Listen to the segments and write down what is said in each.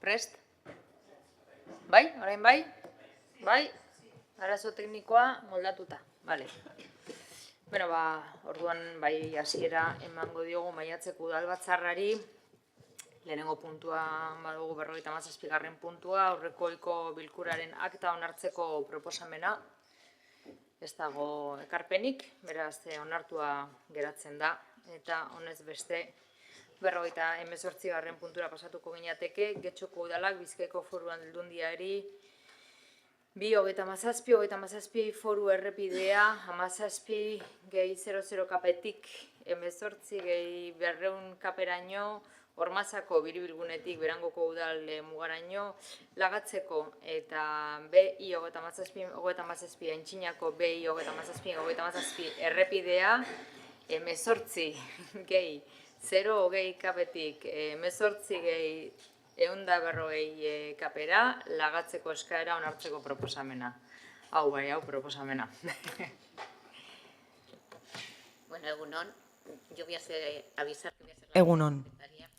Prest? Bai, orain bai? Bai? Arazo teknikoa moldatuta, bale. Bueno, orduan bai hasiera emango diogu maiatzeko udalbatzarrari. Lehenengo puntua badugu 57. puntua, aurreko ohiko bilkuraren akta onartzeko proposamena. Ez dago ekarpenik, beraz onartua geratzen da, eta honez beste 58. puntura pasatuko ginateke, Getxoko udalak Bizkaiko Foru Aldundiari 2/17 foru errepidea 17/00 kapetik 18/200 kaperaino Ormazako biribilgunetik Berangoko udal mugaraino lagatzeko eta BI-17 Aintzinako BI-17 errepidea 18/0 kapetik 18/140 kapera lagatzeko eskaera onartzeko proposamena. Hau proposamena. Bueno, egunon. Yo voy a avisar que voy a ser Egunon.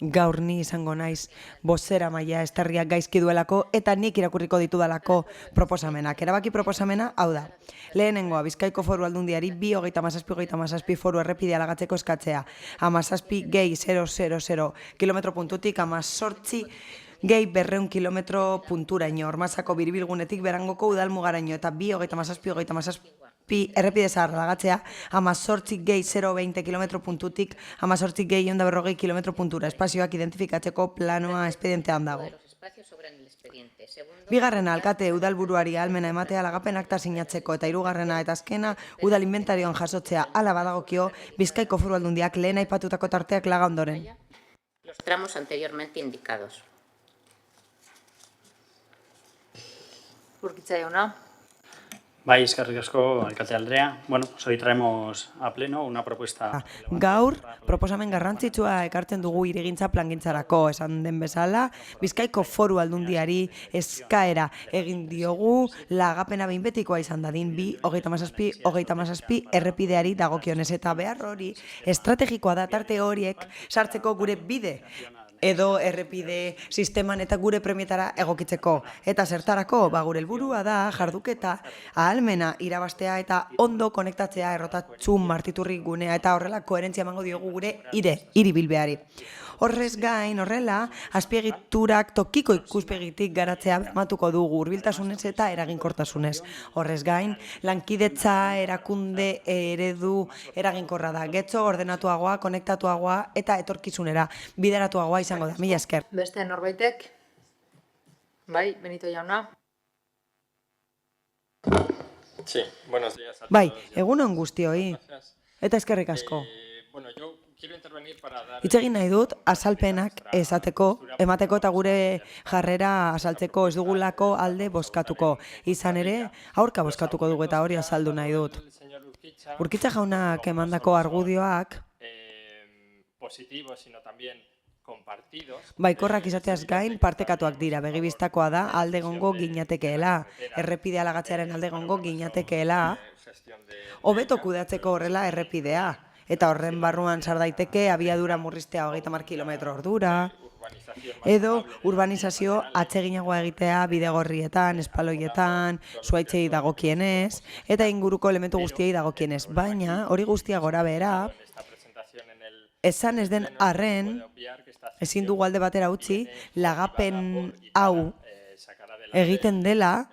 Gaur ni izango naiz bozeramailea Esterriak gaizki duelako eta nik irakurriko ditudalako proposamenak. Erabaki proposamena hau da. Lehenengoa Bizkaiko Foru Aldundiari 2/17 foru errepidea lagatzeko eskatzea. 17/000 kilometro puntutik 18/200 kilometro punturaino. Ormazako biribilgunetik Berangoko udal mugaraino eta 2/17 errepide zaharra lagatzea 18/020 kilometro puntutik 18/140 kilometro puntura. Espazioak identifikatzeko planoa espedientean dago. Bigarrena, alkate udalburuari ahalmena ematea lagapen akta sinatzeko eta hirugarrena eta azkena udal inventarioan jasotzea hala badagokio Bizkaiko Foru Aldundiak lehen aipatutako tarteak laga ondoren. Los tramos anteriormente indicados. Urkitza jauna. Bai, eskerrik asko, alkate Andrea. Bueno, hoy traemos a pleno una propuesta. Gaur, proposamen garrantzitsua ekartzen dugu hirigintza plangintzarako, esan den bezala, Bizkaiko Foru Aldundiari eskaera egin diogu lagapena behin betikoa izan dadin 2/17 errepideari dagokionez eta behar hori estrategikoa da tarte horiek sartzeko gure bide edo errepide sisteman eta gure premietara egokitzeko. Eta zertarako, gure helburua da jarduketa ahalmena irabastea eta ondo konektatzea errotatxun martiturri gunea eta horrela koherentzia emango diogu gure hiribilbeari. Horrez gain, horrela, azpiegiturak tokiko ikuspegitik garatzea bermatuko dugu hurbiltasunez eta eraginkortasunez. Horrez gain, lankidetza erakunde eredu eraginkorra da. Getxo ordenatuagoa, konektatuagoa eta etorkizunera bideratuagoa izango da. Mila esker. Beste norbaitek? Bai, Benito jauna. Sí, buenos días a todos. Bai, egunon guztioi. Eta eskerrik asko. Bueno, yo quiero intervenir para dar... Hitz egin nahi dut, azalpenak emateko eta gure jarrera azaltzeko ez dugulako alde bozkatuko. Izan ere, aurka bozkatuko dugu eta hori azaldu nahi dut. Urkitza jaunak emandako argudioak positivos, sino también compartidos. Baikorrak izateaz gain partekatuak dira, begibistakoa da alde egongo ginatekeela, errepidea lagatzearen alde egongo ginatekeela, hobeto kudeatzeko horrela errepidea. Eta horren barruan sar daiteke abiadura murriztea 30 km/h edo urbanizazio atseginagoa egitea bidegorrietan, espaloietan, zuaitzei dagokienez eta inguruko elementu guztiei dagokienez. Baina hori guztia gora behera, esan ez den arren, ezin dugu alde batera utzi, lagapen hau egiten dela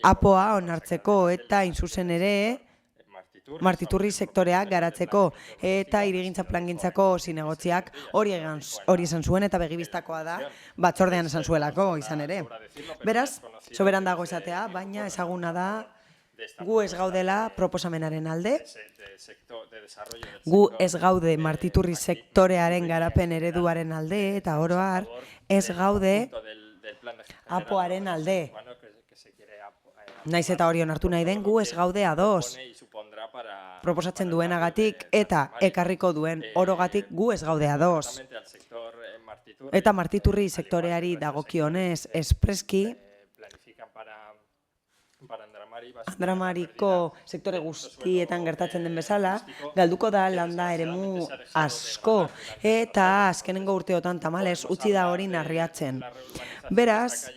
APOa onartzeko eta inzuzen ere martiturri sektoreak garatzeko eta hirigintza plangintzako zinegotziak hori esan zuen eta begibistakoa da batzordean esan zuelako izan ere. Beraz, soberan dago esatea, baina ezaguna da gu ez gaudela proposamenaren alde, gu ez gaude martiturri sektorearen garapen ereduaren alde eta oro har ez gaude APOaren alde. Naiz eta hori onartu nahi den gu ez gaude ados. Proposatzen duenagatik eta ekarriko duen orogatik gu ez gaude ados. Eta martiturri sektoreari dagokionez espreski Andramariko sektore guztietan gertatzen den bezala, galduko da landa eremu asko, eta azkenengo urteotan tamalez utzi da hori narriatzen. Beraz,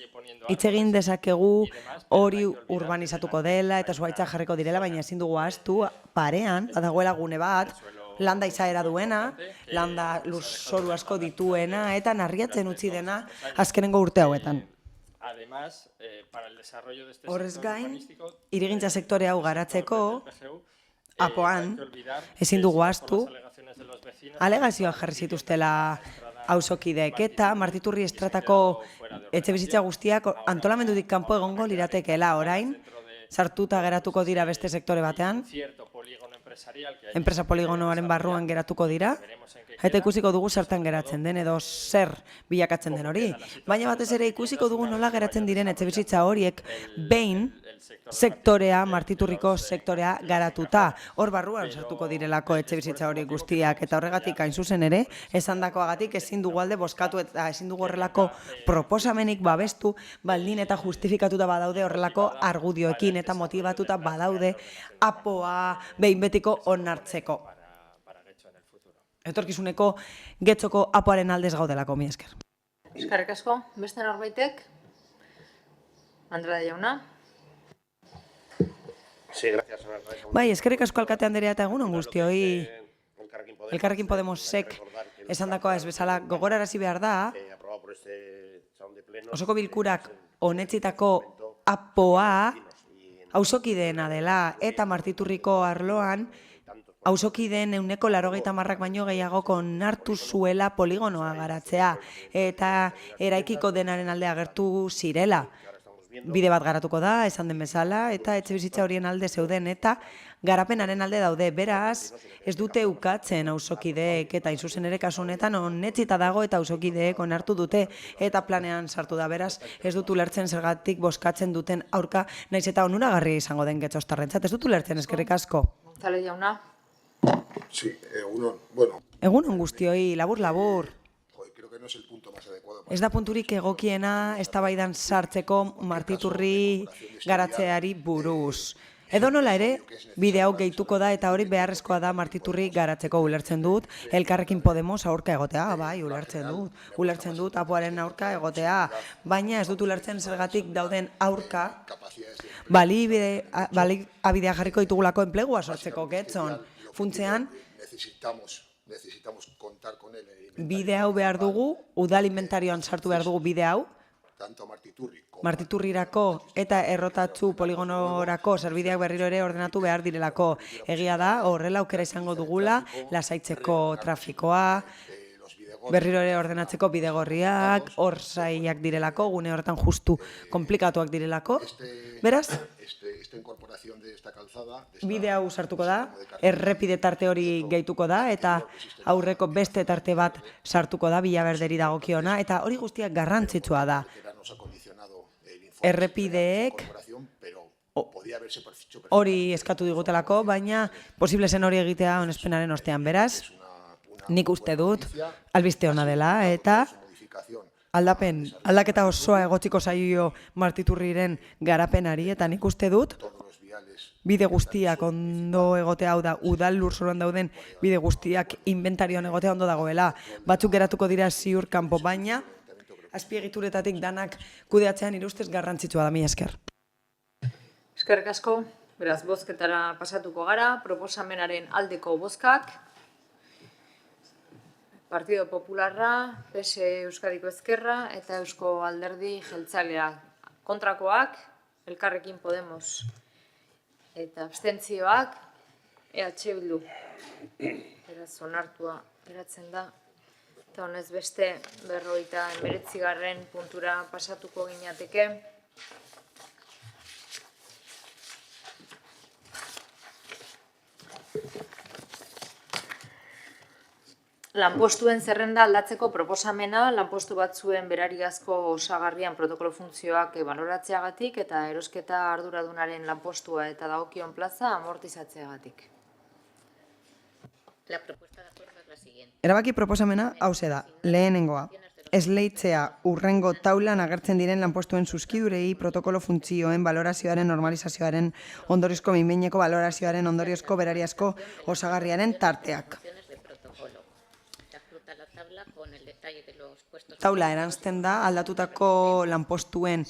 hitz egin dezakegu hori urbanizatuko dela eta zuhaitzak jarriko direla, baina ezin dugu ahaztu parean, badagoela gune bat, landa izaera duena, landa lurzoru asko dituena, eta narriatzen utzi dena azkenengo urte hauetan. Horrez gain, hirigintza sektore hau garatzeko, apoan, ezin dugu ahaztu, alegazioak jarri zituztela auzokideek eta Martiturri estratako etxebizitza guztiak antolamendutik kanpo egongo liratekeela orain, sartuta geratuko dira beste sektore batean, enpresa poligonoaren barruan geratuko dira, eta ikusiko dugu zertan geratzen den edo zer bilakatzen den hori. Baina batez ere ikusiko dugu nola geratzen diren etxebizitza horiek behin sektorea, Martiturriko sektorea garatuta. Hor barruan sartuko direlako etxebizitza horiek guztiak eta horregatik hain zuzen ere, esandakoagatik ezin dugu alde bozkatu eta ezin dugu horrelako proposamenik babestu, baldin eta justifikatuta badaude horrelako argudioekin eta motibatuta badaude apoa behin betiko onartzeko. Etorkizuneko Getxoko apoaren aldez gaudelako, mi esker. Eskerrik asko, beste norbaitek? Andrade jauna? Sí, gracias. Bai, eskerrik asko alkate anderea eta egunon guztioi. Elkarrekin Podemosek esandakoa ez bezala gogorarazi behar da, osoko bilkurak honetzitako apoa auzokideena dela eta Martiturriko arloan auzokideen 80% baino gehiagoko onartu zuela poligonoa garatzea eta eraikiko denaren alde agertu zirela. Bide bat garatuko da, esan den bezala, eta etxebizitza horien alde zeuden eta garapenaren alde daude. Beraz, ez dute ukatzen auzokideek eta inzuzen ere kasu honetan onetzita dago eta auzokideek onartu dute eta planean sartu da. Beraz, ez dut ulertzen zergatik bozkatzen duten aurka, naiz eta onuragarria izango den Getxostarrentzat. Ez dut ulertzen, eskerrik asko. González jauna? Sí, egunon, bueno. Egunon guztioi, labur. Creo que no es el punto más adecuado. Ez da punturik egokiena eztabaidan sartzeko Martiturri garatzeari buruz. Edo nola ere, bide hau gehituko da eta hori beharrezkoa da Martiturri garatzeko ulertzen dut, Elkarrekin Podemos aurka egotea, bai, ulertzen dut apoaren aurka egotea, baina ez dut ulertzen zergatik dauden aurka, abidea jarriko ditugulako enplegua sortzeko Getxon. Funtzean, necesitamos contar con él. Bide hau behar dugu, udal inventarioan sartu behar dugu bide hau, Martiturrirako eta errotatzu poligonorako zerbideak berriro ere ordenatu behar direlako. Egia da, horrela aukera izango dugula, lasaitzeko trafikoa, berriro ere ordenatzeko bidegorriak, hor zaiak direlako, gune horretan justu komplikatuak direlako. Beraz, bide hau sartuko da, errepide tarte hori gehituko da, eta aurreko beste tarte bat sartuko da, Villaverderi dagokiona, eta hori guztiak garrantzitsua da. Errepideek hori eskatu digutelako, baina posible zen hori egitea onespenaren ostean. Beraz, nik uste dut, albiste ona dela, eta aldaketa osoa egotziko zaio Martiturriren garapenari, eta nik uste dut, bide guztiak ondo egotea, hau da, udal lurzoruan dauden bide guztiak inventarioan egotea ondo dagoela. Batzuk geratuko dira ziur kanpo, baina azpiegituretatik danak kudeatzean irustez garrantzitsua da, mi esker. Eskerrik asko, beraz, bozketara pasatuko gara, proposamenaren aldeko bozkak, Partido Popularra, PS Euskadiko Ezkerra eta Eusko Alderdi Jeltzalea. Kontrakoak, Elkarrekin Podemos eta abstentzioak, EH Bildu. Beraz, onartua geratzen da. Eta honez beste 59. puntura pasatuko ginateke. Lanpostuen zerrenda aldatzeko proposamena, lanpostu batzuen berariazko osagarrian protokolo funtzioak baloratzeagatik eta erosketa arduradunaren lanpostua eta dagokion plaza amortizatzeagatik. La propuesta de acuerdo es la siguiente. Erabaki proposamena hauze da, lehenengoa. esleitzea urrengo taulan agertzen diren lanpostuen zuzkidurei protokolo funtzioen valorazioaren normalizazioaren ondoriozko behin-behineko valorazioaren ondoriozko berariazko osagarriaren tarteak. de protocolo. Se adjunta la tabla con el detalle de los puestos. Taula eranzten da aldatutako lanpostuen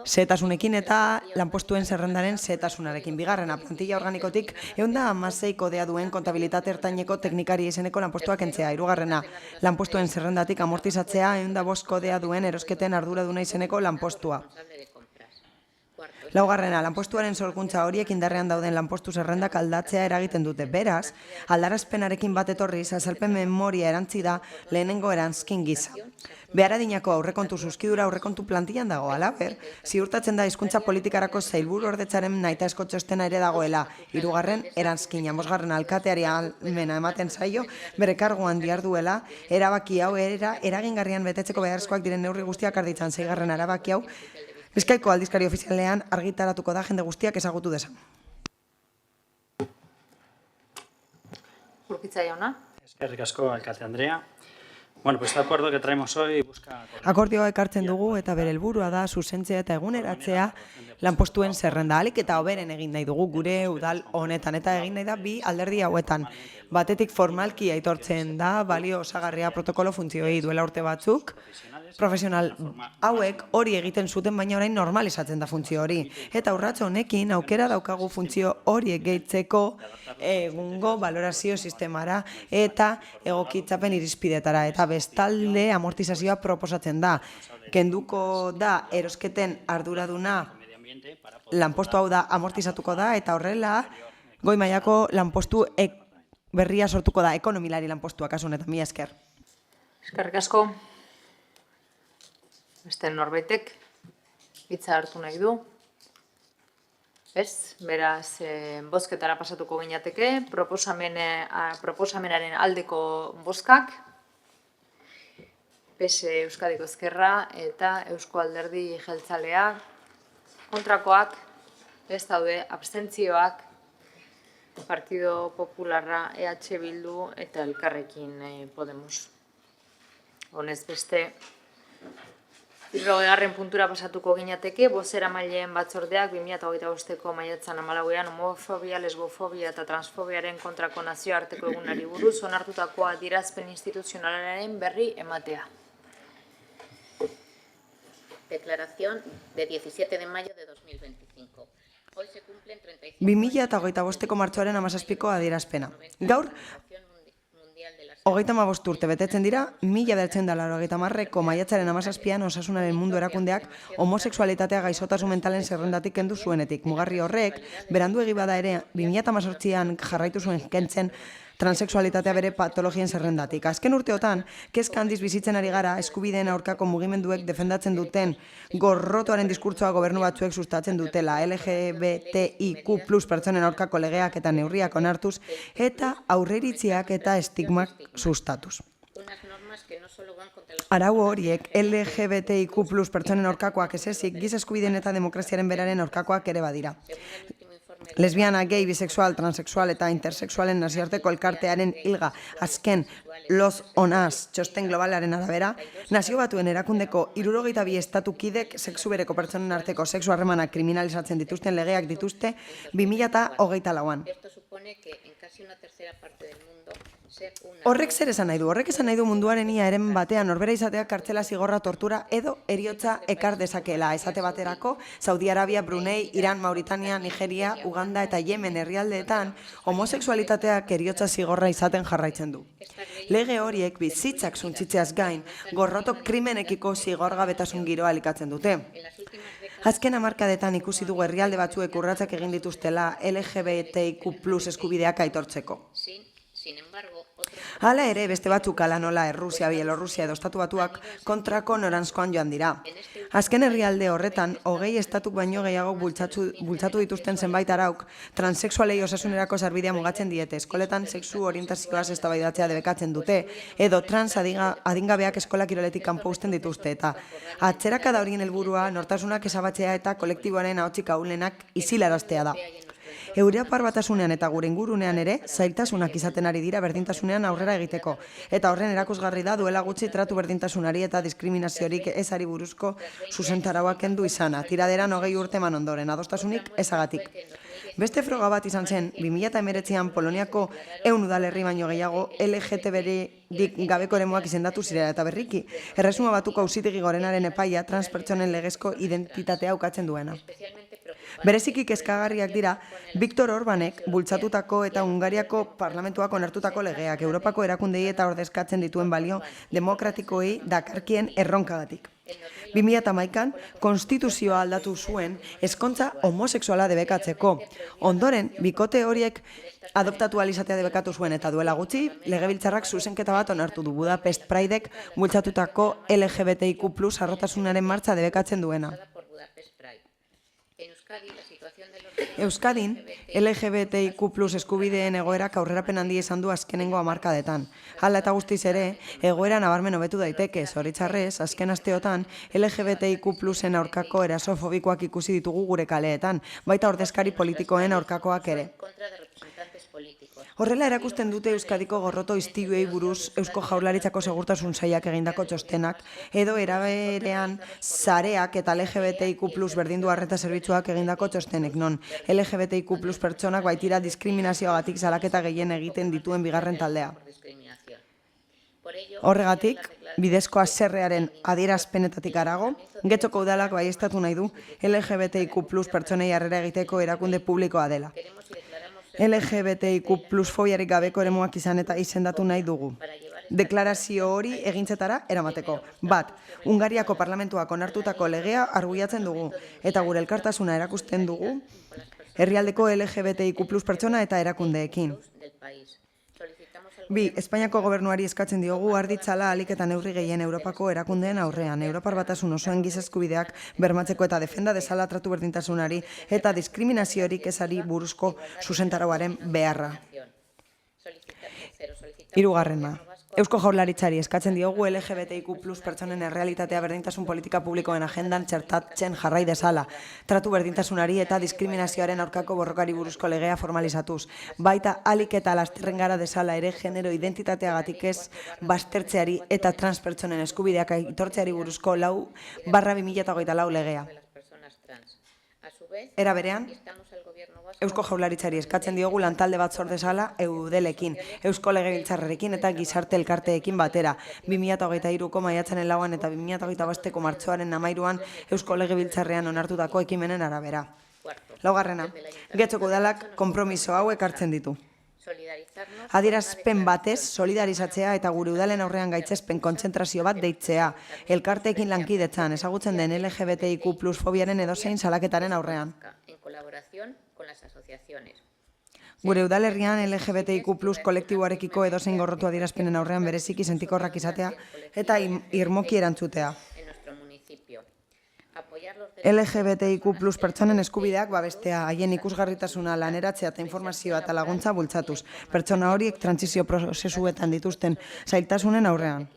zetasunekin eta lanpostuen zerrendaren zetasunarekin. Bigarrena, plantilla organikotik 116 kodea duen kontabilitate ertaineko teknikari izeneko lanpostuak kentzea. Hirugarrena, lanpostuen zerrendatik amortizatzea 105 kodea duen erosketen arduraduna izeneko lanpostua. Responsable de compras. Cuarto, Laugarrena, lanpostuaren sorkuntza horiek indarrean dauden lanpostu zerrendak aldatzea eragiten dute. Beraz, aldarazpenarekin bat etorriz, azalpen memoria erantzi da lehenengo erantzkin gisa. Behar adinako aurrekontu zuzkidura aurrekontu plantillan dago, halaber, ziurtatzen da hizkuntza politikarako sailburu ordetzaren nahitaezko txostena ere dagoela. Hirugarren erantzkina, bosgarren alkateari ahalmena ematen zaio, bere karguan diharduela, erabaki hau eragingarrian betetzeko beharrezkoak diren neurri guztiak arditzan. Seigarren erabaki hau, Bizkaiko aldizkari ofizialean argitaratuko da jende guztiak ezagutu dezan. Urkitza jauna. Eskerrik asko, alkate Andrea. Bueno, pues este acuerdo que traemos hoy busca... Akordioa ekartzen dugu eta bere helburua da zuzentzea eta eguneratzea lanpostuen zerrenda. Ahalik eta hoberen egin nahi dugu gure udal honetan eta egin nahi da bi alderdi hauetan. Batetik formalki aitortzen da balio osagarria protokolo funtzioei duela urte batzuk, profesional hauek hori egiten zuten baina orain normalizatzen da funtzio hori. Eta urratxo honekin aukera daukagu funtzio horiek gehitzeko egungo valorazio sistemara eta egokitzapen irizpidetara. Eta bestalde amortizazioa proposatzen da. Kenduko da erosketen arduraduna lanpostu hau da amortizatuko da eta horrela goi mailako lanpostu berria sortuko da, ekonomilari lanpostua kasu honetan, mila esker. Eskerrik asko. Beste norbaitek hitza hartu nahi du. Ez, beraz, bozketara pasatuko ginateke, proposamenaren aldeko bozkak, PSE Euskadiko Ezkerra eta Eusko Alderdi Jeltzaleak, kontrakoak, ez daude, abstentzioak, Partido Popularra, EH Bildu eta Elkarrekin Podemos. Honez beste, 30. puntura pasatuko ginateke, bozeramaileen batzordeak 2025ko maiatzan 14ean homofobia, lesbofobia eta transfobiaren kontrako nazioarteko egunari buruz onartutako adierazpen instituzionalaren berri ematea. Declaración de 17 de mayo de 2025. Hoy se cumplen 35 2025ko martxoaren 17ko adierazpena. Gaur, Mundial de la 35 urte betetzen dira, 1990ko maiatzaren 17an Osasunaren Mundu Erakundeak homosexualitatea gaixotasun mentalen zerrendatik kendu zuenetik. Mugarri horrek, beranduegi bada ere, 2018an jarraitu zuen kentzen transexualitatea bere patologien zerrendatik. Azken urteotan, kezka handiz bizitzen ari gara eskubideen aurkako mugimenduek defendatzen duten gorrotoaren diskurtsoa gobernu batzuek sustatzen dutela, LGBTIQ+ pertsonen aurkako legeak eta neurriak onartuz eta aurreritziak eta estigmak sustatuz. unas normas que no solo van contra las Arau horiek LGBTIQ+ pertsonen aurkakoak ez ezik, giza eskubideen eta demokraziaren beraren aurkakoak ere badira. Lesbiana, gay, bisexual, transexual eta intersexualen nazioarteko elkartearen hilga azken Los Onas txosten globalaren arabera, nazio batuen erakundeko 62 estatu kidek sexu bereko pertsonen arteko sexu harremanak kriminalizatzen dituzten legeak dituzte 2024an. Esto supone que en casi una tercera parte del mundo ser una Horrek zer esan nahi du? Horrek esan nahi du munduaren ia eren batean norbera izatea kartzela zigorra tortura edo eriotza ekar dezakeela. Esate baterako, Saudi Arabia, Brunei, Iran, Mauritania, Nigeria, Uganda eta Yemen herrialdeetan homosexualitateak eriotza zigorra izaten jarraitzen du. Lege horiek bizitzak suntzitzeaz gain, gorroto krimenekiko zigorgabetasun giroa elikatzen dute. Azken hamarkadetan ikusi dugu herrialde batzuek urratsak egin dituztela LGBTIQ+ eskubideak aitortzeko. sin embargo, otros Hala ere, beste batzuk ala nola Errusia, Bielorrusia edo Estatu Batuak kontrako noranzkoan joan dira. Azken herrialde horretan, 20 estatuk baino gehiago bultzatu dituzten zenbait arauk, transexualei osasunerako sarbidea mugatzen diete, eskoletan sexu orientazioaz eztabaidatzea debekatzen dute, edo trans adingabeak eskola kiroletik kanpo uzten dituzte, eta atzerakada horien helburua nortasunak ezabatzea eta kolektiboaren ahotsik ahulenak isilaraztea da. Europar Batasunean eta gure ingurunean ere, zailtasunak izaten ari dira berdintasunean aurrera egiteko. Eta horren erakusgarri da duela gutxi tratu berdintasunari eta diskriminaziorik ezari buruzko zuzentarauak kendu izana, tiraderan 20 urte eman ondoren, adostasunik ezagatik. Beste froga bat izan zen, 2019an Poloniako 100 udalerri baino gehiago LGTB-rik gabeko eremuak izendatu zirela eta berriki. Erresuma Batuko Auzitegi Gorenaren epaia transpertsonen legezko identitatea ukatzen duena. Bereziki kezkagarriak dira, Viktor Orbanek bultzatutako eta Hungariako parlamentuak onartutako legeak, Europako erakundei eta ordezkatzen dituen balio demokratikoei dakarkien erronkagatik. 2011an konstituzioa aldatu zuen ezkontza homosexuala debekatzeko. Ondoren, bikote horiek adoptatu alizatea debekatu zuen eta duela gutxi, legebiltzarrak zuzenketa bat onartu du Budapest Pridek bultzatutako LGBTIQ+ arrotasunaren martxa debekatzen duena. Euskadin, LGBTIQ+ eskubideen egoerak aurrerapen handi izan du azkenengo hamarkadetan. Hala eta guztiz ere, egoera nabarmen hobetu daiteke, zoritxarrez, azken asteotan, LGBTIQ+en aurkako erasofobikoak ikusi ditugu gure kaleetan, baita ordezkari politikoen aurkakoak ere. Horrela erakusten dute Euskadiko gorroto istiluei buruz Eusko Jaurlaritzako Segurtasun Sailak egindako txostenak, edo eraberean sareak eta LGBTIQ+ berdindu arreta zerbitzuak egindako txostenek non. LGBTIQ+ pertsonak baitira diskriminazioagatik salaketa gehien egiten dituen bigarren taldea. Horregatik, bidezko haserrearen adierazpenetatik harago, Getxoko udalak baieztatu nahi du LGBTIQ+ pertsonei harrera egiteko erakunde publikoa dela. LGBTIQ+ fobiarik gabeko eremuak izan eta izendatu nahi dugu. Deklarazio hori egintzetara eramateko. Bat, Hungariako parlamentuak onartutako legea arbuiatzen dugu, eta gure elkartasuna erakusten dugu herrialdeko LGBTIQ+ pertsona eta erakundeekin. Bi, Espainiako gobernuari eskatzen diogu arditzala ahalik eta neurri gehien Europako erakundeen aurrean. Europar Batasun osoen giza eskubideak bermatzeko eta defenda dezala tratu berdintasunari eta diskriminaziorik ezari buruzko zuzentarauaren beharra. Hirugarrena. Eusko Jaurlaritzari eskatzen diogu LGBTIQ+ pertsonen errealitatea berdintasun politika publikoen agendan txertatzen jarrai dezala, tratu berdintasunari eta diskriminazioaren aurkako borrokari buruzko legea formalizatuz. Baita alik eta lasterren gara dezala ere genero identitateagatik ez baztertzeari eta transpertsonen eskubideak aitortzeari buruzko 4/2024 legea. Era berean, Eusko Jaurlaritzari eskatzen diogu lantalde bat sor dezala Eudelekin, Eusko Legebiltzarrarekin eta gizarte elkarteekin batera. 2023ko maiatzaren 4 eta 2025ko martxoaren 13an Eusko Legebiltzarrean onartutako ekimenen arabera. Laugarrena, Getxoko udalak konpromiso hauek hartzen ditu. Adierazpen batez, solidarizatzea eta gure udalen aurrean gaitzespen kontzentrazio bat deitzea, elkarteekin lankidetzan, ezagutzen den LGBTIQ+ fobiaren edozein salaketaren aurrean. Gure udalerrian LGBTIQ+ kolektiboarekiko edozein gorrotu adierazpenen aurrean bereziki sentikorrak izatea eta irmoki erantzutea. LGBTIQ+ pertsonen eskubideak babestea, haien ikusgarritasuna, laneratzea eta informazioa eta laguntza bultzatuz, pertsona horiek trantsizio prozesuetan dituzten zailtasunen aurrean.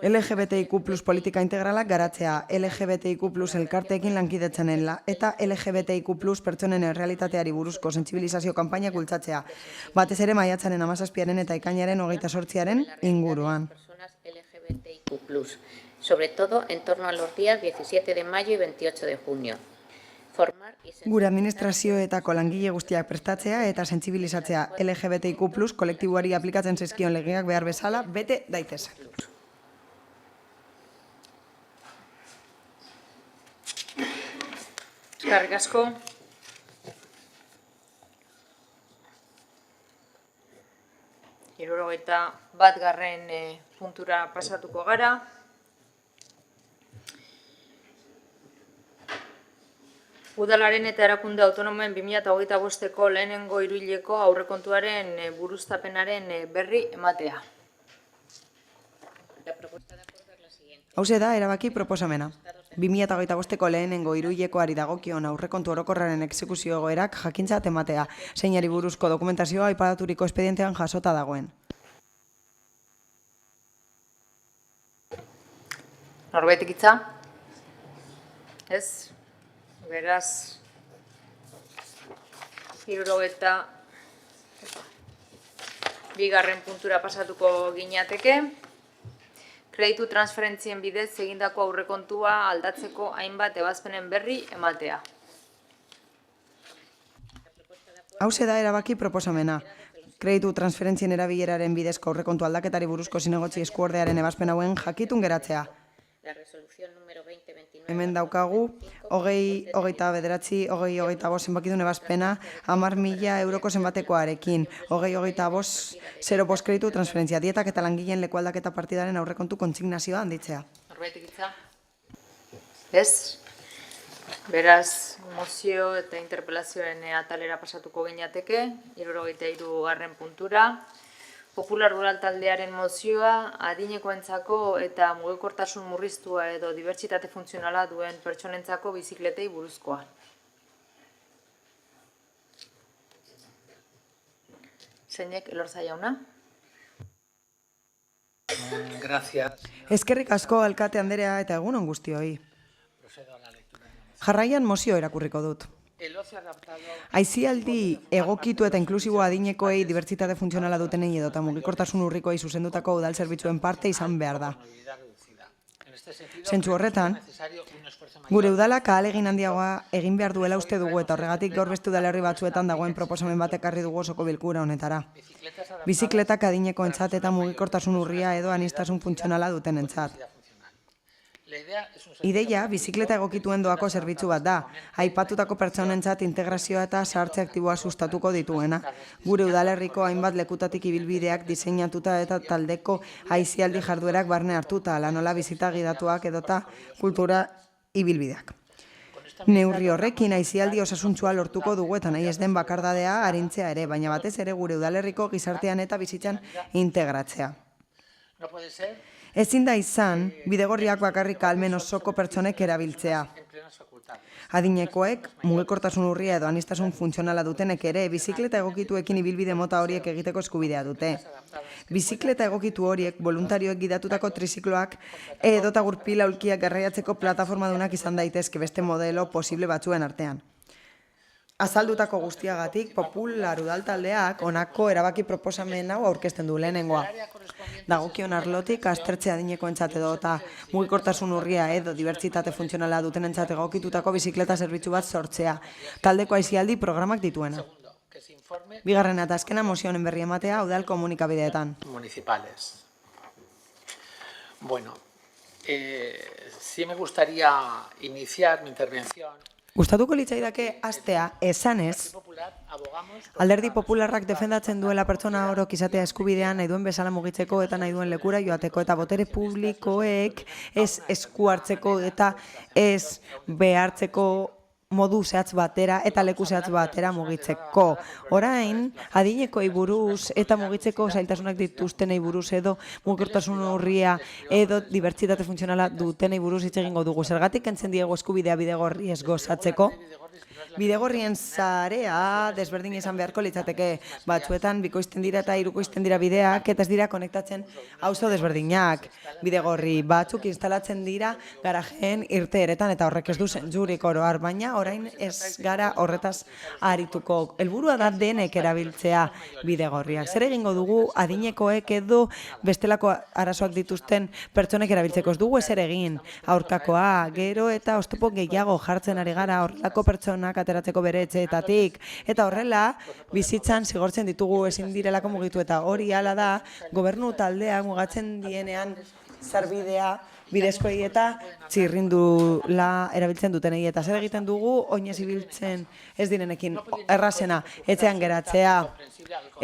LGBTIQ+ politika integralak garatzea, LGBTIQ+ elkarteekin lankidetzen eta LGBTIQ+ pertsonen errealitateari buruzko sentsibilizazio kanpainak bultzatzea, batez ere maiatzaren 17 eta ekainaren 28 inguruan. Sobre todo en torno a los días 17 de mayo y 28 de junio. Gure administrazioetako langile guztiak prestatzea eta sentsibilizatzea LGBTIQ+ kolektiboari aplikatzen zaizkion legeak behar bezala bete daitezen. Eskerrik asko. Hirurogeita batgarren puntura pasatuko gara. Udalaren eta erakunde autonomoen 2025ko lehenengo hiruhileko aurrekontuaren buruztapenaren berri ematea. Hauxe da erabaki proposamena. 2025ko lehenengo hiruhilekoari dagokion aurrekontu orokorraren exekuzio egoerak jakintzat ematea, zeinari buruzko dokumentazioa aipaturiko espedientean jasota dagoen. Norbaitek hitza? Ez? Beraz, bigarren puntura pasatuko ginateke. Kreditu transferentzien bidez egindako aurrekontua aldatzeko hainbat ebazpenen berri ematea. Hauxe da erabaki proposamena. Kreditu transferentzien erabileraren bidezko aurrekontu aldaketari buruzko zinegotzi eskuordearen ebazpen hauen jakitun geratzea. La resolución número 2029. Hemen daukagu, 20-29-20-25 zenbakidun ebazpena, 10.000 euroko zenbatekoarekin, 20-25 kreditu transferentzia, dietak eta langileen lekualdaketa partidaren aurrekontu kontzignazioa handitzea. Norbaitek hitza? Ez? Beraz, mozio eta interpelazioen atalera pasatuko ginateke, 73. puntura. Popular Rural taldearen mozioa adinekoentzako eta mugikortasun murriztua edo dibertsitate funtzionala duen pertsonentzako bizikletei buruzkoa. Zeinek, Elorza jauna? Gracias. Eskerrik asko alkate anderea eta egunon guztioi. Jarraian mozio erakurriko dut. Aisialdi egokitu eta inklusiboa adinekoei dibertsitate funtzionala dutenei edota mugikortasun urrikoei zuzendutako udal zerbitzuen parte izan behar da. Zentzu horretan, gure udalak ahalegin handiagoa egin behar duela uste dugu eta horregatik gaur beste udalerri batzuetan dagoen proposamen bat ekarri dugu osoko bilkura honetara. Bizikletak adinekoentzat eta mugikortasun urria edo aniztasun funtzionala dutenentzat. Ideia, bizikleta egokituen doako zerbitzu bat da, aipatutako pertsonentzat integrazioa eta zahartze aktiboa sustatuko dituena. Gure udalerriko hainbat lekutatik ibilbideak diseinatuta eta taldeko aisialdi jarduerak barne hartuta, lanola bizita gidatuak edota kultura ibilbideak. Neurri horrekin aisialdi osasuntsua lortuko dugu eta nahi ez den bakardadea arintzea ere, baina batez ere gure udalerriko gizartean eta bizitzan integratzea. Ezin da izan, bidegorriak bakarrik ahalmen osoko pertsonek erabiltzea. Adinekoek, mugikortasun urria edo aniztasun funtzionala dutenek ere, bizikleta egokituekin ibilbide mota horiek egiteko eskubidea dute. Bizikleta egokitu horiek, voluntarioek gidatutako trizikloak edota gurpil aulkiak garraiatzeko plataformadunak izan daitezke beste modelo posible batzuen artean. Azaldutako guztiagatik, Popular Udal taldeak honako erabaki proposamen hau aurkezten du lehenengoa. Dagokion arlotik aztertze adinekoentzat edo eta mugikortasun urria edo dibertsitate funtzionala dutenentzat egokitutako bizikleta zerbitzu bat sortzea, taldeko aisialdi programak dituena. Bigarrena eta azkena mozio honen berri ematea udal komunikabideetan. Municipales. Bueno, sí me gustaría iniciar mi intervención. Gustatuko litzaidake hastea esanez, Alderdi Popularrak defendatzen duela pertsona orok izatea eskubidean nahi duen bezala mugitzeko eta nahi duen lekura joateko eta botere publikoek ez esku hartzeko eta ez behartzeko modu zehatz batera eta leku zehatz batera mugitzeko. Orain, adinekoei buruz eta mugitzeko zailtasunak dituztenei buruz edo mugikortasun urria edo dibertsitate funtzionala dutenei buruz hitz egingo dugu. Zergatik kentzen diego eskubidea bidegorri ez gozatzeko? Bidegorrien sarea desberdin izan beharko litzateke, batzuetan bikoizten dira eta hirukoizten dira bideak eta ez dira konektatzen auzo desberdinak. Bidegorri batzuk instalatzen dira garajeen irteeretan eta horrek ez du zentzurik oro har, baina orain ez gara horretaz arituko. Helburua da denek erabiltzea bidegorriak. Zer egingo dugu adinekoek edo bestelako arazoak dituzten pertsonek erabiltzeko ez dugu ezer egin. Aurkakoa, gero eta oztopo gehiago jartzen ari gara horrelako pertsonak ateratzeko bere etxeetatik, eta horrela bizitzan zigortzen ditugu ezin direlako mugitu eta hori hala da gobernu taldeak mugatzen dienean sarbidea bidezkoei eta txirrindula erabiltzen dutenei eta zer egiten dugu oinez ibiltzen ez direnekin errazena etxean geratzea.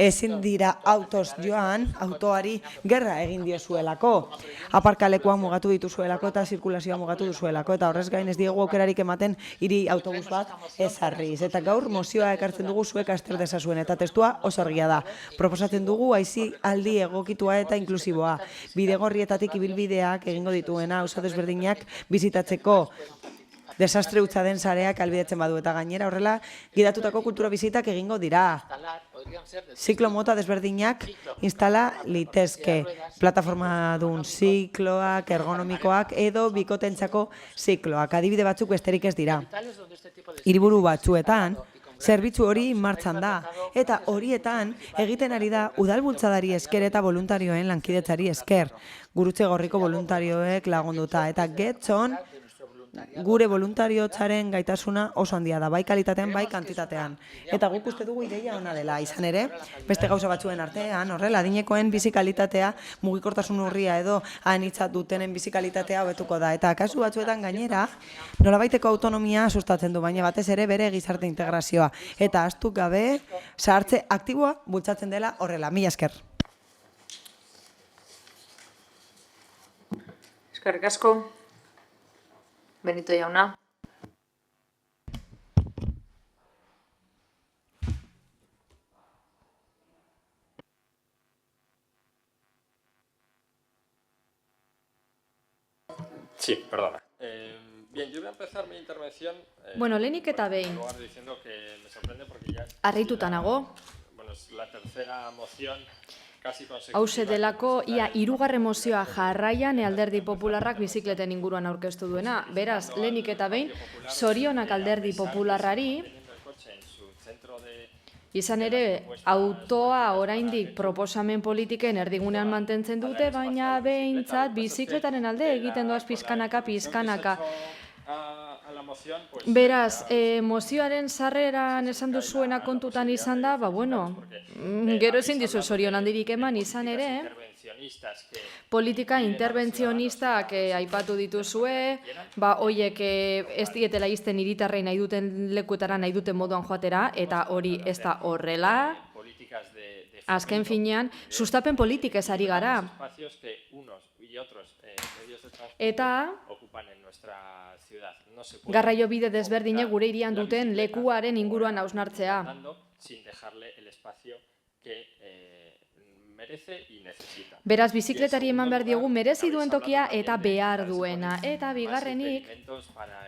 Ezin dira autoz joan, autoari gerra egin diozuelako. Aparkalekuak mugatu dituzuelako eta zirkulazioa mugatu duzuelako eta horrez gain ez diegu aukerarik ematen hiri autobus bat ezarriz. Eta gaur mozioa ekartzen dugu zuek azter dezazuen eta testua oso argia da. Proposatzen dugu aisialdi egokitua eta inklusiboa. Bidegorrietatik ibilbideak egingo dituena auzo desberdinak bizitatzeko desastre hutsa den sareak albidetzen badu eta gainera horrela gidatutako kultura bizitak egingo dira. Ziklo mota desberdinak instala litezke. Plataforma dun zikloak, ergonomikoak edo bikotentzako zikloak. Adibide batzuk besterik ez dira. Hiriburu batzuetan, Zerbitzu hori martxan da, eta horietan egiten ari da udalbultzadari esker eta voluntarioen lankidetzari esker, Gurutze Gorriko voluntarioek lagunduta, eta Getxon gure voluntariotzaren gaitasuna oso handia da, bai kalitatean, bai kantitatean. Eta guk uste dugu ideia ona dela, izan ere, beste gauza batzuen artean, horrela, adinekoen bizi kalitatea, mugikortasun urria edo anitza dutenen bizi kalitatea hobetuko da. Eta kasu batzuetan gainera, nolabaiteko autonomia sustatzen du, baina batez ere bere gizarte integrazioa. Eta ahaztu gabe, zahartze aktiboa bultzatzen dela horrela. Mila esker. Eskerrik asko. Benito jauna. Sí, perdona. Bien, yo voy a empezar mi intervención. Bueno, lehenik eta en behin, lugar diciendo que me sorprende porque ya harrituta nago, bueno, es la tercera moción casi consecutiva. hause delako ia hirugarren mozioa jarraian Alderdi Popularrak bizikleten inguruan aurkeztu duena. Beraz, lehenik eta behin, zorionak Alderdi Popularrari, Teniendo el coche en su centro de izan ere, autoa oraindik proposamen politiken erdigunean mantentzen dute, baina behintzat bizikletaren alde egiten doaz pizkanaka. a la moción, pues Beraz, mozioaren sarreran esan duzuena kontutan izan da, gero ezin dizu zorion handirik eman izan ere, intervencionistas que politika interbentzionistak aipatu dituzue, hoiek ez dietela izten hiritarrei nahi duten lekuetara nahi duten moduan joatera, eta hori ez da horrela. políticas de Azken finean, sustapen politikez ari gara. espacios que unos y otros medios de transporte Eta ocupan en nuestra ciudad. No se puede garraiobide desberdinek gure hirian duten lekuaren inguruan hausnartzea. andando sin dejarle el espacio que merece y necesita. Beraz, bizikletari eman behar diogu merezi duen tokia eta behar duena. Eta bigarrenik,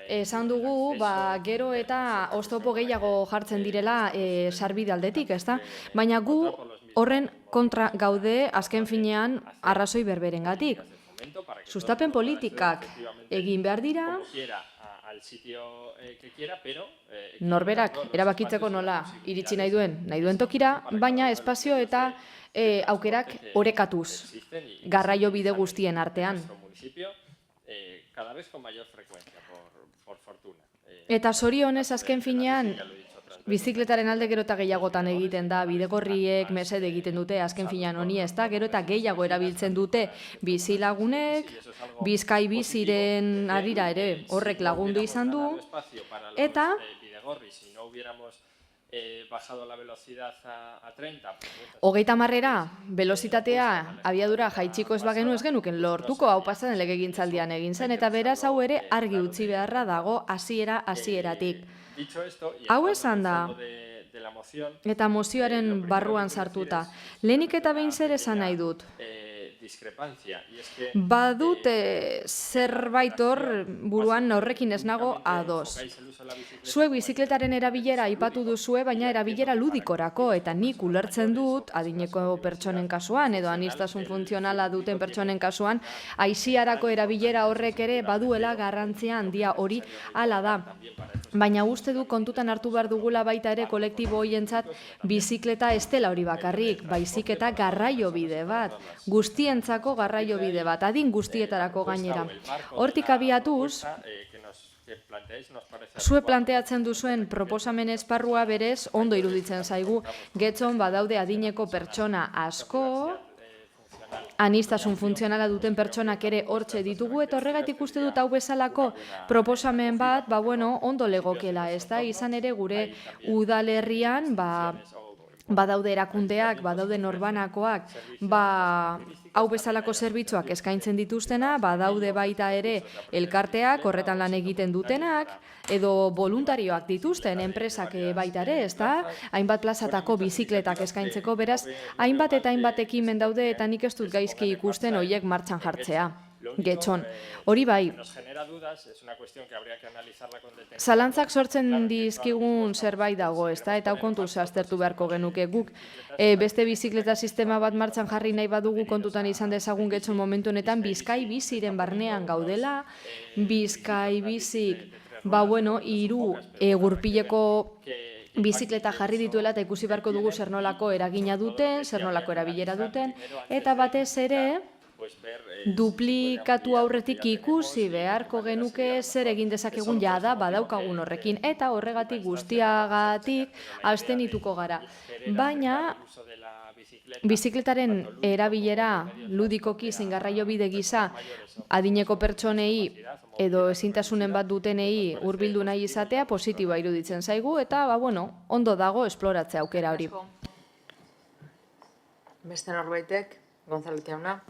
esan dugu, gero eta oztopo gehiago jartzen direla sarbide aldetik, ezta? Baina gu horren kontra gaude azken finean arrazoi berberengatik. Sustapen politikak egin behar dira, Al sitio que quiera, pero norberak erabakitzeko nola iritsi nahi duen tokira, baina espazio eta aukerak orekatuz, garraio bide guztien artean. nuestro municipio cada vez con mayor frecuencia, por fortuna. Eta zorionez azken finean, bizikletaren alde gero eta gehiagotan egiten da, bidegorriek mesede egiten dute, azken finean honi ez da, gero eta gehiago erabiltzen dute bizilagunek, Bizkai biziren arira ere horrek lagundu izan du, eta Si no hubiéramos bajado la velocidad a 30, hogeita marrera, velozitatea, abiadura jaitsiko ez bagenu ez genuken lortuko, hau pasaden legegintzaldian egin zen, eta beraz hau ere argi utzi beharra dago hasieratik. dicho esto, y Hau esan da, de la moción, eta mozioaren barruan sartuta, lehenik eta behin zer esan nahi dut. discrepancia, y es que Badut zerbait hor buruan horrekin ez nago ados. Zuek bizikletaren erabilera aipatu duzue, baina erabilera ludikorako, eta nik ulertzen dut, adineko pertsonen kasuan, edo aniztasun funtzionala duten pertsonen kasuan, aisiarako erabilera horrek ere baduela garrantzia handia hori hala da. Baina uste du kontutan hartu behar dugula baita ere kolektibo hoientzat bizikleta ez dela hori bakarrik, baizik eta garraio bide bat, guztientzako garraio bide bat, adin guztietarako gainera. Hortik abiatuz, zue planteatzen duzuen proposamen esparrua berez ondo iruditzen zaigu, Getxon badaude adineko pertsona asko, aniztasun funtzionala duten pertsonak ere hortxe ditugu, eta horregatik uste dut hau bezalako proposamen bat, ondo legokela, ez da, izan ere gure udalerrian, badaude erakundeak, badaude norbanakoak, hau bezalako zerbitzuak eskaintzen dituztena, badaude baita ere elkarteak, horretan lan egiten dutenak, edo voluntarioak dituzten enpresak baita ere, ez da? Hainbat plazatako bizikletak eskaintzeko, beraz, hainbat eta hainbat ekimen daude, eta nik ez dut gaizki ikusten horiek martxan jartzea. Getxon. Hori bai, zalantzak sortzen dizkigun zerbait dago, ez da? Eta hau kontuz aztertu beharko genuke guk. Beste bizikleta sistema bat martxan jarri nahi badugu kontutan izan dezagun Getxon momentu honetan, Bizkai biziren barnean gaudela, Bizkai bizik, hiru gurpileko bizikleta jarri dituela eta ikusi beharko dugu zer nolako eragina duten, zer nolako erabilera duten, eta batez ere duplikatu aurretik ikusi beharko genuke zer egin dezakegun jada badaukagun horrekin, eta horregatik guztiagatik abstenituko gara. Baina bizikletaren erabilera ludikoki zein garraiobide gisa adineko pertsonei edo ezintasunen bat dutenei hurbildu nahi izatea positiboa iruditzen zaigu eta ondo dago esploratzea aukera hori. Beste norbaitek, González jauna.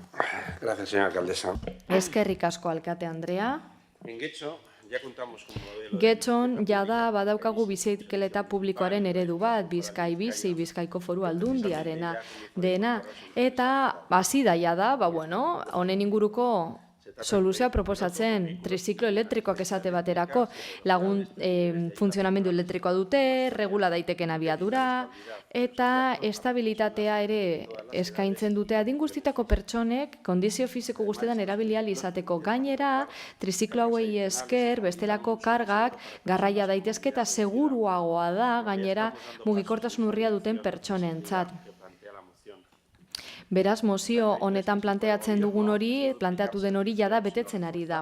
Gracias, señora alcaldesa. Eskerrik asko, alkate Andrea. En Getxo ya contamos con modelo. Getxon jada badaukagu bizikleta publikoaren eredu bat, Bizkai Bizi, Bizkaiko Foru Aldundiarena dena, eta hasi da jada, honen inguruko soluzioa proposatzen, triziklo elektrikoak esate baterako, lagun funtzionamendu elektrikoa dute, regula daiteken abiadura, eta estabilitatea ere eskaintzen dute adin guztietako pertsonek kondizio fisiko guztietan erabili ahal izateko. Gainera, triziklo hauei esker, bestelako kargak garraia daitezke eta seguruagoa da, gainera mugikortasun urria duten pertsonentzat. Beraz, mozio honetan planteatzen dugun hori, planteatu den hori jada betetzen ari da.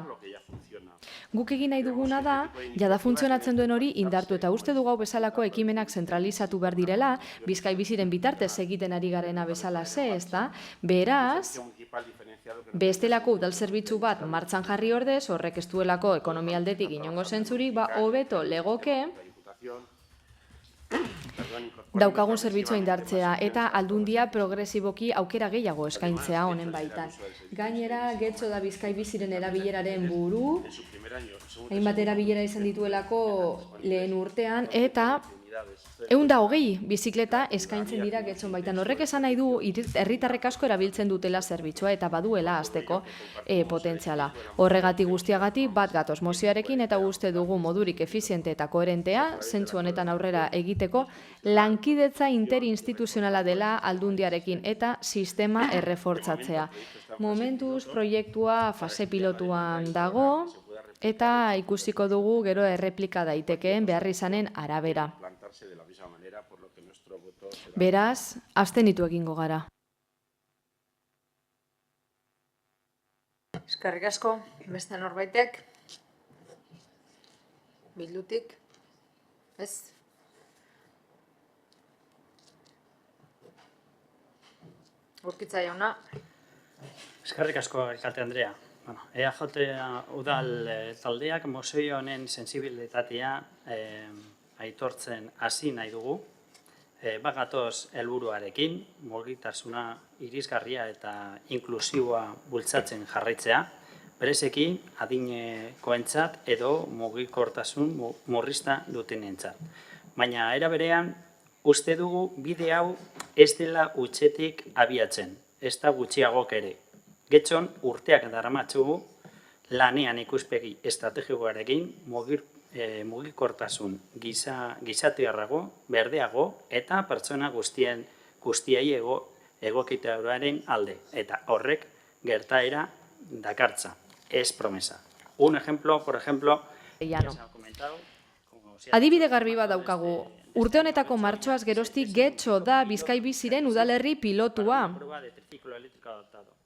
Guk egin nahi duguna da, jada funtzionatzen duen hori indartu eta uste dugu hau bezalako ekimenak zentralizatu behar direla, Bizkai Biziren bitartez egiten ari garena bezala ezta? Beraz, bestelako udal zerbitzu bat martxan jarri ordez, horrek ez duelako ekonomia aldetik inongo zentzurik, hobeto legoke daukagun zerbitzua indartzea eta aldundia progresiboki aukera gehiago eskaintzea honen baitan. Gainera, Getxo da Bizkai Biziren erabileraren buru, hainbat erabilera izan dituelako lehen urtean, eta 120 bizikleta eskaintzen dira Getxon baitan. Horrek esan nahi du herritarrek asko erabiltzen dutela zerbitzua eta baduela hasteko potentziala. Horregatik guztiagatik bat gatoz mozioarekin eta uste dugu modurik efiziente eta koherentea, zentzu honetan aurrera egiteko, lankidetza interinstituzionala dela aldundiarekin eta sistema errefortzatzea. Momentuz proiektua fase pilotuan dago eta ikusiko dugu gero erreplika daitekeen beharri izanen arabera. Beraz, abstenitu egingo gara. Eskerrik asko, beste norbaitek? Bildutik? Ez? Urkitza jauna? Eskerrik asko, alkate Andrea. EAJ udal taldeak mozio honen sensibilitatea aitortzen hasi nahi dugu. Bagatoz helburuarekin, mugitasuna irisgarria eta inklusiboa bultzatzen jarraitzea, berezeki adinekoentzat edo mugikortasun murrizta dutenentzat. Baina era berean, uste dugu bide hau ez dela hutsetik abiatzen, ez da gutxiagok ere. Getxon urteak daramatzugu lanean ikuspegi estrategikoarekin mugikortasun gizatiarrago, berdeago eta pertsona guztiei egokitauraren alde. Eta horrek gertaera dakartza, ez promesa. Un ejemplo, por ejemplo, adibide garbi bat daukagu. Urte honetako martxoaz geroztik Getxo da Bizkai Biziren udalerri pilotua.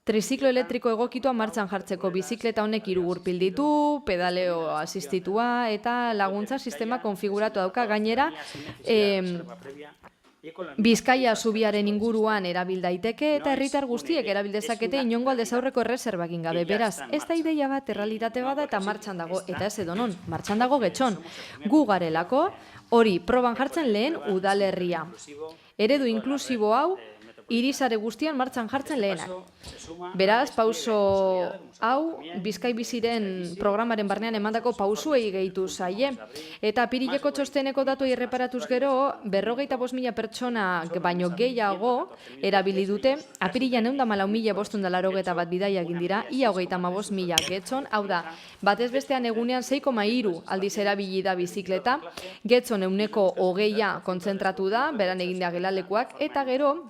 Triziklo elektriko egokitua martxan jartzeko bizikleta honek 3 gurpil ditu, pedaleo asistitua eta laguntza sistema konfiguratu dauka gainera. Bizkaia zubiaren inguruan erabil daiteke eta herritar guztiek erabil dezakete inongo aldez aurreko erreserba egin gabe. Beraz, ez da ideia bat errealitate bada eta martxan dago, eta ez edonon, martxan dago Getxon. Gu garelako, hori proban jartzen lehen udalerria. Eredu inklusibo hau, irisare guztian martxan jartzen lehenak. Beraz, pauso hau, Bizkai Biziren programaren barnean emandako pausuei gehitu zaie. Eta apirileko txosteneko datuei erreparatuz gero, 55.000 pertsona baino gehiago erabili dute. Apirilan 114.581 bidaia egin dira, ia 35.000 Getxon. Hau da, batez bestean egunean 6,3 aldiz erabili da bizikleta. Getxon 20% kontzentratu da, beran egin da gelalekuak, eta gero,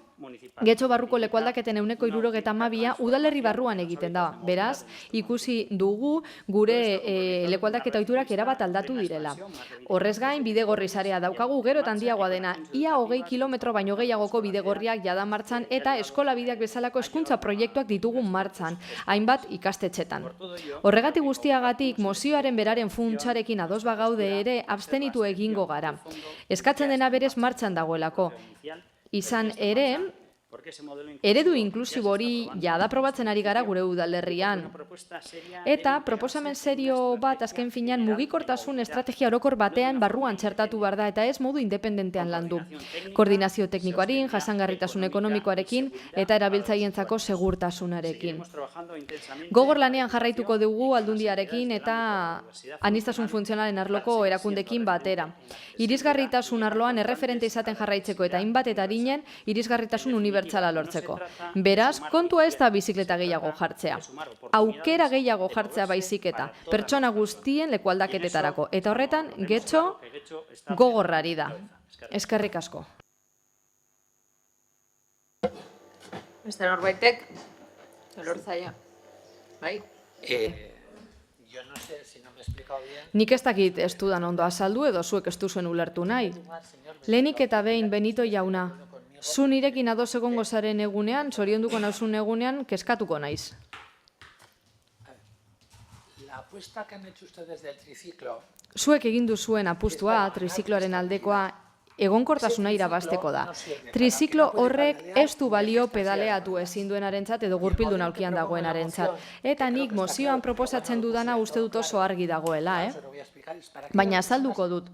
Getxo barruko lekualdaketen 62% udalerri barruan egiten da. Beraz, ikusi dugu gure lekualdaketa ohiturak erabat aldatu direla. Horrez gain, bidegorri sarea daukagu gero eta handiagoa dena. Ia 20 kilometro baino gehiagoko bidegorriak jada martxan eta eskola bideak bezalako hezkuntza proiektuak ditugu martxan, hainbat ikastetxetan. Horregatik guztiagatik, mozioaren beraren funtsarekin ados bagaude ere abstenitu egingo gara. Eskatzen dena berez martxan dagoelako. Izan ere, eredu inklusibo hori jada probatzen ari gara gure udalerrian. Eta proposamen serio bat azken finean mugikortasun estrategia orokor batean barruan txertatu behar da eta ez modu independentean landu. Koordinazio teknikoarekin, jasangarritasun ekonomikoarekin eta erabiltzaientzako segurtasunarekin. Gogor lanean jarraituko dugu aldundiarekin eta aniztasun funtzionalen arloko erakundekin batera. Irisgarritasun arloan erreferente izaten jarraitzeko eta hainbat eta arinen irisgarritasun unibertsala lortzeko. Beraz, kontua ez da bizikleta gehiago jartzea. Aukera gehiago jartzea baizik eta pertsona guztien lekualdaketetarako. Eta horretan, Getxo gogorrari da. Eskerrik asko. Beste norbaitek, Elorzaia. Bai? Yo no sé si no me he explicado bien. Nik ez dakit ez dudan ondo azaldu edo zuek ez duzuen ulertu nahi. Lehenik eta behin Benito jauna, zu nirekin ados egongo zaren egunean, zorionduko nauzun egunean, kezkatuko naiz. La apuesta que han hecho ustedes del triciclo. Zuek egin duzuen apustua, trizikloaren aldekoa, egonkortasuna irabazteko da. Triziklo horrek ez du balio pedaleatu ezin duenarentzat edo gurpildun aulkian dagoenarentzat. Eta nik mozioan proposatzen dudana uste dut oso argi dagoela, Baina azalduko dut.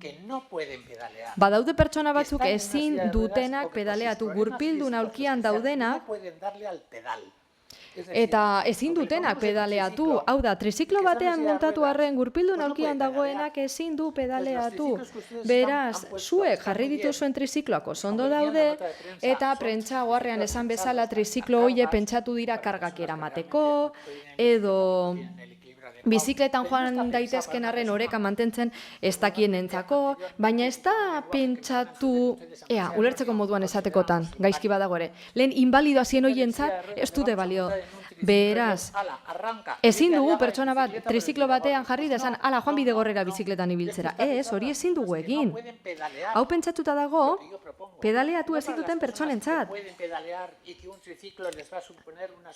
Badaude pertsona batzuk ezin dutenak pedaleatu gurpildun aulkian daudenak eta ezin dutenak pedaleatu. Hau da, triziklo batean montatu arren gurpildun aulkian dagoenak ezin du pedaleatu. Beraz, zuek jarri dituzuen trizikloak oso ondo daude eta prentsa oharrean esan bezala triziklo hoie pentsatu dira kargak eramateko edo bizikletan joan daitezken arren oreka mantentzen ez dakienentzako, baina ez da pentsatu, ulertzeko moduan esatekotan, gaizki badago ere. Lehen inbalidoa zien hoientzat ez dute balio. Beraz, ezin dugu pertsona bat triziklo batean jarri desan, ala joan bidegorrera bizikletan ibiltzera. Ez, hori ezin dugu egin. Hau pentsatuta dago, pedaleatu ezin duten pertsonentzat.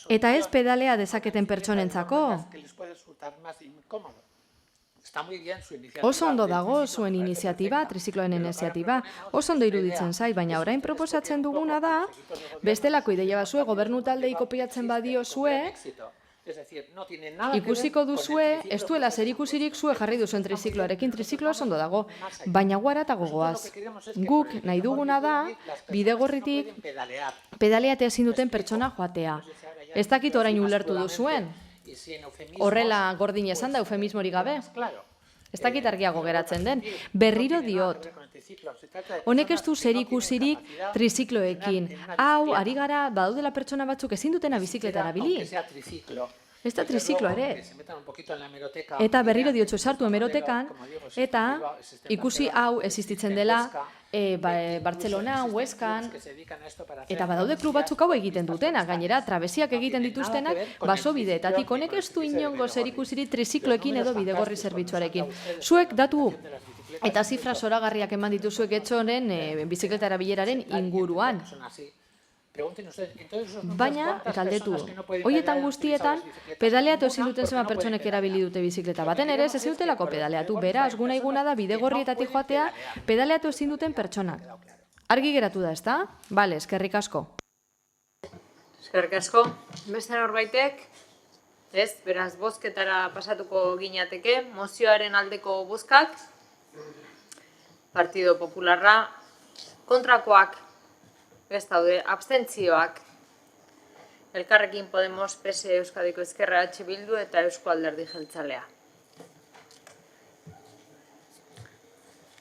Eta ez pedalea dezaketen pertsonentzako. Oso ondo dago zuen iniziatiba, trizikloen iniziatiba, oso ondo iruditzen zai, baina orain proposatzen duguna da, bestelako ideia bazue, gobernu taldei kopiatzen badio zue, ikusiko duzue, ez duela zer ikusirik zue jarri duzuen trizikloarekin, trizikloa oso ondo dago, baina guaratago goaz. Guk nahi duguna da, bidegorritik pedaleatea ezin duten pertsona joatea. Ez dakit orain ulertu duzuen. Horrela gordin esan da, eufemismorik gabe. Ez dakit argiago geratzen den. Berriro diot. Honek ez du zer ikusirik trizikloekin. Hau, ari gara, badaudela pertsona batzuk ezin dutena bizikletara bili. Ez da triziklo ere. Eta berriro diotzu sartu hemerotekan, eta ikusi hau existitzen dela Bartzelona, Hueskan, eta badaude klub batzuk hau egiten dutena, gainera, trabesiak egiten dituztenak, basobideetatik, honek ez du inongo zer ikusirik trizikloekin edo bidegorri zerbitzuarekin. Zuek datu eta zifra zoragarriak eman dituzuek Getxoren bizikleta erabileraren inguruan. Baina, galdetu, horietan guztietan, pedaleatu ezin duten zema pertsonek erabili dute bizikleta baten ere, ez dutelako pedaleatu. Beraz, guna iguna da bidegorrietatik joatea, pedaleatu ezin duten pertsonak. Argi geratu da, ezta? Bale, eskerrik asko. Eskerrik asko. Beste norbaitek? Ez, beraz, bozketara pasatuko ginateke. Mozioaren aldeko bozkak. Partido Popularra. Kontrakoak. Ez daude, abstentzioak. Elkarrekin Podemos, PSE, Euskadiko Ezkerra, Bildu eta Eusko Alderdi Jeltzalea.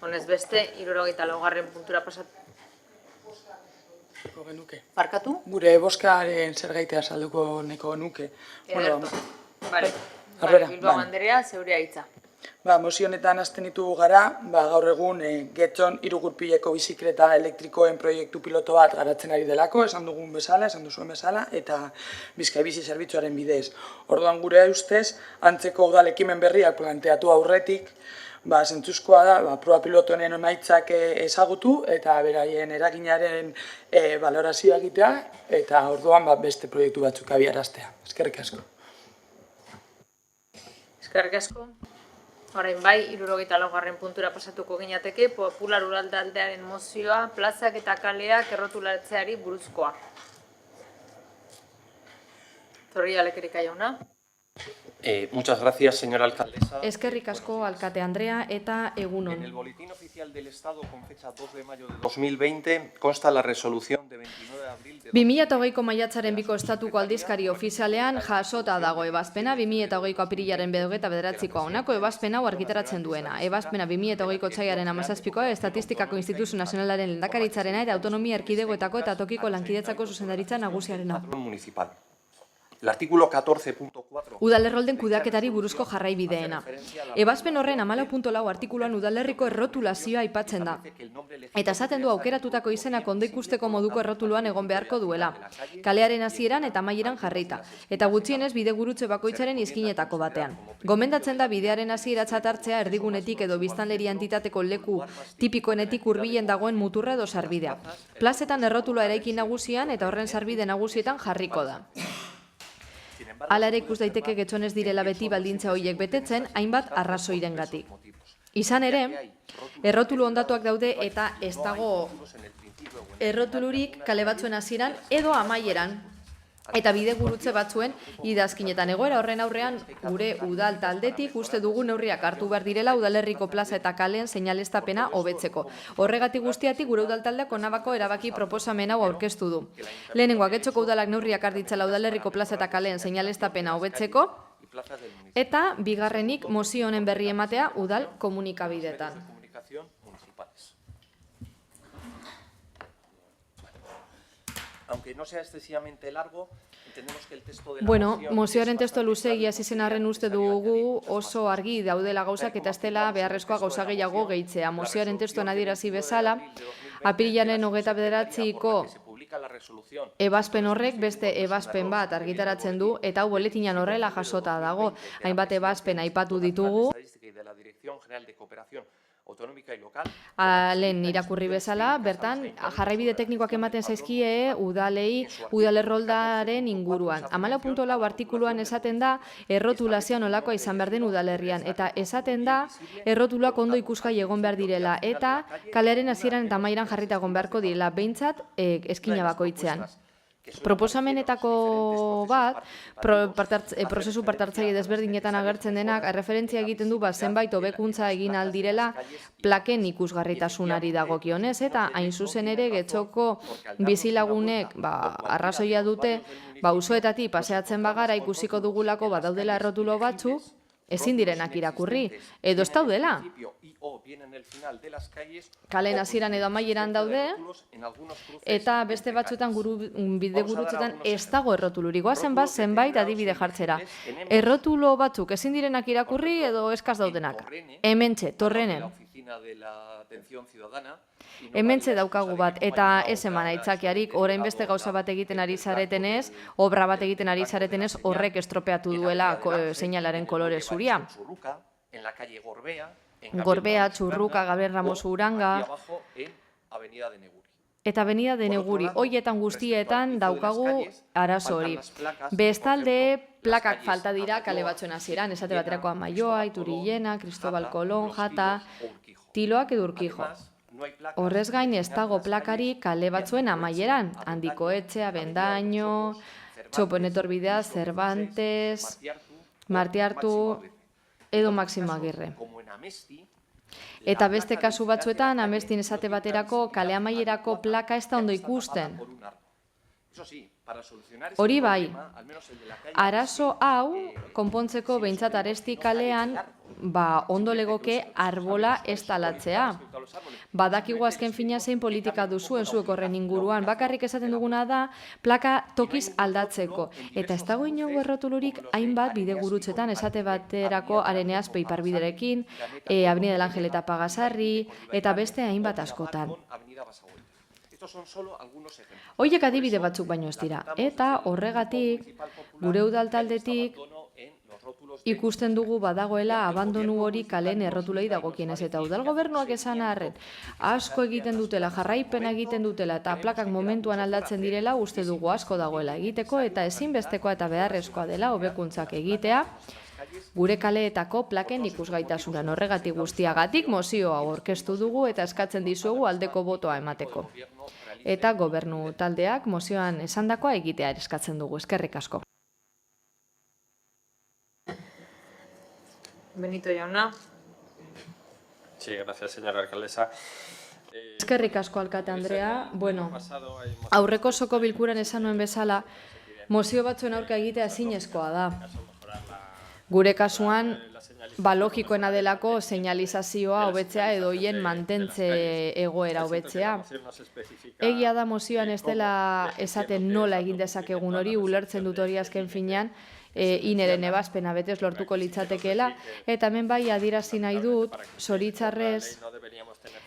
Honez beste, 74. puntura pasatu. Barkatu? Gure boskaren zergaitea salduko neko nuke. Ederto. Bale, Bilbao Andrea, zeurea hitza. Mozio honetan hasten ditugu gara, gaur egun Getxon 3 gurpileko bizikleta elektrikoen proiektu piloto bat garatzen ari delako, esan duzuen bezala, eta Bizkai Bizi zerbitzuaren bidez. Orduan gure ustez, antzeko udal ekimen berriak planteatu aurretik, zentzuzkoa da, proba pilotoen emaitzak ezagutu eta beraien eraginaren balorazioa egitea, eta orduan beste proiektu batzuk abiaraztea. Eskerrik asko. Eskerrik asko. Orain bai, 74. puntura pasatuko ginateke, Popular Udal Taldearen mozioa, plazak eta kaleak errotulatzeari buruzkoa. Zorria Lekerika jauna. Muchas gracias, señora alcaldesa. Eskerrik asko, alkate Andrea, eta egunon. En el Boletín Oficial del Estado, con fecha 2 de mayo de 2020, consta la resolución de 29 de abril de 2020ko maiatzaren 2ko estatuko aldizkari ofizialean jasota dago ebazpena 2020ko apirilaren 29koa honako ebazpena hau argitaratzen duena. Ebazpena 2020ko otsailaren 17koa Estatistikako Instituzio Nazionalaren lehendakaritzarena eta autonomia erkidegoetako eta tokiko lankidetzako zuzendaritza nagusiarena. municipal. El artículo 14.4 Udalerrolden kudeaketari buruzko jarraibideena. Ebazpen horren 14.4 artikuluan udalerriko errotulazioa aipatzen da. Eta esaten du aukeratutako izenak ondo ikusteko moduko errotuluan egon beharko duela. Kalearen hasieran eta amaieran jarrita. Eta gutxienez bidegurutze bakoitzaren izkinetako batean. Gomendatzen da bidearen hasieratzat hartzea erdigunetik edo biztanleria entitateko leku tipikoenetik hurbilen dagoen muturra edo sarbidea. Plazetan errotula eraikin nagusian eta horren sarbide nagusietan jarriko da. Hala ere ikus daiteke Getxon ez direla beti baldintza horiek betetzen, hainbat arrazoirengatik. Izan ere, errotulu ondatuak daude eta ez dago errotulurik kale batzuen hasieran edo amaieran eta bidegurutze batzuen idazkinetan. Egoera horren aurrean gure udal taldetik uste dugu neurriak hartu behar direla udalerriko plaza eta kaleen seinaleztapena hobetzeko. Horregatik guztiatik gure udal taldeak honabako erabaki proposamen hau aurkeztu du. Lehenengoa, Getxoko udalak neurriak har ditzala udalerriko plaza eta kaleen seinaleztapena hobetzeko eta bigarrenik mozio honen berri ematea udal komunikabideetan. Aunque no sea excesivamente largo, entendemos que el texto de la Bueno, moción mozioaren testo luzeegia izen arren uste dugu oso argi daudela gauzak eta ez dela beharrezkoa gauza gehiago gehitzea. Mozioaren testoan adierazi bezala, apirilaren 29ko ebazpen horrek beste ebazpen bat argitaratzen du eta hau boletinan horrela jasota dago. Hainbat ebazpen aipatu ditugu. Lehen irakurri bezala, bertan jarraibide teknikoak ematen zaizkie udalei udalerroldaren inguruan. 14.4 artikuluan esaten da errotulazioa nolakoa izan behar den udalerrian eta esaten da errotuluak ondo ikusgai egon behar direla eta kalearen hasieran eta amaieran jarrita egon beharko direla behintzat eskina bakoitzean. Proposamenetako bat, prozesu partartzaile desberdinetan agertzen denak, referentzia egiten du zenbait hobekuntza egin aldirela plaken ikusgarritasunari dagokionez, eta hain zuzen ere Getxoko bizilagunek arrazoia dute, auzoetatik paseatzen bagara ikusiko dugulako badaudela errotulo batzuk, ezin direnak irakurri, edo ez daudela. Kalen hasieran edo amaieran daude, eta beste batzuetan bidegurutzetan ez dago errotulurik. Goazen bat zenbait adibide jartzera. Errotulo batzuk ezin direnak irakurri edo eskaz daudenak. Hementxe, Torrenen. Hementxe daukagu bat, eta ez eman aitzakiarik, orain beste gauza bat egiten ari zaretenez, obra bat egiten ari zaretenez, horrek estropeatu duela seinalaren kolore zuria. Gorbea, Txurruka, Gabriel Ramos Uranga, eta Avenida de Neguri. Hoietan guztietan daukagu arazo hori. Bestalde, plakak falta dira kale batzuen hasieran, esate baterako Amaioa, Iturillena, Cristobal Colón, Jata, Tiloak edo Urkijo. Horrez gain ez dago plakari kale batzuen amaieran, Handiko Etxea, Bendaño, Txoponetorbidea, Cervantes, Martiartu edo Maximo Agirre. Eta beste kasu batzuetan, Amestin esate baterako kale amaierako plaka ez da ondo ikusten. Hori bai, arazo hau, konpontzeko behintzat Aresti kalean, ondo legoke arbola estalatzea. Badakigu azken fina zein politika duzuen zuek horren inguruan. Bakarrik esaten duguna da plaka tokiz aldatzeko. Eta ez dago inongo errotulurik hainbat bidegurutzetan esate baterako Areneaz Peiparbiderekin, Avenida del Ángel eta Pagasarri, eta beste hainbat askotan. Hoiek adibide batzuk baino ez dira. Eta horregatik, gure udaltaldetik, ikusten dugu badagoela abandonu hori kalen errotulei dagokienez, eta udal gobernuak esan arren asko egiten dutela, jarraipena egiten dutela eta plakak momentuan aldatzen direla, uste dugu asko dagoela egiteko eta ezinbestekoa eta beharrezkoa dela hobekuntzak egitea gure kaleetako plaken ikusgaitasunan. Horregatik guztiagatik mozioa aurkeztu dugu eta eskatzen dizuegu aldeko botoa emateko. Eta gobernu taldeak mozioan esandakoa egitea eskatzen dugu. Eskerrik asko. Benito jauna. Sí, gracias, señora alcaldesa. Eskerrik asko, alkate Andrea. Bueno, aurreko osoko bilkuran esan nuen bezala, mozio batzuen aurka egitea ezinezkoa da. Gure kasuan, logikoena delako seinalizazioa hobetzea edo hien mantentze egoera hobetzea. Egia da mozioan ez dela esaten nola egin dezakegun hori, ulertzen dut hori azken finean, ineren ebazpena betez lortuko litzatekeela, eta hemen bai adierazi nahi dut, zoritzarrez,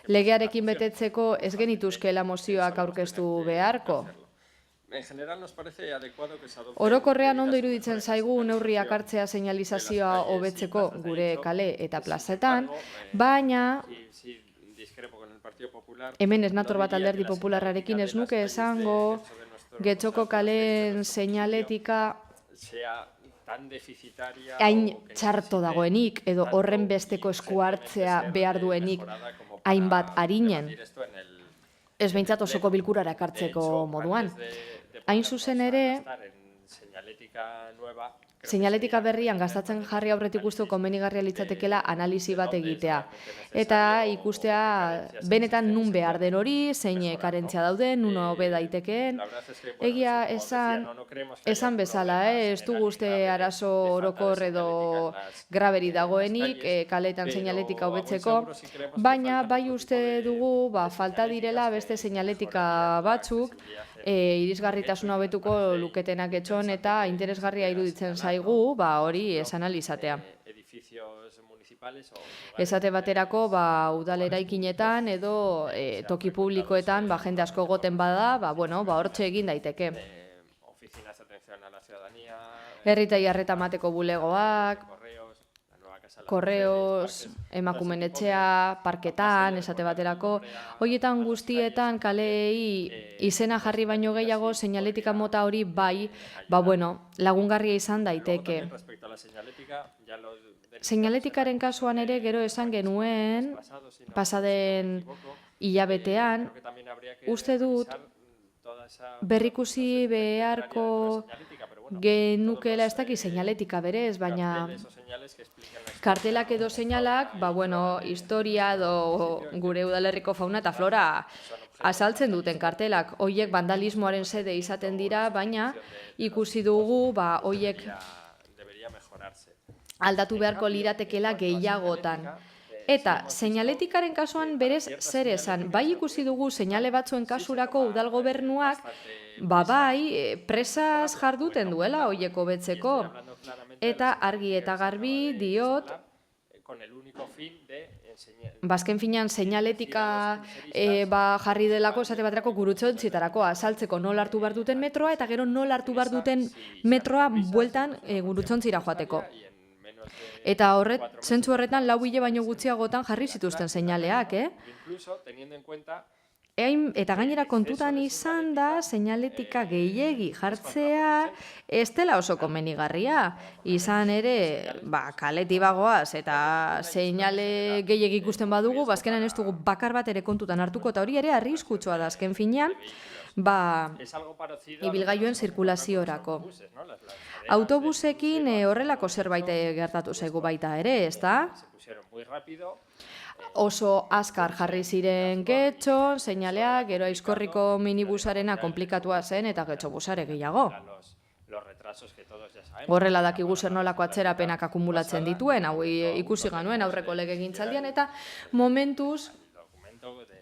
legearekin betetzeko ez genituzkeela mozioak aurkeztu beharko. Orokorrean ondo iruditzen zaigu neurriak hartzea seinalizazioa hobetzeko gure kale eta plazetan, baina hemen ez nator bat Alderdi Popularrarekin ez nuke esango Getxoko kaleen seinaletika hain txarto dagoenik edo horren besteko esku hartzea behar duenik hainbat arinen. Ez behintzat osoko bilkurara ekartzeko moduan. Hain zuzen ere, seinaletika berrian gastatzen jarri aurretik uste komenigarria litzatekeela analizi bat egitea. Eta ikustea benetan nun behar den hori, zein karentzia dauden, nun hobe daitekeen. Egia esan bezala, ez du uste arazo orokor edo graberi dagoenik kaleetan seinaletika hobetzeko, baina bai uste dugu falta direla beste seinaletika batzuk, irisgarritasuna hobetuko luketenak etxon eta interesgarria iruditzen zaigu, hori esan alizatea. Esate baterako, udal eraikinetan edo toki publikoetan jende asko goten bada, hortxe egin daiteke. Herritai arreta emateko bulegoak, korreos, emakumeen etxea, parketan, esate baterako. Horietan guztietan kaleei izena jarri baino gehiago, seinaletika mota hori bai, lagungarria izan daiteke. Seinaletikaren kasuan ere gero esan genuen, pasaden hilabetean, uste dut berrikusi beharko genukela ez daki seinaletika berez, baina kartelak edo seinalak, historia edo gure udalerriko fauna eta flora azaltzen duten kartelak. Hoiek vandalismoaren sede izaten dira, baina ikusi dugu hoiek aldatu beharko liratekela gehiagotan. Eta seinaletikaren kasuan berez zer esan, bai ikusi dugu seinale batzuen kasurako udal gobernuak, presaz jarduten duela hoiek hobetzeko. Eta argi eta garbi diot, bazken finean seinaletika jarri delako esate baterako gurutzontzitarako azaltzeko nola hartu behar duten metroa eta gero nola hartu behar duten metroa bueltan gurutzontzira joateko. Eta zentzu horretan 4 hile baino gutxiagotan jarri zituzten seinaleak, Eta gainera kontutan izan da, seinaletika gehiegi jartzea ez dela oso komenigarria. Izan ere, kaleti bagoaz eta seinale gehiegi ikusten badugu, bazkenan ez dugu bakar bat ere kontutan hartuko, eta hori ere arriskutsua da azken finean, ibilgailuen zirkulaziorako. Autobusekin horrelako zerbait gertatu zaigu baita ere, ezta? Oso azkar jarri ziren Getxon, seinaleak, gero Aizkorriko minibusarena komplikatua zen eta Getxo busare gehiago. los retrasos que todos ya sabemos. Horrela dakigu zer nolako atzerapenak akumulatzen dituen, hau ikusi ganuen aurreko legegintzaldian, eta momentuz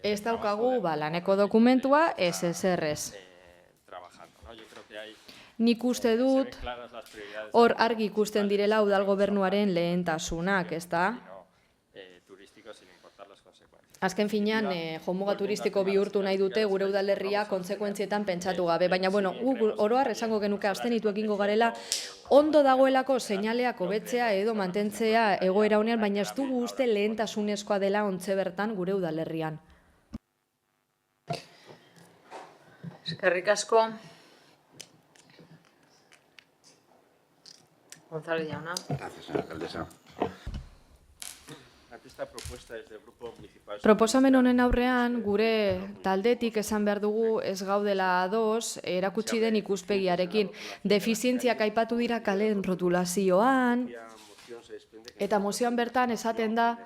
ez daukagu laneko dokumentua ez eserrez. Nik uste dut hor argi ikusten direla udal gobernuaren lehentasunak, ezta? Azken finean, jomuga turistiko bihurtu nahi dute gure udalerria kontsekuentzietan pentsatu gabe. Baina, bueno, oroar esango genuke abstenitu egingo garela, ondo dagoelako seinaleak hobetzea edo mantentzea egoera honean, baina ez dugu uste lehentasunezkoa dela ontze bertan gure udalerrian. Eskerrik asko. González jauna. Gracias, señora alcaldesa. Proposamen honen aurrean, gure taldetik esan behar dugu ez gaudela ados erakutsi den ikuspegiarekin. Defizientziak aipatu dira kalen rotulazioan, eta mozioan bertan esaten da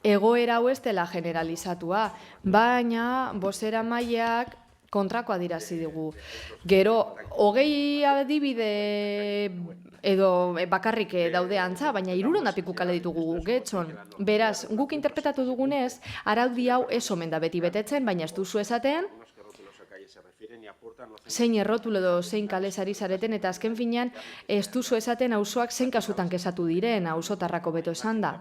egoera hau ez dela generalizatua, baina bozeramaileak kontrakoa dirazi dugu. Gero, 20 adibide edo bakarrik daude antza, baina 300 kale ditugu Getxon. Beraz, guk interpretatu dugunez, araudi hau ez omen da beti betetzen, baina ez duzu esaten, zein errotulo edo zein kalesari zareten, eta azken finean ez duzu esaten auzoak zein kasutan kesatu diren, auzotarrako beto esan da.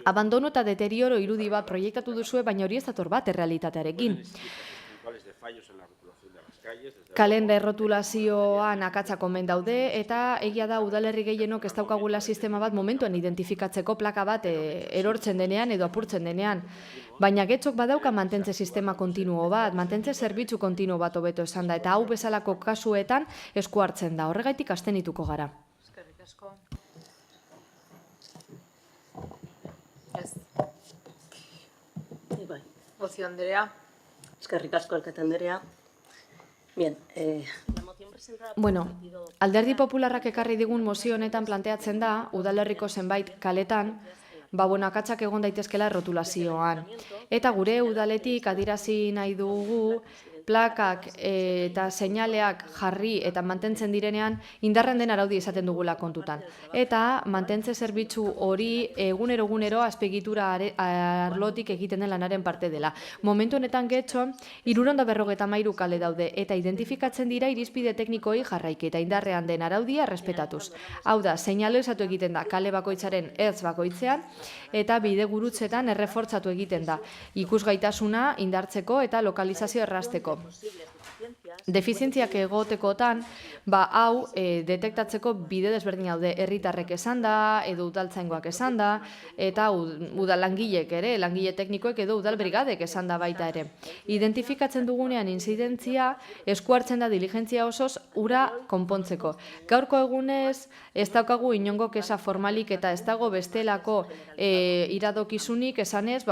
Abandono eta deterioro irudi bat proiektatu duzue, baina hori ez dator bat errealitatearekin. Kalenda errotulazioan akatsak omen daude, eta egia da udalerri gehienok ez daukagula sistema bat momentuan identifikatzeko plaka bat erortzen denean edo apurtzen denean. Baina Getxok badauka mantentze sistema kontinuo bat, mantentze zerbitzu kontinuo bat hobeto esan da, eta hau bezalako kasuetan esku hartzen da. Horregaitik abstenituko gara. Eskerrik asko. Ez. Ocio Andrea. Eskerrik asko, alkate Andrea. Bien, la moción presentada... Bueno, Alderdi Popularrak ekarri digun mozio honetan planteatzen da, udalerriko zenbait kaletan, akatsak egon daitezkela errotulazioan. Eta gure udaletik adirazi nahi dugu, plakak eta seinaleak jarri eta mantentzen direnean indarren den araudi esaten dugula kontutan. Eta mantentze zerbitzu hori egunero azpiegitura arlotik egiten den lanaren parte dela. Momentu honetan Getxon 353 kale daude eta identifikatzen dira irizpide teknikoi jarraiki eta indarrean den araudia errespetatuz. Hau da, seinalizatu egiten da kale bakoitzaren ertz bakoitzean eta bide gurutzetan errefortzatu egiten da. Ikusgaitasuna indartzeko eta lokalizazio errazteko. Defizientziak egotekotan, hau detektatzeko bide desberdin daude, herritarrek esan da, edo udaltzaingoak esan da, eta udal langilek ere, langile teknikoek edo udal brigadek esan da baita ere. Identifikatzen dugunean inzidentzia, esku hartzen da diligentzia osoz ura konpontzeko. Gaurko egunez, ez daukagu inongo kesa formalik eta ez dago bestelako iradokizunik esanez,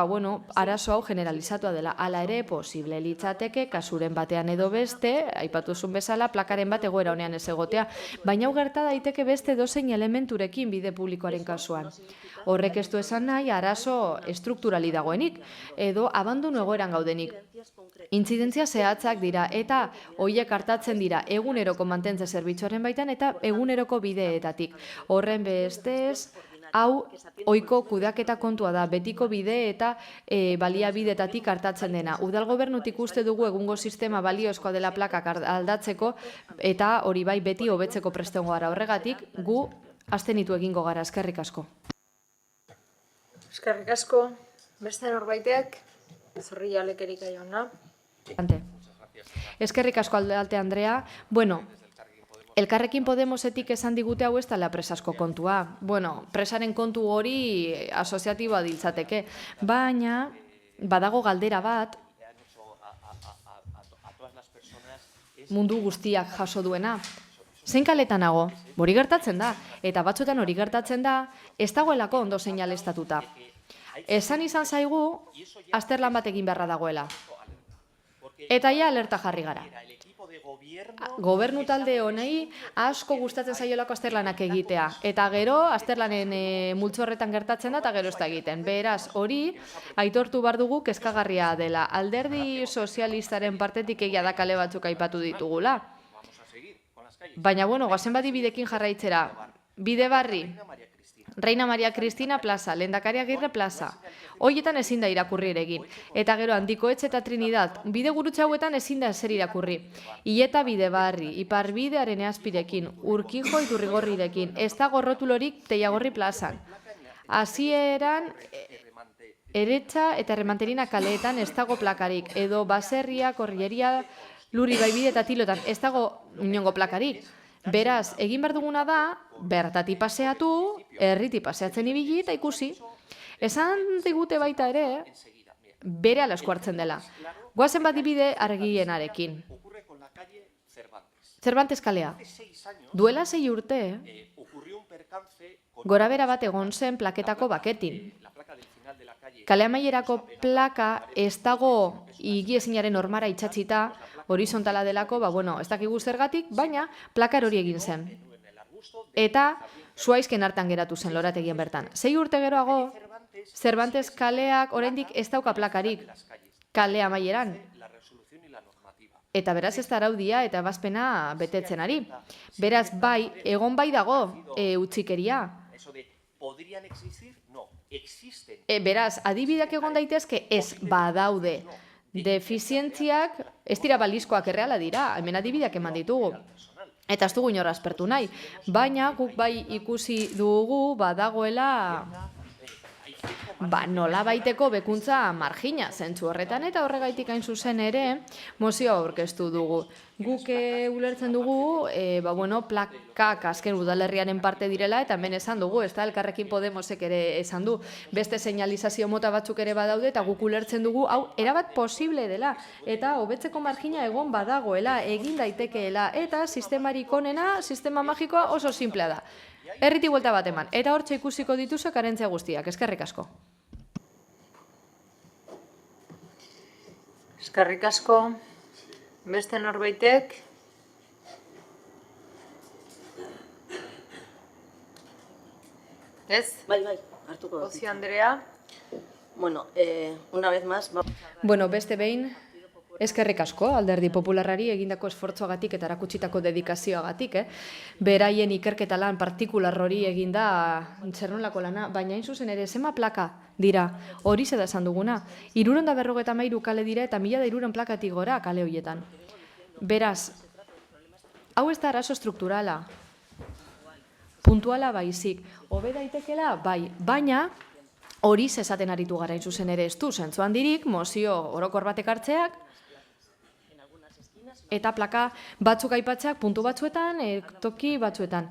arazo hau generalizatua dela. Hala ere, posible litzateke, kasuren batean edo beste, aipatuzun bezala, plakaren bat egoera honean ez egotea, baina hau gerta daiteke beste dozein elementurekin bide publikoaren kasuan. Horrek ez du esan nahi arazo estrukturali dagoenik, edo abandono egoeran gaudenik. Intzidentzia zehatzak dira eta horiek hartatzen dira eguneroko mantentze zerbitzuaren baitan eta eguneroko bideetatik. Horren bestez, hau ohiko kudeaketa kontua da, betiko bide eta baliabidetatik hartatzen dena. Udal gobernutik uste dugu egungo sistema baliozkoa dela plakak aldatzeko eta hori bai beti hobetzeko prestengo gara. Horregatik gu abstenitu egingo gara. Eskerrik asko. Eskerrik asko. Beste norbaitek? Zorrilla lekerik aiona. Eskerrik asko Alde Andrea. Elkarrekin Podemosetik esan digute hau ez dela presasko kontua. Presaren kontu hori asoziatiboa diltzateke. Baina, badago galdera bat, mundu guztiak jaso duena. Zein kaletan nago? Hori gertatzen da. Eta batzuetan hori gertatzen da, ez dagoelako ondo seinaleztatuta. Esan izan zaigu, azterlan bat egin beharra dagoela. Eta ja alerta jarri gara. Gobernu talde honei asko gustatzen zaiolako azterlanak egitea. Eta gero, azterlanen multzo horretan gertatzen da eta gero ez da egiten. Beraz, hori aitortu behar dugu kezkagarria dela. Alderdi sozialistaren partetik egia da kale batzuk aipatu ditugula. Baina, bueno, goazen badi bidekin jarraitzera. Bide barri, Reina Maria Cristina plaza, Lehendakari Agirre plaza. Hoietan ezin da irakurri ere egin. Eta gero Handikoetxe eta Trinidad, bide gurutze hauetan ezin da ezer irakurri. Ileta bide barri, Iparbidearen eazpirekin, Urkijo Iturrigorrirekin, ez da gorrotulorik Teiagorri plazan. Hasieran Eretxa eta Erremanterina kaleetan ez dago plakarik, edo Baserria, Korrieria, Luri Baibide eta Tilotan ez dago inongo plakarik. Beraz, egin behar duguna da, bertati paseatu, herriti paseatzen ibili eta ikusi. Esan digute baita ere, bere alasku hartzen dela. Goazen bat dibide argienarekin. Cervantes kalea. Duela 6 urte, gorabera bat egon zen plaketako baketin. Kale amaierako plaka ez dago higiezinaren normara itxatzita, horizontala delako, ez dakigu zergatik, baina plakar hori egin zen. Eta zuaizken hartan geratu zen lorategien bertan. 6 urte geroago, Cervantes kaleak oraindik ez dauka plakarik kale amaieran. Eta beraz ez da araudia eta ebazpena betetzen ari. Beraz, bai, egon bai dago utzikeria. Beraz, adibideak egon daitezke ez badaude. Defizientziak ez dira balizkoak erreala dira, hemen adibideak eman ditugu. Eta ez dugu inor aspertu nahi. Baina guk bai ikusi dugu badagoela nola baiteko bekuntza margina zentzu horretan, eta horregaitik hain zuzen ere mozioa aurkeztu dugu. Guk ulertzen dugu plakak azken udalerriaren parte direla, eta hemen esan dugu, ez da Elkarrekin Podemosek ere esan du, beste seinalizazio mota batzuk ere badaude, eta guk ulertzen dugu, hau, erabat posible dela, eta hobetzeko margina egon badagoela, egin daitekeela, eta sistemarik onena, sistema magikoa oso simplea da. Herriti buelta bat eman, eta hortxe ikusiko dituzu karentzia guztiak. Eskerrik asko. Eskerrik asko. Beste norbaitek? Ez? Bai, hartuko dut. Ozi Andrea? Bueno, una vez más... Beste behin, eskerrik asko, Alderdi Popularrari egindako esfortzoagatik eta erakutsitako dedikazioagatik, beraien ikerketa lan partikular hori eginda txernolako lana, baina hain zuzen ere, zema plaka dira, hori zeda esan duguna, 353 kale dira eta 1300 plakatik gora kale horietan. Beraz, hau ez da arazo strukturala, puntuala baizik, hobe daitekela, bai, baina hori zezaten aritu gara hain zuzen ere ez du, zentzuan dirik, mozio orokor batek hartzeak, eta plaka batzuk aipatzeak puntu batzuetan, toki batzuetan.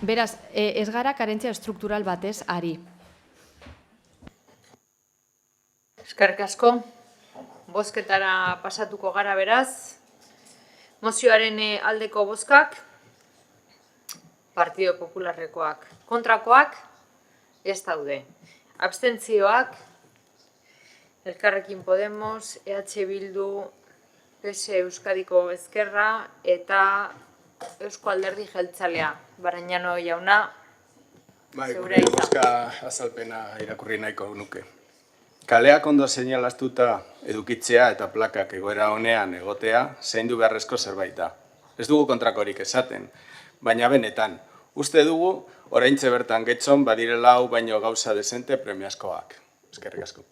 Beraz, ez gara karentzia estruktural batez ari. Eskerrik asko. Bozketara pasatuko gara beraz. Mozioaren aldeko bozkak, Partido Popularrekoak. Kontrakoak, ez daude. Abstentzioak, Elkarrekin Podemos, EH Bildu, PS Euskadiko Ezkerra eta Eusko Alderdi Jeltzalea. Barañano jauna, zeure hitza. Bozka azalpena irakurri nahiko nuke. Kaleak ondo seinalaztuta edukitzea eta plakak egoera honean egotea zaindu beharrezko zerbait da. Ez dugu kontrakorik esaten, baina benetan, uste dugu oraintxe bertan Getxon badirela hau baino gauza dezente premiazkoak. Eskerrik asko.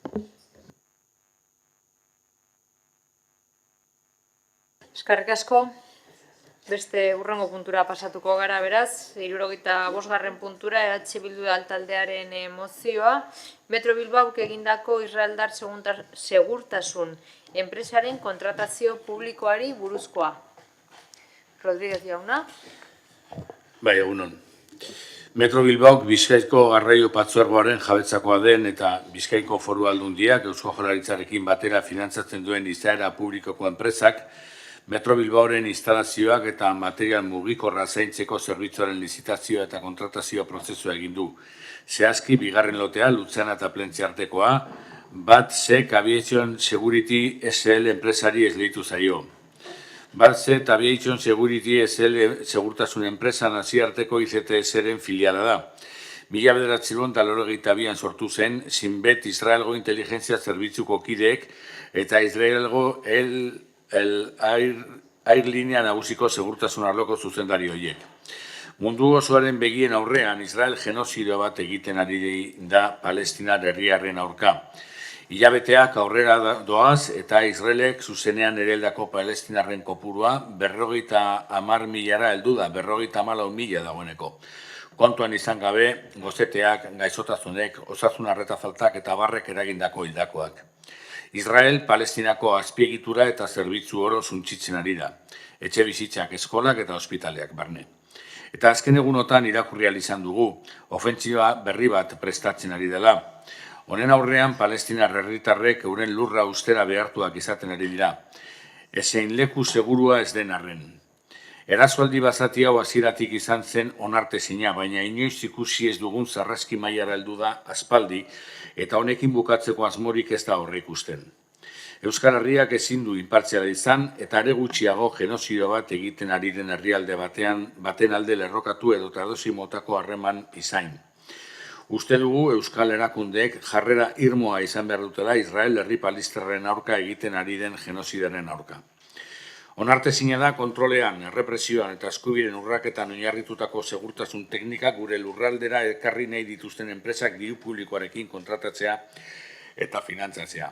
Eskerrik asko. Beste hurrengo puntura pasatuko gara beraz, 75. puntura EH Bildu taldearen mozioa, Metro Bilbaok egindako israeldar segurtasun enpresaren kontratazio publikoari buruzkoa. Rodríguez jauna. Bai, egunon. Metro Bilbaok Bizkaiko Garraio Patzuergoaren jabetzakoa den eta Bizkaiko Foru Aldundiak Eusko Jaurlaritzarekin batera finantzatzen duen izaera publikoko enpresak Metro Bilbaoren instalazioak eta material mugikorra zaintzeko zerbitzuaren lizitazioa eta kontratazio prozesua egin du. Zehazki, bigarren lotea, Lutzeana eta Plentziartekoa, BAT-SEC Aviation Security SL enpresari esleitu zaio. BAT-SEC Aviation Security SL segurtasun enpresa naziarteko IZTS-ren filiala da. 1982an sortu zen, Sinbet Israelgo Inteligentzia Zerbitzuko kideek eta Israelgo El airlinea nagusiko segurtasun arloko zuzendari horiek. Mundu osoaren begien aurrean, Israel genozidio bat egiten ari da Palestinar herriaren aurka. Hilabeteak aurrera doaz eta Israelek zuzenean ereldako Palestinarren kopurua 50.000 heldu da, 54.000 dagoeneko. Kontuan izan gabe, gozeteak, gaixotasunek, osasun arreta faltak eta barrek eragindako hildakoak. Israel, Palestinako azpiegitura eta zerbitzu oro suntsitzen ari da. Etxe bizitzak, eskolak eta ospitaleak barne. Eta azken egunotan irakurri ahal izan dugu, ofentsiba berri bat prestatzen ari dela. Honen aurrean, Palestinar herritarrek euren lurra ustera behartuak izaten ari dira. Ezein leku segurua ez den arren. Erasoaldi bazati hau hasieratik izan zen onartezina, baina inoiz ikusi ez dugun sarraski mailara heldu da aspaldi, eta honekin bukatzeko asmorik ez da horre ikusten. Euskal Herriak ezin du inpartziala izan, eta are gutxiago genozidio bat egiten ari den herrialde baten alde lerrokatu edo tradozi motako harreman izain. Uste dugu Euskal Erakundeek jarrera irmoa izan behar dutela Israel herri palestinarren aurka egiten ari den genozidaren aurka. Onartezina da kontrolean, errepresioan eta eskubideen urraketan oinarritutako segurtasun teknikak gure lurraldera ekarri nahi dituzten enpresak diru publikoarekin kontratatzea eta finantzatzea.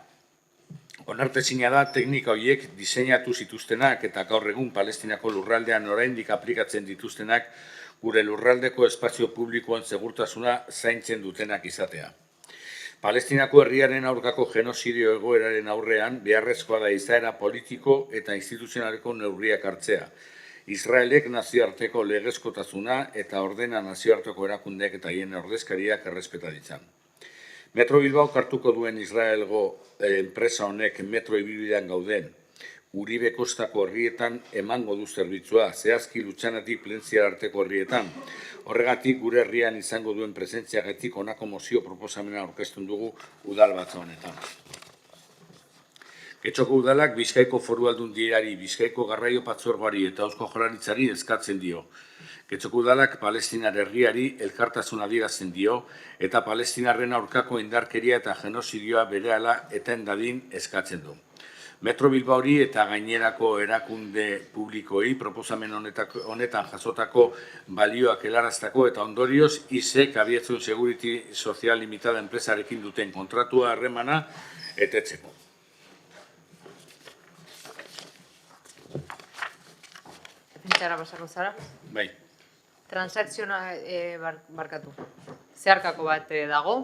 Onartezina da teknika horiek diseinatu zituztenak eta gaur egun Palestinako lurraldean oraindik aplikatzen dituztenak gure lurraldeko espazio publikoan segurtasuna zaintzen dutenak izatea. Palestinako herriaren aurkako genozidio egoeraren aurrean beharrezkoa da izaera politiko eta instituzionaleko neurriak hartzea. Israelek nazioarteko legezkotasuna eta ordena nazioarteko erakundeek eta hien ordezkariak errespeta ditzan. Metro Bilbao hartuko duen Israelgo enpresa honek metro ibilbidean gauden, Uribe kostako herrietan emango du zerbitzua, zehazki Lutxanatik Plentziar arteko herrietan. Horregatik gure herrian izango duen presentziagatik honako mozio proposamena aurkezten dugu udal batza honetan. Getxoko udalak Bizkaiko Foru Aldundiari, Bizkaiko Garraio Partzuergoari eta Eusko Jaurlaritzari eskatzen dio. Getxoko udalak Palestinar herriari elkartasuna adierazten dio eta Palestinarren aurkako indarkeria eta genozidioa berehala eten dadin eskatzen du. Metro Bilbaori eta gainerako erakunde publikoei proposamen honetan jasotako balioak helarazteko eta ondorioz ISEK Aviación Security Social Limitada enpresarekin duten kontratua harremana etetzeko. Defentsara pasako zara? Bai. Transakziona barkatu. Zeharkako bat dago.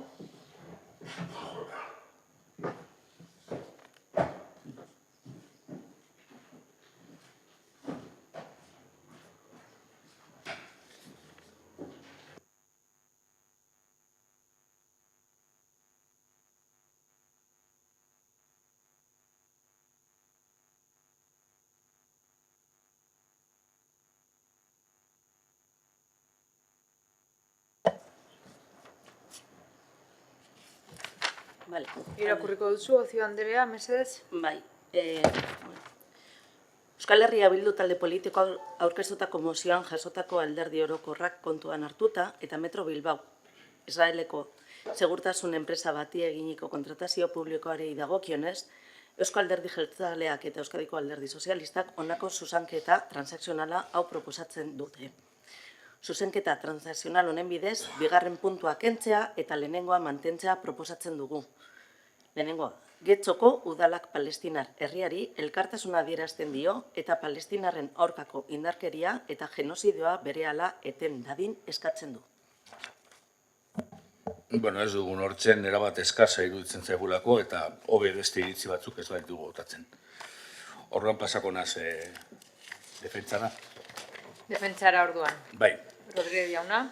Vale. Irakurriko duzu, Ozio Andrea, mesedez? Bai. Euskal Herria Bildu talde politiko aurkeztutako mozioan jasotako alderdi orokorrak kontuan hartuta eta Metro Bilbao, Israeleko segurtasun enpresa bati eginiko kontratazio publikoari dagokionez, Eusko Alderdi Jeltzaleak eta Euskadiko Alderdi Sozialistak honako zuzenketa transakzionala hau proposatzen dute. Zuzenketa transakzional honen bidez, bigarren puntua kentzea eta lehenengoa mantentzea proposatzen dugu. Lehenengoa, Getxoko udalak Palestinar herriari elkartasuna adierazten dio eta Palestinarren aurkako indarkeria eta genozidioa berehala eten dadin eskatzen du. Bueno, ez dugun hortzen erabat eskasa iruditzen zaigulako eta hobe beste iritzi batzuk ez baitugu botatzen. Orduan pasako naz defentsara. Defentsara orduan. Bai. Rodríguez jauna.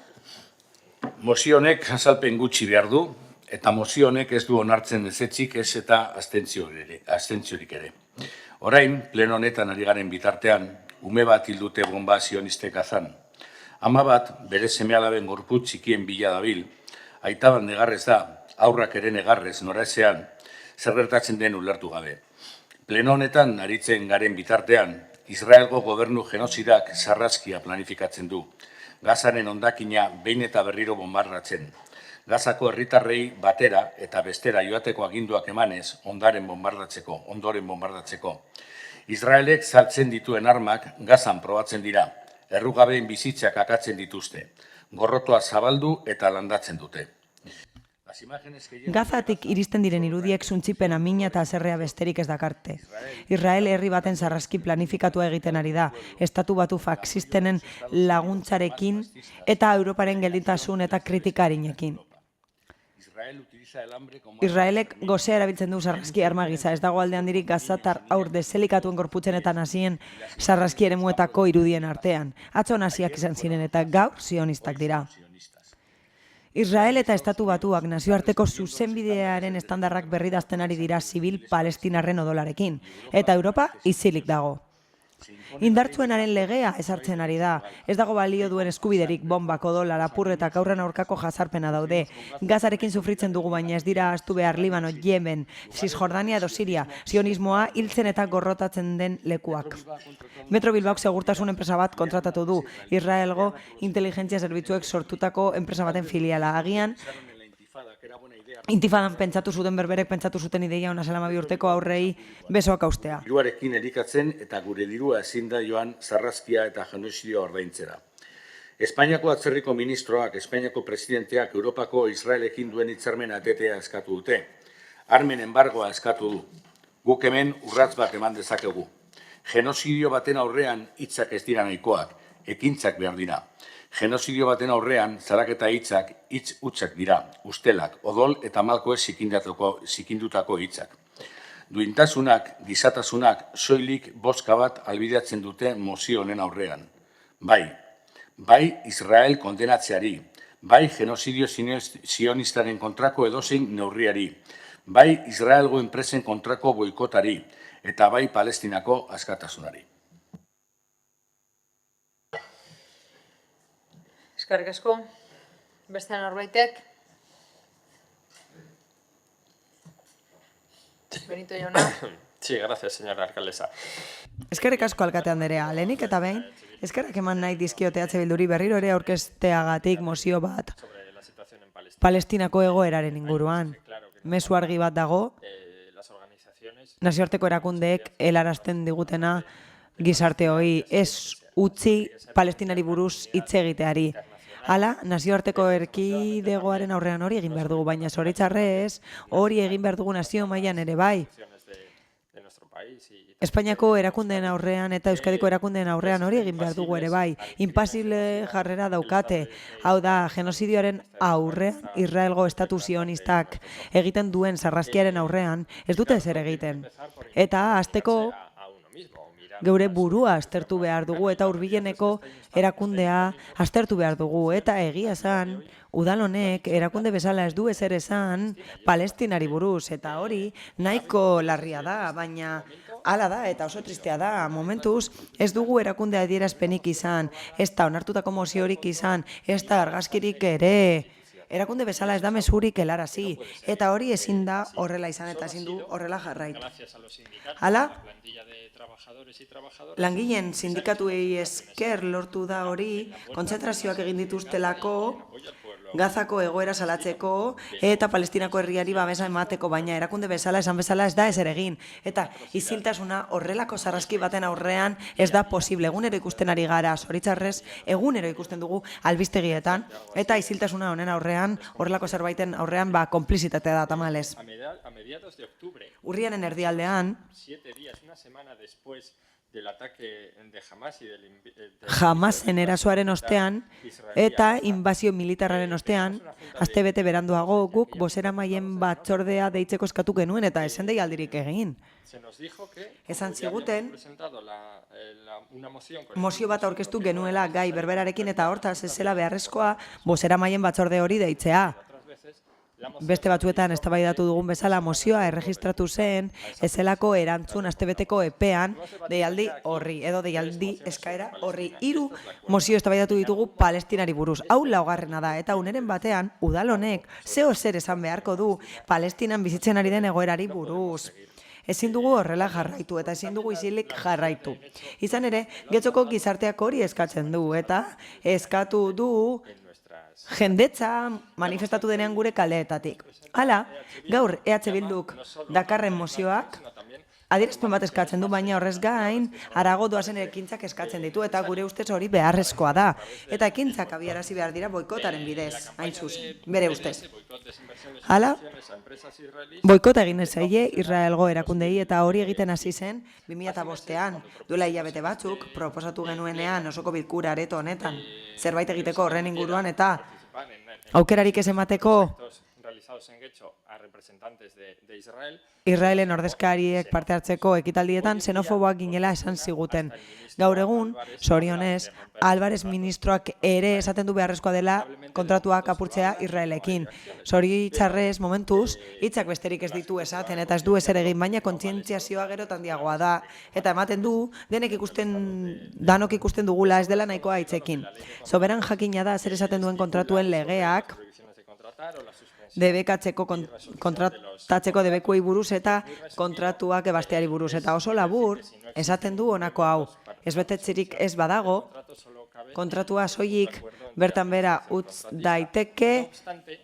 Mozio honek azalpen gutxi behar du, eta mozio honek ez du onartzen ezetzik ez eta abstentziorik ere. Orain, pleno honetan ari garen bitartean, ume bat hildute bomba zionistek Gazan. Ama bat, bere seme-alaben gorputz txikien bila dabil, aita bat negarrez da, aurrak ere negarrez noraezean, zer gertatzen den ulertu gabe. Pleno honetan aritzen garen bitartean, Israelgo gobernu genozidak sarraskia planifikatzen du. Gazaren hondakina behin eta berriro bombardatzen. Gazako herritarrei batera eta bestera joateko aginduak emanez ondoren bombardatzeko. Israelek saltzen dituen armak Gazan probatzen dira, errugabeen bizitzak akatzen dituzte, gorrotoa zabaldu eta landatzen dute. Gazatik iristen diren irudiek suntsipena, mina eta haserrea besterik ez dakarte. Israel herri baten sarraski planifikatua egiten ari da, estatu batu faxistenen laguntzarekin eta Europaren gelditasun eta kritikarinekin. Israelek gozea erabiltzen du sarraski arma gisa, ez dago alde handirik gazatar aur deselikatuen gorputzen eta nazien sarraski eremuetako irudien artean. Atzo naziak izan ziren eta gaur sionistak dira. Israel eta Estatu Batuak nazioarteko zuzenbidearen estandarrak berridazten ari dira zibil palestinarren odolarekin, eta Europa isilik dago. Indartsuenaren legea ezartzen ari da, ez dago balio duen eskubiderik bombak, odola, lapurretak aurren aurkako jazarpena daude. Gazarekin sufritzen dugu baina ez dira ahaztu behar Libano, Yemen, Cisjordania edo Siria, sionismoa hiltzen eta gorrotatzen den lekuak. Metro Bilbaok segurtasun enpresa bat kontratatu du, Israelgo inteligentzia zerbitzuek sortutako enpresa baten filiala. Agian, intifadan pentsatu zuten berberek pentsatu zuten ideia ona zela 12 urteko aurrei besoak haustea. Diruarekin elikatzen eta gure dirua ezin da joan sarraskia eta genozidioa ordaintzera. Espainiako atzerriko ministroak, Espainiako presidenteak Europako Israelekin duen hitzarmena etetea eskatu dute. Armen embargoa eskatu du. Guk hemen urrats bat eman dezakegu. Genozidio baten aurrean hitzak ez dira nahikoak, ekintzak behar dira. Genozidio baten aurrean, zaraketa hitzak, hitz hutsak dira, ustelak, odol eta malkoez zikindutako hitzak. Duintasunak, gizatasunak, soilik bozka bat albideatzen dute mozio honen aurrean. Bai Israel kondenatzeari, bai genozidio sionistaren kontrako edozein neurriari, bai Israelgo enpresen kontrako boikotari, eta bai Palestinako askatasunari. Eskerrik asko. Beste norbaitek? Benito jauna. Sí, gracias, señora alcaldesa. Eskerrik asko alkate anderea, lehenik eta behin, eskerrak eman nahi dizkiote Bilduri berriro ere aurkezteagatik mozio bat Palestinako egoeraren inguruan. Mezu argi bat dago, nazioarteko erakundeek helarazten digutena gizarte hori ez utzi Palestinari buruz hitz egiteari. Hala, nazioarteko erkidegoaren aurrean hori egin behar dugu, baina zoritxarrez hori egin behar dugu nazio mailan ere bai. Espainiako erakundeen aurrean eta Euskadiko erakundeen aurrean hori egin behar dugu ere bai. Inpasible jarrera daukate, hau da, genozidioaren aurrean Israelgo estatu sionistak egiten duen sarraskiaren aurrean ez dute zer egiten. Eta hasteko geure burua aztertu behar dugu eta hurbileneko erakundea aztertu behar dugu eta egia esan udal honek erakunde bezala ez du ezer esan Palestinari buruz eta hori nahiko larria da, baina hala da eta oso tristea da. Momentuz ez dugu erakunde adierazpenik izan, ez da onartutako moziorik izan, ez da argazkirik ere. Erakunde bezala ez da mezurik helarazi, eta hori ezin da horrela izan eta ezin du horrela jarraitu. Hala, langileen sindikatuei esker lortu da hori, kontzentrazioak egin dituztelako, Gazako egoera salatzeko eta Palestinako herriari babesa emateko, baina erakunde bezala, esan bezala ez da ezer egin. Eta isiltasuna horrelako sarraski baten aurrean ez da posible. Egunero ikusten ari gara, zoritxarrez, egunero ikusten dugu albistegietan, eta isiltasuna honen aurrean, horrelako zerbaiten aurrean, konplizitatea da tamalez. Urriaren erdialdean, Hamasen erasoaren ostean eta inbazio militarraren ostean, astebete beranduago guk bozeramaien batzordea deitzeko eskatu genuen eta esen deialdirik egin. Esan ziguten, mozio bat aurkeztu genuela gai berberarekin eta hortaz ez zela beharrezkoa bozeramaien batzorde hori deitzea. Beste batzuetan eztabaidatu dugun bezala mozioa erregistratu zen ezelako erantzun astebeteko epean deialdi horri edo deialdi eskaera horri. 3 mozio eztabaidatu ditugu Palestinari buruz. Hau laugarrena da eta uneren batean udal honek zeo zer esan beharko du Palestinan bizitzen ari den egoerari buruz. Ezin dugu horrela jarraitu eta ezin dugu isilik jarraitu. Izan ere, Getxoko gizarteak hori eskatzen du eta eskatu du jendetza manifestatu denean gure kaleetatik. Hala, gaur EH Bilduk dakarren mozioak adierazpen bat eskatzen du, baina horrez gain, harago doazen ekintzak eskatzen ditu, eta gure ustez hori beharrezkoa da. Eta ekintzak abiarazi behar dira boikotaren bidez, hain zuzen, bere ustez. Hala, boikota egin zaie Israelgo erakundei eta hori egiten hasi zen 2005an, duela hilabete batzuk, proposatu genuenean osoko bilkura areto honetan, zerbait egiteko horren inguruan eta aukerarik ez emateko Israelen ordezkariek parte hartzeko ekitaldietan xenofoboak ginela esan ziguten. Gaur egun, zorionez, Álvarez ministroak ere esaten du beharrezkoa dela kontratuak apurtzea Israelekin. Zoritxarrez, momentuz, hitzak besterik ez ditu esaten eta ez du ezer egin, baina kontzientziazioa gero handiagoa da. Eta ematen du, danok ikusten dugula ez dela nahikoa hitzekin. Soberan jakina da zer esaten duen kontratuen legeak, kontratatzeko debekuei buruz eta kontratuak ebasteari buruz. Eta oso labur, esaten du honako hau. Ez betetzirik ez badago, kontratua soilik bertan bera utz daiteke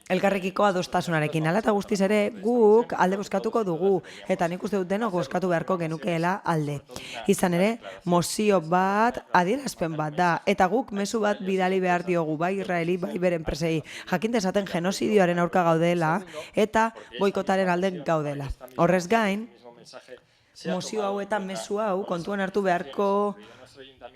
elkarrekiko adostasunarekin. Hala eta guztiz ere guk alde bozkatuko dugu eta nik uste dut denok bozkatu beharko genukeela alde. Izan ere, mozio bat adierazpen bat da eta guk mezu bat bidali behar diogu bai Israeli bai bere enpresei. Jakin dezaten genozidioaren aurka gaudela eta boikotaren alde gaudela. Horrez gain, mozio hau eta mezu hau kontuan hartu beharko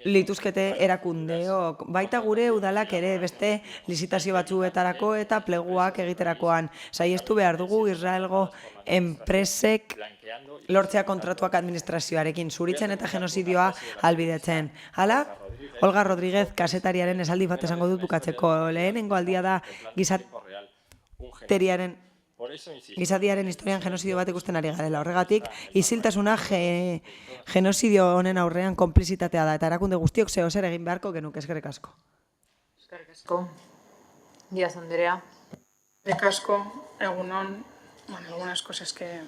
lituzkete erakundeok, baita gure udalak ere beste lizitazio batzuetarako eta pleguak egiterakoan. Saiestu behar dugu Israelgo enpresek lortzea kontratuak administrazioarekin, zuritzen eta genozidioa albidetzen. Hala, Olga Rodríguez kazetariaren esaldi bat esango dut bukatzeko. Lehenengo aldia da gizadiaren historian genozidio bat ikusten ari garela. Horregatik, isiltasuna genozidio honen aurrean konplizitatea da, eta erakunde guztiok zeo zer egin beharko genuke. Eskerrik asko. Eskerrik asko. Díaz Andrea. Eskerrik asko, egunon, algunas cosas que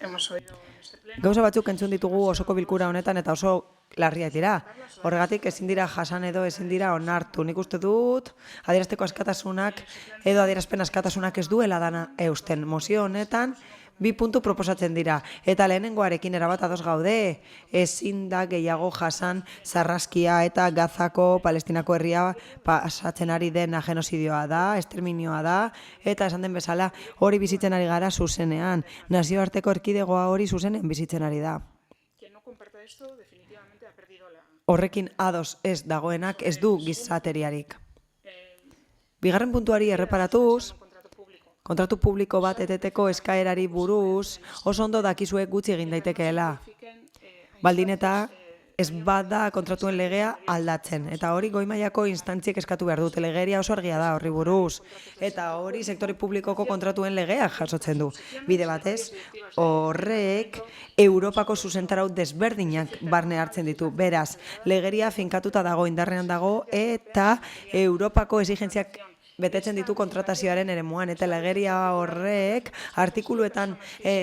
hemos oído en este pleno. Gauza batzuk entzun ditugu osoko bilkura honetan eta oso larriak dira. Horregatik ezin dira jasan edo ezin dira onartu. Nik uste dut adierazteko askatasunak edo adierazpen askatasunak ez duela dana eusten. Mozio honetan 2 puntu proposatzen dira. Eta lehenengoarekin erabat ados gaude, ezin da gehiago jasan Sarraskia eta Gazako Palestinako herria pasatzen ari dena genozidioa da, esterminioa da, eta esan den bezala hori bizitzen ari gara zuzenean. Nazioarteko erkidegoa hori zuzenen bizitzen ari da. Horrekin ados ez dagoenak ez du gizateriarik. Bigarren puntuari erreparatuz, kontratu publiko bat eteteko eskaerari buruz oso ondo dakizue gutxi egin daitekeela. Baldin eta ez bada kontratuen legea aldatzen. Eta hori goi mailako instantziek eskatu behar dute. Legeria oso argia da horri buruz. Eta hori sektore publikoko kontratuen legea jasotzen du. Bide batez, horrek Europako zuzentarau desberdinak barne hartzen ditu. Beraz, legeria finkatuta dago, indarrean dago, eta Europako exigentziak betetzen ditu kontratazioaren eremuan, eta legeria horrek artikuluetan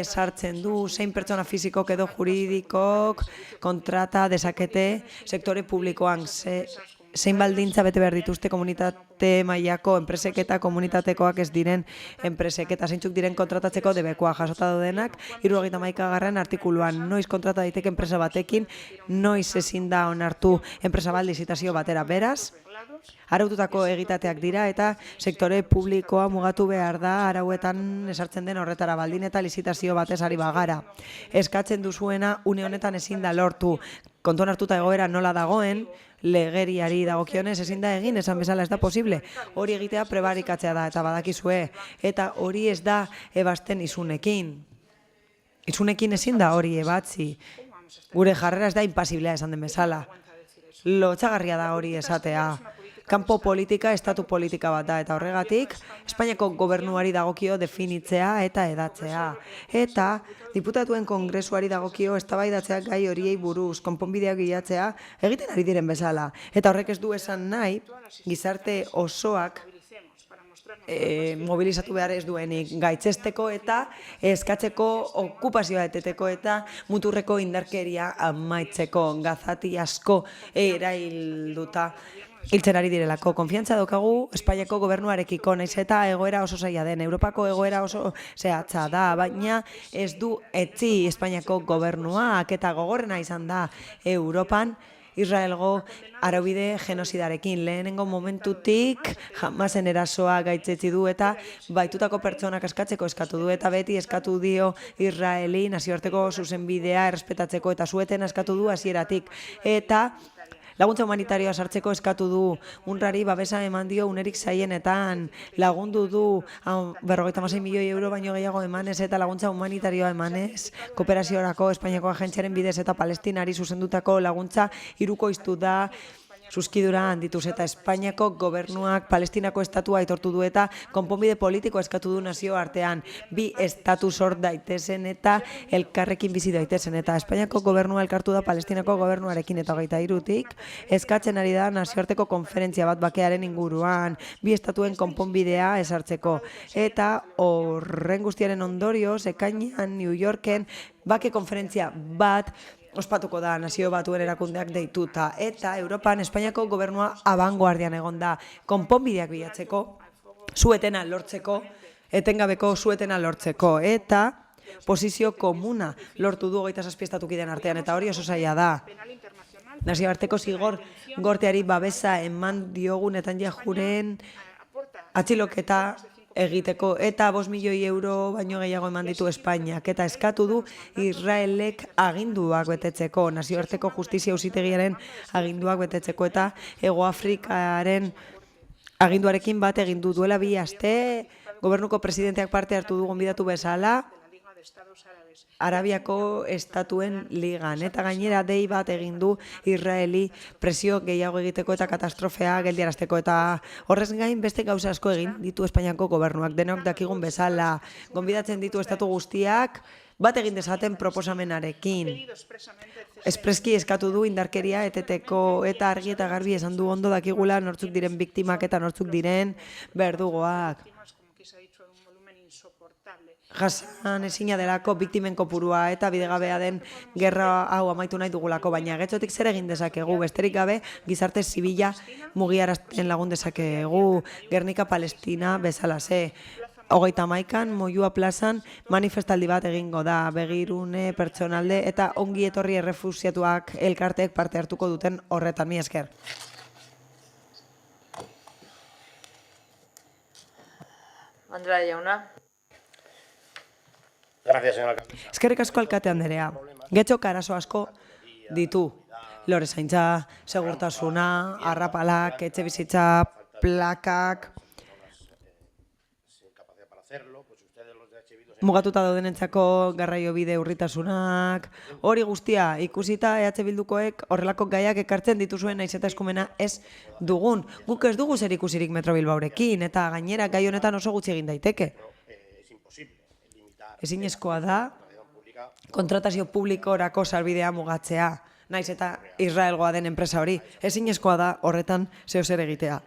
sartzen du zein pertsona fizikok edo juridikok kontrata dezakete sektore publikoan, zein baldintza bete behar dituzte komunitate mailako enpresek eta komunitatekoak ez diren enpresek eta zeintzuk diren kontratatzeko debekoa jasota daudenak 71. artikuluan. Noiz kontrata daiteke enpresa batekin, noiz ezin da onartu enpresa bat lizitazio batera. Beraz, araututako egitateak dira eta sektore publikoa mugatu behar da arauetan esartzen den horretara, baldin eta lizitazio batez ari bagara. Eskatzen duzuena une honetan ezin da lortu. Kontuan hartuta egoera nola dagoen, legeriari dagokionez ezin da egin, esan bezala ez da posible. Hori egitea prebarikatzea da eta badakizue. Eta hori ez da ebasten izunekin. Izunekin ezin da hori ebatzi. Gure jarrera ez da impasiblea esan den bezala. Lotxagarria da hori esatea. Kanpo politika, estatu politika bat da, eta horregatik, Espainiako gobernuari dagokio definitzea eta edatzea. Eta diputatuen kongresuari dagokio eztabaidatzea gai horiei buruz, konponbideak bilatzea, egiten ari diren bezala. Eta horrek ez du esan nahi, gizarte osoak mobilizatu behar ez duenik gaitzesteko eta eskatzeko okupazioa eteteko eta muturreko indarkeria amaitzeko. Gazati asko erailduta hiltzen ari direlako. Konfiantza daukagu Espainiako gobernuarekiko, naiz eta egoera oso zaila den. Europako egoera oso zehatza da, baina ez du etzi Espainiako gobernuak eta gogorrena izan da Europan Israelgo araubide genosidarekin. Lehenengo momentutik Hamasen erasoa gaitzetsi du eta baitutako pertsonak askatzeko eskatu du eta beti eskatu dio Israeli nazioarteko zuzenbidea errespetatzeko eta sueten eskatu du hasieratik. Eta laguntza humanitarioa sartzeko eskatu du. UNRWAri babesa eman dio unerik zaienetan, lagundu du 56 milioi euro baino gehiago emanez eta laguntza humanitarioa emanez, kooperaziorako Espainiako agentziaren bidez eta Palestinari zuzendutako laguntza hirukoiztu da, zuzkidura handituz eta Espainiako gobernuak Palestinako estatua aitortu du eta konponbide politiko eskatu du nazio artean. Bi estatu sort daitezen eta elkarrekin bizi daitezen eta Espainiako gobernua elkartu da Palestinako gobernuarekin eta 23tik eskatzen ari da nazioarteko konferentzia bat bakearen inguruan, bi estatuen konponbidea esartzeko. Eta horren guztiaren ondorioz, ekainean New Yorken bake konferentzia bat ospatuko da nazio batuen erakundeak deituta eta Europan Espainiako gobernua abangoardian egon da konponbideak bilatzeko, suetena lortzeko, etengabeko suetena lortzeko eta posizio komuna lortu du 27 estatukideen artean eta hori oso zaila da. Nazioarteko zigor gorteari babesa eman diogun Netanyahuren atxiloketa egiteko eta 5 milioi euro baino gehiago eman ditu Espainiak eta eskatu du Israelek aginduak betetzeko, nazioarteko justizia auzitegiaren aginduak betetzeko eta Hego Afrikaren aginduarekin bat egin du duela 2 aste, gobernuko presidenteak parte hartu du gonbidatu bezala Arabiako Estatuen Ligan eta gainera dei bat egin du Israeli presio gehiago egiteko eta katastrofea geldiarazteko eta horrez gain beste gauza asko egin ditu Espainiako gobernuak denok dakigun bezala gonbidatzen ditu estatu guztiak bat egin dezaten proposamenarekin. Espreski eskatu du indarkeria eteteko eta argi eta garbi esan du ondo dakigula nortzuk diren biktimak eta nortzuk diren berdugoak. Jasan ezina delako biktimen kopurua eta bidegabea den gerra hau amaitu nahi dugulako, baina getxotik zer egin dezakegu, besterik gabe gizarte zibila mugiarazten lagun dezakegu, Gernika Palestina bezalase. 31an Moyua plazan manifestaldi bat egingo da, begirune pertsonalde eta ongi etorri errefusiatuak elkarteek parte hartuko duten horretan. Mila esker. Andrea jauna. Eskerrik asko alkate anderea. Getxok arazo asko ditu. Lore zaintza, segurtasuna, arrapalak, etxe bizitza, plakak. Mugatuta daudenentzako garraio bide urritasunak. Hori guztia ikusita EH Bildukoek horrelako gaiak ekartzen dituzuen naiz eta eskumena ez dugun. Guk ez dugu zer ikusirik Metro Bilbaorekin eta gainera gai honetan oso gutxi egin daiteke. Ezinezkoa da kontratazio publikorako sarbidea mugatzea, naiz eta Israelgoa den enpresa hori. Ezinezkoa da horretan zeozer egitea.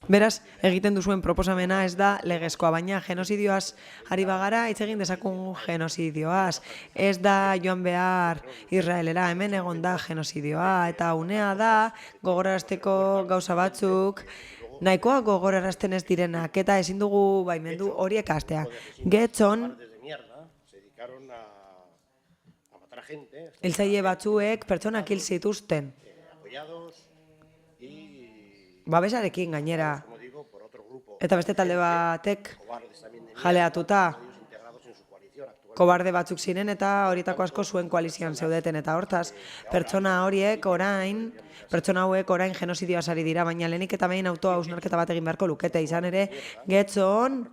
Beraz, egiten duzuen proposamena ez da legezkoa, baina genozidioaz ari bagara hitz egin dezakun genozidioaz. Ez da joan behar Israelera, hemen egon da genozidioa eta unea da gogorarazteko gauza batzuk nahikoa gogorarazten ez direnak eta ezin dugu baimendu horiek hastea. Getxon, hiltzaile batzuek pertsonak hil zituzten. Babesarekin gainera. Eta beste talde batek jaleatuta. Kobarde batzuk ziren eta horietako asko zuen koalizioan zeudeten eta hortaz pertsona hauek orain genozidioaz ari dira, baina lehenik eta behin autoa hausnarketa bat egin beharko lukete izan ere Getxon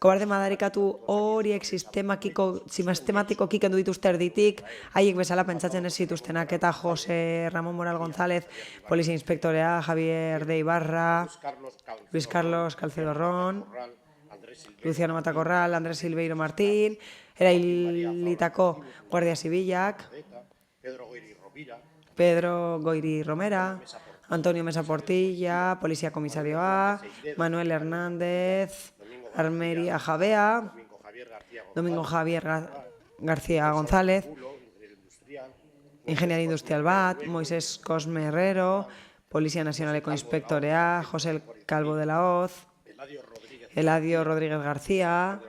kobarde madarikatu horiek sistematikoki kendu dituzte erditik, haiek bezala pentsatzen ez zituztenak eta Jose Ramon Moral González, polizia inspektorea, Javier de Ibarra, Luis Carlos Calcedo Ron, Luciano Matacorral, Andrés Silveiro Martín, erailitako Guardia Zibilak, Pedro Goiri Romera, Antonio Mesa Portilla, Polizia Komisarioa, Manuel Hernández, Armeria Javea, Domingo Javier García González, Ingeniaria Industrial bat, Moisés Cosme Herrero, Polizia Nazionaleko inspektorea, Jose Calvo de la Hoz, Eladio Rodríguez García,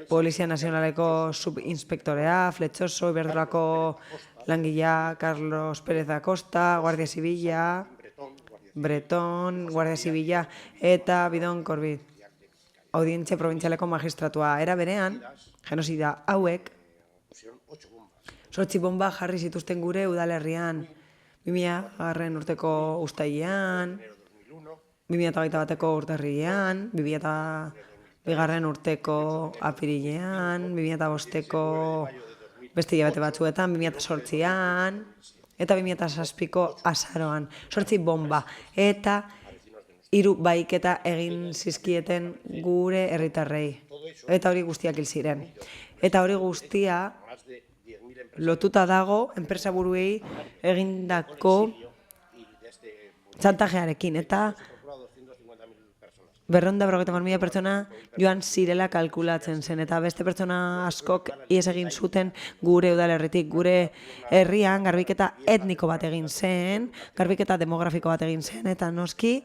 Polizia Nazionaleko subinspektorea, Fletxoso, Iberdrolako langilea, Carlos Pérez Acosta, Guardia Zibila, Breton, Guardia Zibila, eta Bidon Korbit, Audientzia Provintzialeko magistratua. Era berean, genozida hauek, 8 bomba jarri zituzten gure udalerrian, 2000 urteko uztailean, 2021ko urtarrilean, 2002 urteko apirilean, 2005ko beste hilabete batzuetan, 2008an, eta 2007ko azaroan. 8 bomba. Eta 3 bahiketa egin zizkieten gure herritarrei. Eta hori guztiak hil ziren. Eta hori guztia lotuta dago enpresa buruei egindako txantajearekin. Eta 250.000 pertsona joan zirela kalkulatzen zen, eta beste pertsona askok ihes egin zuten gure udalerritik. Gure herrian garbiketa etniko bat egin zen, garbiketa demografiko bat egin zen, eta noski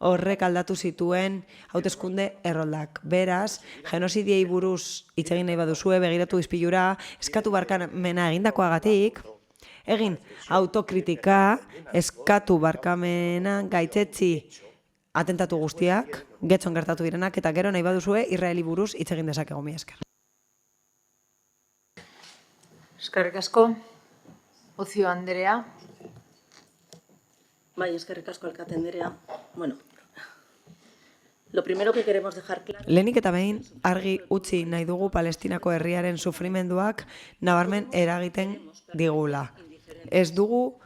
horrek aldatu zituen hauteskunde erroldak. Beraz, genozidiei buruz hitz egin nahi baduzue, begiratu izpilura, eskatu barkamena egindakoagatik, egin autokritika, eskatu barkamena gaitzetsi atentatu guztiak, Getxon gertatu direnak, eta gero nahi baduzue Israeli buruz hitz egin dezakegu. Mila esker. Eskerrik asko. Ocio Andrea. Bai, eskerrik asko alkate andrea. Bueno, lo primero que queremos dejar claro... Lehenik eta behin, argi utzi nahi dugu Palestinako herriaren sufrimenduak nabarmen eragiten digula. Ez dugu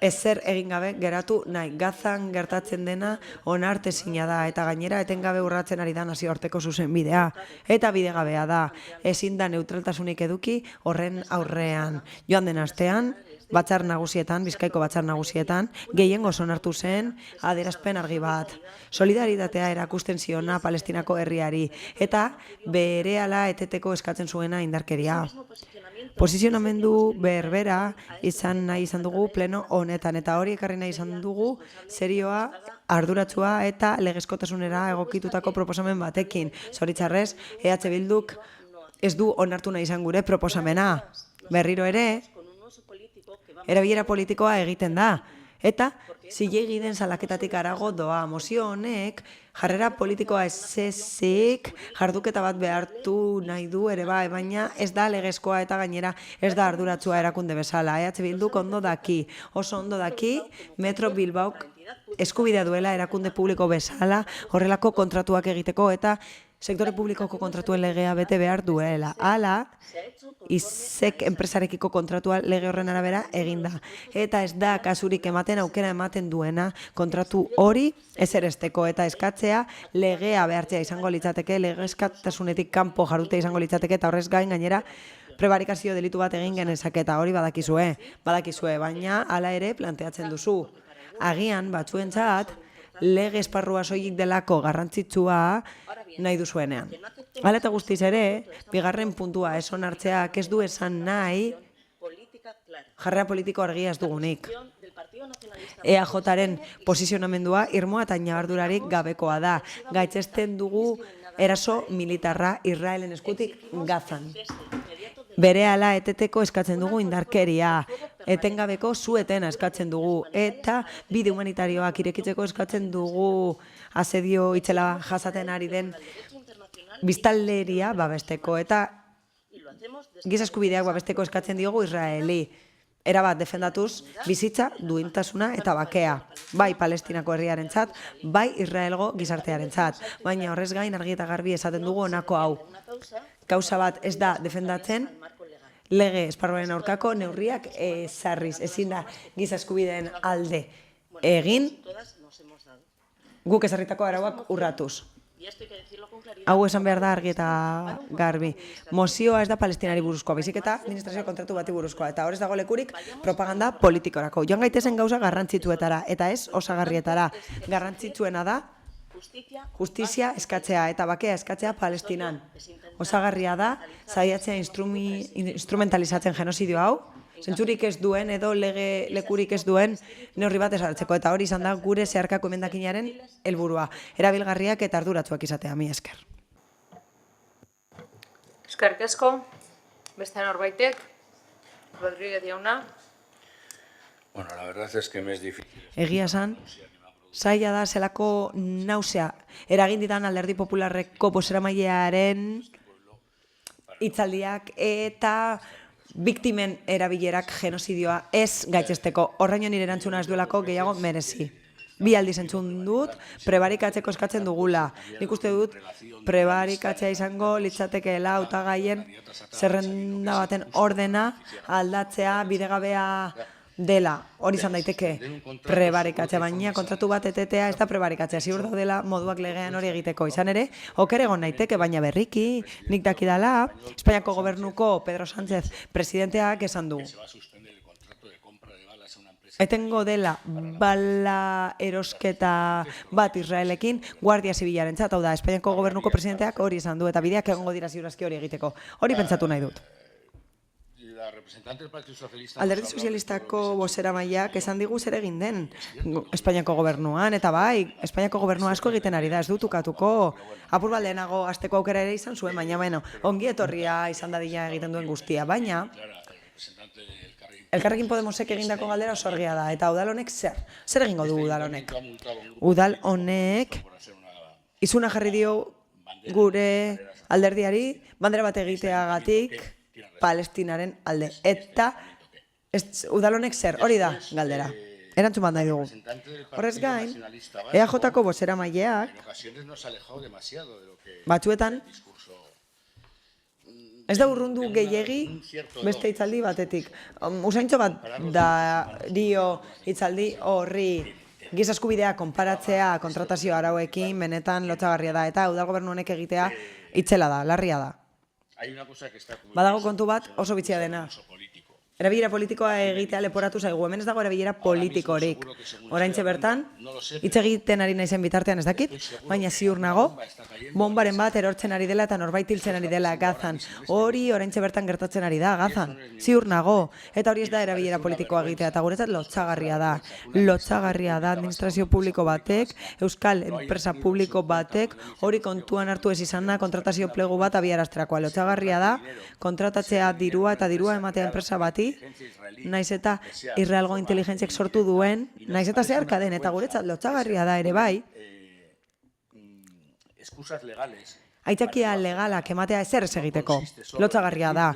ezer egin gabe geratu nahi. Gazan gertatzen dena onartezina da, eta gainera etengabe urratzen ari da nazioarteko zuzenbidea. Eta bidegabea da, ezin da neutraltasunik eduki horren aurrean. Joan den astean, batzar nagusietan, Bizkaiko batzar nagusietan, gehiengoz onartu zen adierazpen argi bat. Solidaritatea erakusten ziona Palestinako herriari, eta berehala eteteko eskatzen zuena indarkeria. Posizionamendu berbera izan nahi izan dugu pleno honetan, eta hori ekarri nahi izan dugu serioa, arduratsua eta legezkotasunera egokitutako proposamen batekin. Zoritxarrez, EH Bilduk ez du onartu nahi izan gure proposamena. Berriro ere, erabilera politikoa egiten da, eta zilegi den salaketatik harago doa. Mozio honek jarrera politikoa ezezik jarduketa bat behartu nahi du ere bai, baina ez da legezkoa eta gainera ez da arduratsua erakunde bezala. EH Bilduk ondo daki, oso ondo daki, Metro Bilbaok eskubidea duela erakunde publiko bezala horrelako kontratuak egiteko, eta sektore publikoko kontratuen legea bete behar duela. Hala, izek enpresarekiko kontratua lege horren arabera eginda. Eta ez da kasurik ematen, aukera ematen duena kontratu hori ezeresteko, eta eskatzea legea behartzea izango litzateke, legezkatasunetik kanpo jarute izango litzateke, eta horrez gain gainera prebarikazio delitu bat egin genezake, eta hori badakizue, baina hala ere planteatzen duzu. Agian batzuentzat lege esparrua soilik delako garrantzitsua nahi duzuenean. Hala eta guztiz ere, bigarren puntua ez onartzeak ez du esan nahi jarrera politiko argia ez dugunik. EAJaren posizionamendua irmoa eta inabardurarik gabekoa da. Gaitzesten dugu eraso militarra Israelen eskutik Gazan. Berehala eteteko eskatzen dugu indarkeria, etengabeko su-etena eskatzen dugu, eta bide humanitarioak irekitzeko eskatzen dugu asedio itzela jasaten ari den biztanleria babesteko, eta giza eskubideak babesteko eskatzen diogu Israeli. Erabat defendatuz bizitza, duintasuna eta bakea, bai Palestinako herriarentzat, bai Israelgo gizartearentzat. Baina horrez gain argi eta garbi esaten dugu honako hau. Kausa bat ez da defendatzen lege esparruaren aurkako neurriak ezarriz, ezin da giza eskubideen alde egin guk ezarritako arauak urratuz. Hau esan behar da argi eta garbi. Mozioa ez da Palestinari buruzkoa, baizik eta administrazio kontratu bati buruzkoa, eta hor ez dago lekurik propaganda politikorako. Joan gaitezen gauza garrantzitsuetara, eta ez osagarrietara. Garrantzitsuena da justizia eskatzea eta bakea eskatzea Palestinan. Osagarria da saiatzea instrumentalizatzen genozidio hau, zentzurik ez duen edo lekurik ez duen neurri bat ezartzeko, eta hori izan da gure zeharkako emendakinaren helburua. Erabilgarriak eta arduratsuak izatea, mi esker. Eskerrik asko, beste norbaitek, Rodríguez jauna. Bueno, la verdad es que me es difícil. Egia esan, zaila da zelako nausea eragin didan Alderdi Popularreko bozeramailearen hitzaldiak eta biktimen erabilerak genozidioa ez gaitzesteko. Horraino nire erantzuna ez duelako gehiago merezi. Bi aldiz entzun dut, prebarikatzeko eskatzen dugula. Nik uste dut, prebarikatzea izango litzatekeela hautagaien zerrenda baten ordena aldatzea bidegabea dela. Hori izan daiteke prebarikatzea, baina kontratu bat etetea ez da prebarikatzea. Ziur daudela moduak legean hori egiteko. Izan ere, oker egon naiteke, baina berriki, nik dakidala, Espainiako gobernuko Pedro Sánchez presidenteak esan du. Etengo dela bala erosketa bat Israelekin Guardia Zibilaren txat, hau da, Espainiako gobernuko presidenteak hori esan du, eta bideak egongo dira ziurazki hori egiteko. Hori pentsatu nahi dut. Alderdi Sozialistako bozeramaileak esan digu zer egin den Espainiako gobernuan, eta bai, Espainiako gobernua asko egiten ari da, ez dut ukatuko. Apur bat lehenago hasteko aukera ere izan zuen, baina ongi etorria izan dadila egiten duen guztia, baina Elkarrekin Podemosek egindako galdera oso argia da, eta udal honek zer? Zer egingo du udal honek? Udal honek izuna jarri dio gure alderdiari bandera bat egiteagatik Palestinaren alde. Eta udal honek zer? Hori da galdera. Erantzun bat nahi dugu. Horrez gain, EAJko bozeramaileak batzuetan ez da urrundu gehiegi beste hitzaldi batetik. Usaintxo bat da dio hitzaldi horri giza eskubidea konparatzea kontratazio arauekin benetan lotsagarria da, eta udal gobernu honek egitea itzela da, larria da. Badago kontu bat oso bitxia dena. Erabilera politikoa egitea leporatu zaigu, hemen ez dago erabilera politikorik. Oraintxe bertan, hitz egiten ari naizen bitartean ez dakit, baina ziur nago, bombaren bat erortzen ari dela eta norbait hiltzen ari dela Gazan. Hori oraintxe bertan gertatzen ari da Gazan, ziur nago. Eta hori ez da erabilera politikoa egitea, eta guretzat lotsagarria da. Lotsagarria da administrazio publiko batek, euskal enpresa publiko batek, hori kontuan hartu ez izan da kontratazio plegu bat abiarazterakoa. Lotsagarria da kontratatzea dirua eta dirua ematea enpresa bati, naiz eta Israelgo inteligentziak sortu duen, naiz eta zeharka den, eta guretzat lotsagarria da ere bai, aitzakia legalak ematea ezer ez egiteko. Lotsagarria da.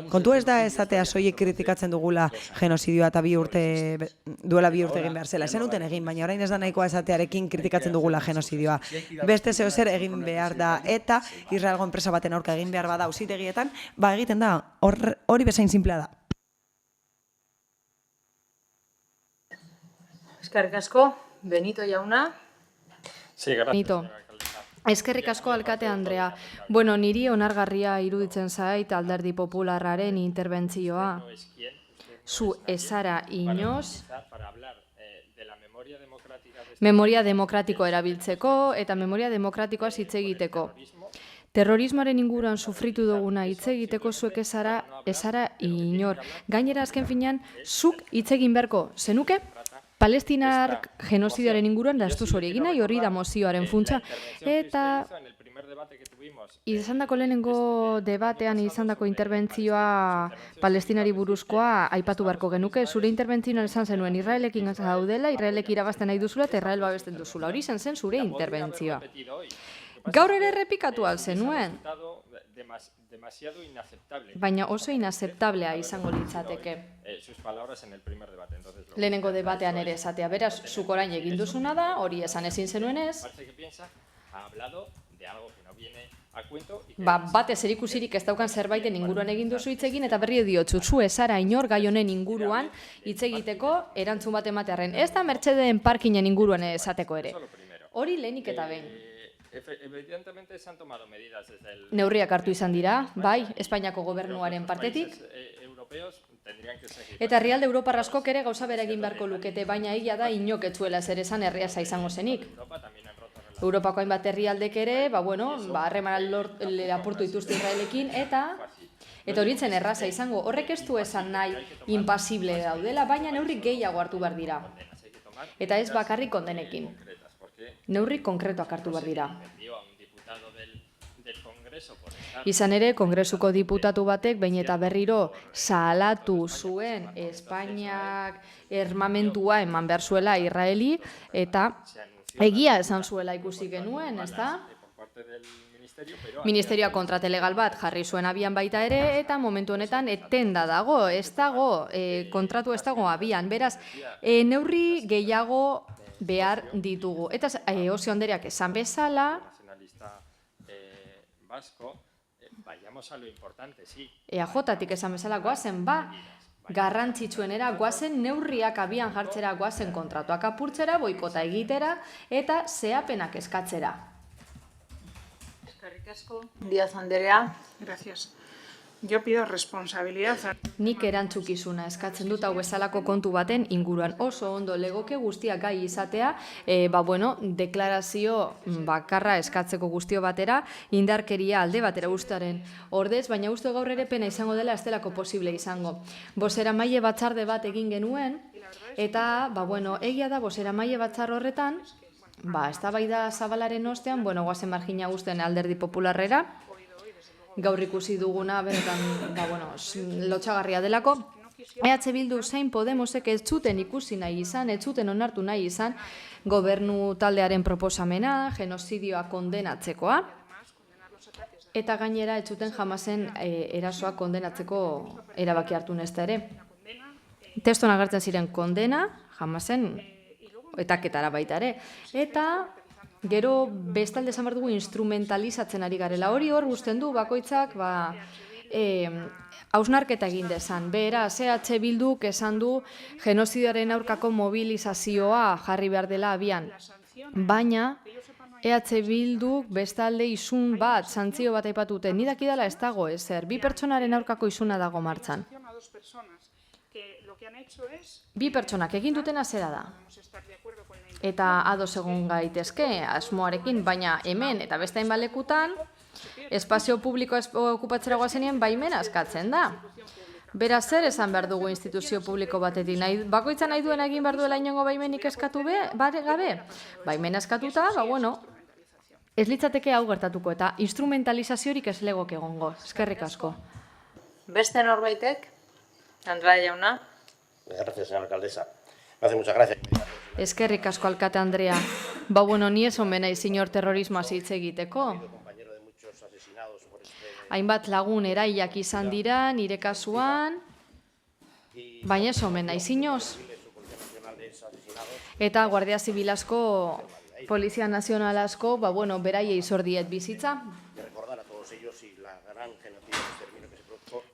Kontu ez da esatea soilik kritikatzen dugula genozidioa eta duela bi urte egin behar zela. Esan duten egin, baina orain ez da nahikoa esatearekin kritikatzen dugula genozidioa. Beste zeo zer egin behar da, eta Israelgo enpresa baten aurka egin behar bada auzitegietan, egiten da, hori bezain sinplea da. Eskerrik asko, Benito jauna. Benito. Eskerrik asko alkate Andrea. Bueno, niri onargarria iruditzen zait Alderdi Popularraren interbentzioa. Zu ezara inoz memoria demokratiko erabiltzeko eta memoria demokratikoa hitz egiteko. Terrorismoaren inguruan sufritu duguna hitz egiteko zuek ezara inor. Gainera azken finean, zuk hitz egin beharko zenuke Palestinar genozidioaren inguruan daztu hori egin nahi, hori da mozioaren funtsa. Eta izandako lehenengo debatean izandako interbentzioa Palestinari buruzkoa aipatu beharko genuke. Zure interbentzioan esan zenuen Israelekin gaudela, Israelek irabazten nahi duzula eta Israel babesten duzula. Hori zen zure interbentzioa. Gaur ere errepikatu al zenuen. Baina oso inazeptablea izango litzateke. Lehenengo debatean ere esatea, beraz, zuk orain egin duzuna da, hori esan ezin zenuen ez. Batez erikusirik ez daukan zerbaiten inguruan egin duzu hitz egin, eta berri diotzu, zu ezara inor gai honen inguruan hitz egiteko erantzun bat ematearren. Ez da Mercedesen parkinen inguruan esateko ere. Hori lehenik eta behin. Neurriak hartu izan dira, bai, Espainiako gobernuaren partetik. Eta herrialde Europar askok ere gauza bera egin beharko lukete, baina egia da inok ez zuela zer esan herriasa izango zenik. Europako hainbat herrialdek ere, harreman apurtu dituzte Israelekin, eta Eta horitzen erraza izango, horrek ez du esan nahi impasible daudela, baina neurri gehiago hartu behar dira. Eta ez bakarrik kondenekin. Neurri konkretuak hartu behar dira. Izan ere, Kongresuko diputatu batek behin eta berriro salatu zuen Espainiak armamentua eman behar zuela Israeli eta egia esan zuela ikusi genuen, ezta? Ministerioa kontrate legal bat jarri zuen abian baita ere eta momentu honetan etenda dago, ez dago, kontratu ez dago abian. Beraz, neurri gehiago behar ditugu. Eta Osio Andereak esan bezala, EAJ-tik esan bezala goazen, garrantzitsuenera goazen neurriak abian jartzera, goazen kontratuak apurtzera, boikota egitera eta zehapenak eskatzera. Eskerrik asko. Díaz Anderea. Gracias. Yo pido responsabilidad. Nik erantzukizuna eskatzen dut hau bezalako kontu baten inguruan. Oso ondo legoke guztiak gai izatea, deklarazio bakarra eskatzeko guztio batera, indarkeria alde batera guztaren ordez, baina uste gaur ere pena izango dela ez delako posible izango. Bozeramaile batzarde bat egin genuen, eta, egia da bozeramaile batzar horretan, eztabaida zabalaren ostean, goazen margina guztien Alderdi Popularrera, gaur ikusi duguna, benetan, lotxagarria delako. EH Bildu zein Podemosek ez zuten ikusi nahi izan, ez zuten onartu nahi izan, gobernu taldearen proposamena, genozidioa kondenatzekoa, eta gainera ez zuten Hamasen erasoa kondenatzeko erabaki hartu nezta ere. Testuan agertzen ziren kondena, Hamasen etaketara baita ere, eta gero bestalde esan behar dugu instrumentalizatzen ari garela. Hori hor guztien du bakoitzak hausnarketa egin dezan. Beraz, EH Bilduk esan du genozidioaren aurkako mobilizazioa jarri behar dela abian. Baina, EH Bilduk bestalde isun bat, santzio bat aipatute, ni dakidala ez dago ezer. 2 pertsonaren aurkako isuna dago martxan. 2 pertsonak egin dutena zera da. Eta ados egon gaitezke asmoarekin, baina hemen eta beste hainbat lekutan espazio publiko okupatzera goazenien baimena askatzen da. Beraz, zer esan behar dugu instituzio publiko batetik? Bakoitza nahi duen egin behar duela inongo baimenik eskatu gabe? Baimena eskatuta, ez litzateke hau gertatuko eta instrumentalizaziorik ez legoke egongo. Eskerrik asko. Beste norbaitek? Andrade jauna. Gracias, señora alcaldesa. Me hace mucha gracia. Eskerrik asko, alkate Andrea. Ni ez omen naiz inor terrorismoaz hitz egiteko. Hainbat lagun erailak izan dira, nire kasuan, baina ez omen naiz inoz. Eta Guardia Zibil asko, Polizia Nazional asko, beraiei zor diet bizitza.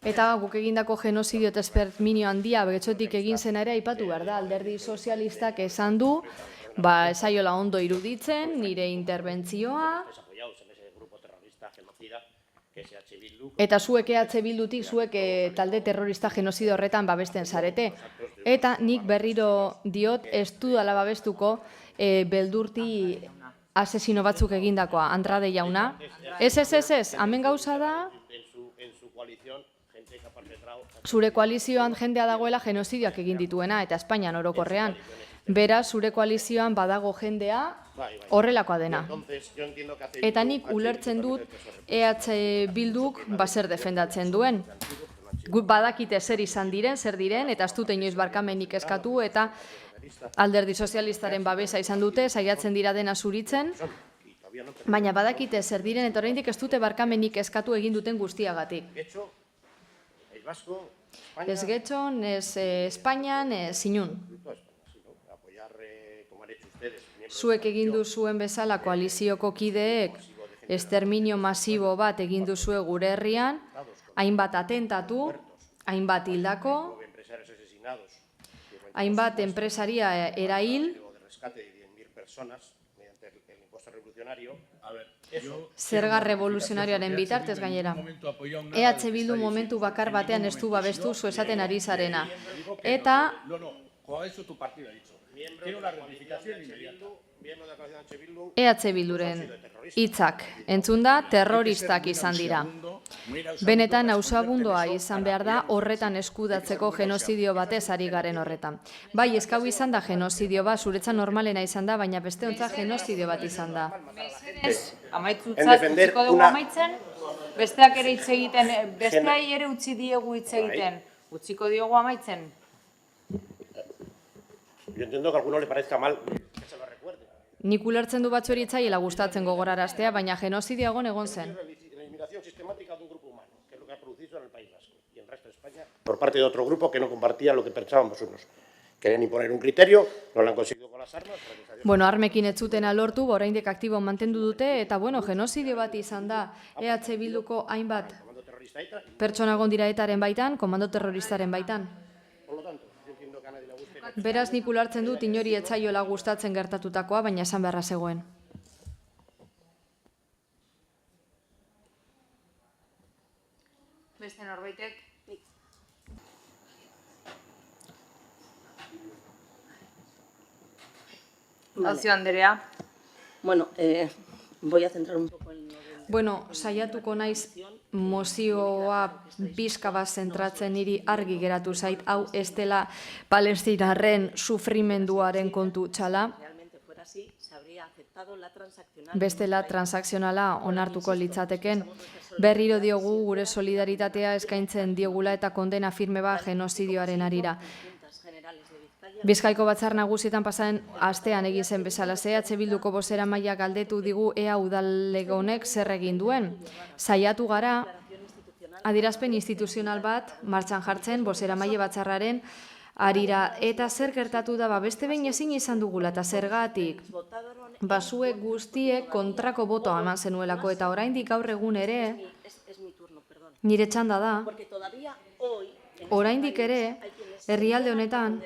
Eta guk egindako genozidio eta exterminio handia begetxotik egin zena ere aipatu behar da. Alderdi Sozialistak esan du, esaiola ondo iruditzen, nire interbentzioa. Eta zuek EH Bildutik, zuek talde terrorista genozidio horretan babesten zarete. Eta nik berriro diot ez dudala babestuko beldurti asesino batzuk egindakoa, Andrade jauna. Ez, hemen gauza da, zure koalizioan jendea dagoela genozidioak egin dituena, eta Espainian orokorrean. Beraz, zure koalizioan badago jendea horrelakoa dena. Eta nik ulertzen dut EH Bilduk zer defendatzen duen. Badakite zer izan diren, zer diren, eta ez dute inoiz barkamenik eskatu, eta Alderdi Sozialistaren babesa izan dute, saiatzen dira dena zuritzen, baina badakite zer diren, eta oraindik ez dute barkamenik eskatu egin duten guztiagatik. Ez Getxon, ez Espainian, ez Inun. Zuek egin duzuen bezala koalizioko kideek exterminio masibo bat egin duzue gure herrian, hainbat atentatu, hainbat hildako, hainbat enpresaria erail, zerga revoluzionarioaren bitartez gainera. EH Bildu momentu bakar batean ez du babestu zu esaten ari zarena. Eta EH Bilduren hitzak entzun da terroristak izan dira. Benetan ausabundoa izan behar da horretan eskudatzeko genozidio batez ari garen horretan. Bai, eskau izan da genozidio bat, zuretzat normalena izan da, baina besteontza genozidio bat izan da. Amaitzutzat, utziko dugu amaitzen, besteak ere hitz egiten, besteai ere utzi diegu hitz egiten, utziko diogu amaitzen. Yo entiendo que a alguno le parezca mal que se lo recuerde. Nik ulertzen du batzueri itzaiela gustatzen gogoraraztea, baina genozidio egon zen. La eliminación sistemática de un grupo humano, que es lo que ha producido en el País Vasco y en el resto de España, por parte de otro grupo que no compartía lo que pensábamos unos. Querían imponer un criterio, no lo han conseguido con las armas. Bueno, armekin ez zutena lortu, oraindik aktibo mantendu dute, eta bueno, genozidio bat izan da, EH Bilduko hainbat pertsona egon dira etaren baitan, komando terroristaren baitan. Beraz nik ulertzen dut inori etzaiola gustatzen gertatutakoa, baina esan beharra zegoen. Beste norbaitek? Alzio Andrea. Bueno, voy a centrar un poco en... Bueno, saiatuko naiz mozioa pixka bat zentratzen niri argi geratu zait, hau ez dela palestinarren sufrimenduaren kontu txala. Bestela transakzionala onartuko litzateken. Berriro diogu gure solidaritatea eskaintzen diogula eta kondena firme bat genozidioaren arira. Bizkaiko batzar nagusietan pasaren astean egin zen bezala, EH Bilduko bozeramailea galdetu digu ea udalego honek zer egin duen. Saiatu gara adierazpen instituzional bat martxan jartzen bozeramaile batzarraren arira, eta zer gertatu da beste behin ezin izan dugula eta zergatik zuek guztiek kontrako botoa eman zenuelako, eta oraindik gaur egun ere nire txanda da, oraindik ere herrialde honetan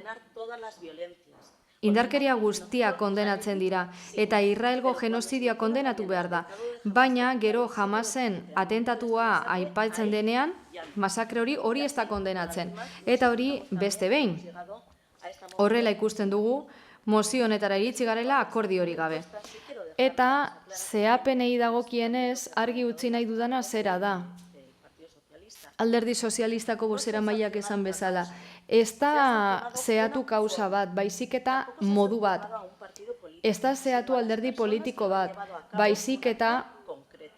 indarkeria guztia kondenatzen dira, eta Israelgo genozidioa kondenatu behar da. Baina gero Hamasen atentatua aipatzen denean, masakre hori ez da kondenatzen. Eta hori beste behin. Horrela ikusten dugu, mozio honetara iritsi garela akordio hori gabe. Eta zehapenei dagokienez argi utzi nahi dudana zera da. Alderdi sozialistako bozeramaileak esan bezala. Ez da zehatu kausa bat, baizik eta modu bat. Ez da zehatu alderdi politiko bat, baizik eta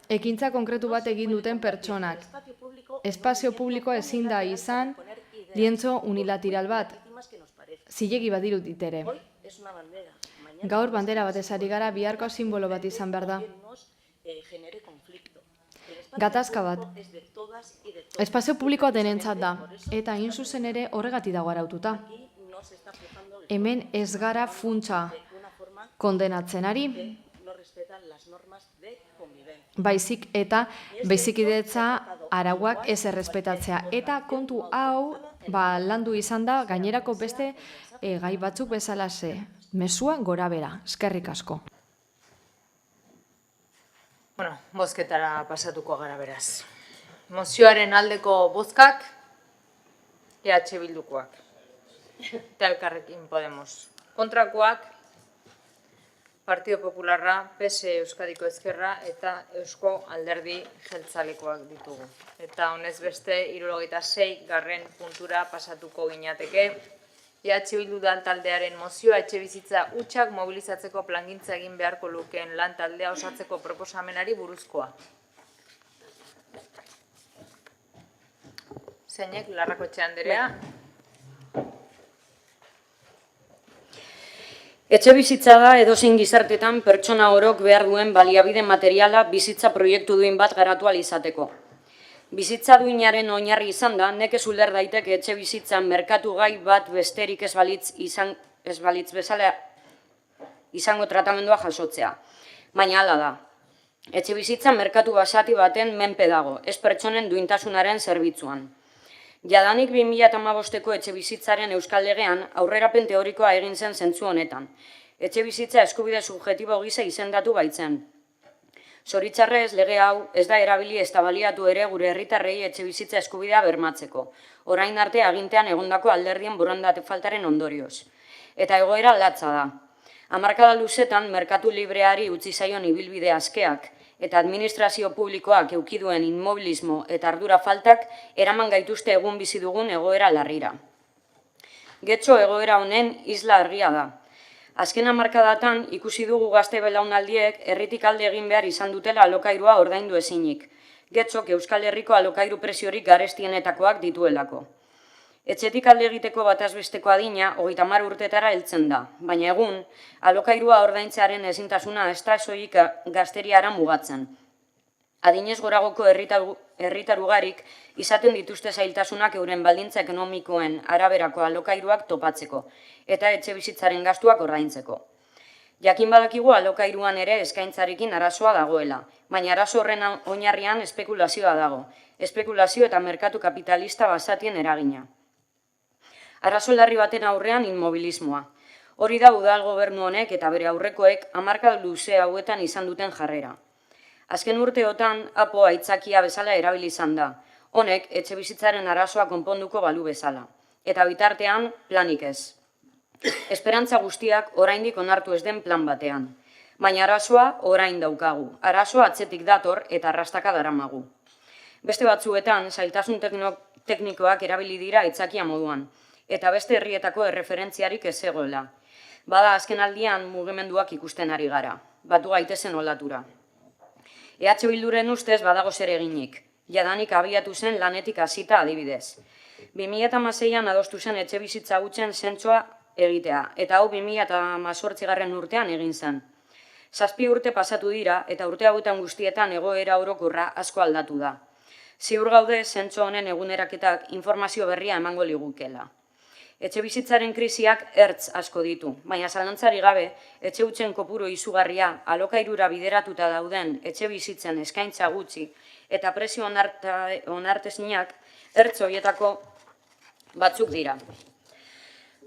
ekintza konkretu bat egin duten pertsonak. Espazio publikoa ezin da izan lientzo unilateral bat. Zilegi badirut ditere. Gaur bandera bat ezari gara, biharko simbolo bat izan behar da. Gatazka bat. Espazio publikoa denentzat da, eta hain zuzen ere horregatik dago araututa. Hemen ez gara funtsa kondenatzen ari, baizik idetza arauak ez errespetatzea. Eta kontu hau landu izan da gainerako beste gai batzuk bezalaxe. Mesua gora bera, eskerrik asko. Bueno, bozketara pasatuko gara beraz. Mozioaren aldeko bozkak, EH Bildukoak. Eta Elkarrekin Podemos. Kontrakoak, Partido Popularra, PS Euskadiko Ezkerra eta Eusko Alderdi Jeltzalekoak ditugu. Eta honez beste 76 garren puntura pasatuko ginateke. EH Bildu taldearen mozioa etxebizitza hutsak mobilizatzeko plangintza egin beharko lukeen lan taldea osatzeko proposamenari buruzkoa. Zeinek, Larrakotxe Andrea. Etxebizitza da edozein gizartetan pertsona orok behar duen baliabide materiala bizitza proiektu duin bat garatu ahal izateko. Bizitza duinaren oinarri izan da, nekez uler daiteke etxe bizitzan merkatu gai bat besterik ez balitz bezala izango tratamendua jasotzea. Baina hala da. Etxe bizitza merkatu basati baten menpe dago, ez pertsonen duintasunaren zerbitzuan. Jadanik 2015ko etxe bizitzaren Euskal Legean aurrerapen teorikoa egin zen zentzu honetan. Etxe bizitza eskubide subjektibo gisa izendatu baitzen. Zoritxarrez, lege hau ez da erabili ez da baliatu ere gure herritarrei etxe bizitza eskubidea bermatzeko. Orain arte agintean egondako alderdien borondate faltaren ondorioz. Eta egoera latza da. Hamarkada luzetan merkatu libreari utzi zaion ibilbide askeak, eta administrazio publikoak eukiduen inmobilismo eta ardura faltak eraman gaituzte egun bizi dugun egoera larrira. Getxo egoera honen isla argia da. Azken hamarkadatan ikusi dugu gazte belaunaldiek herritik alde egin behar izan dutela alokairua ordaindu ezinik. Getxok Euskal Herriko alokairu preziorik garestienetakoak dituelako. Etxetik alde egiteko batazbesteko adina 30 urtetara heltzen da, baina egun alokairua ordaintzearen ezintasuna ez da soilik gazteriara mugatzen. Adinez goragoko herritar ugarik izaten dituzte zailtasunak euren baldintza ekonomikoen araberako alokairuak topatzeko eta etxe bizitzaren gastuak ordaintzeko. Jakin badakigu alokairuan ere eskaintzarekin arazoa dagoela, baina arazo horren oinarrian espekulazioa dago, espekulazio eta merkatu kapitalista basatien eragina. Arazo larri baten aurrean inmobilismoa. Hori da udal gobernu honek eta bere aurrekoek hamarkada luze hauetan izan duten jarrera. Azken urteotan apo aitzakia bezala erabili izan da, honek etxe bizitzaren arazoa konponduko balu bezala, eta bitartean planik ez. Esperantza guztiak oraindik onartu ez den plan batean, baina arazoa orain daukagu, arazoa atzetik dator eta arrastaka daramagu. Beste batzuetan zailtasun teknikoak erabili dira aitzakia moduan, eta beste herrietako erreferentziarik ez zegoela. Bada azken aldian mugimenduak ikusten ari gara, batu gaitezen olatura. EH Bilduren ustez badago zer eginik, jadanik abiatu zen lanetik hasita adibidez. 2016an adostu zen etxe bizitza hutsen zentzua egitea, eta hau 2018 urtean egin zen. 7 urte pasatu dira eta urte hauetan guztietan egoera orokorra asko aldatu da. Ziur gaude zentzu honen eguneraketak informazio berria emango ligukela. Etxe bizitzaren krisiak ertz asko ditu, baina zalantzari gabe, etxe hutsen kopuru izugarria alokairura bideratuta dauden etxe bizitzen eskaintza gutxi eta prezio onartezinak ertz horietako batzuk dira.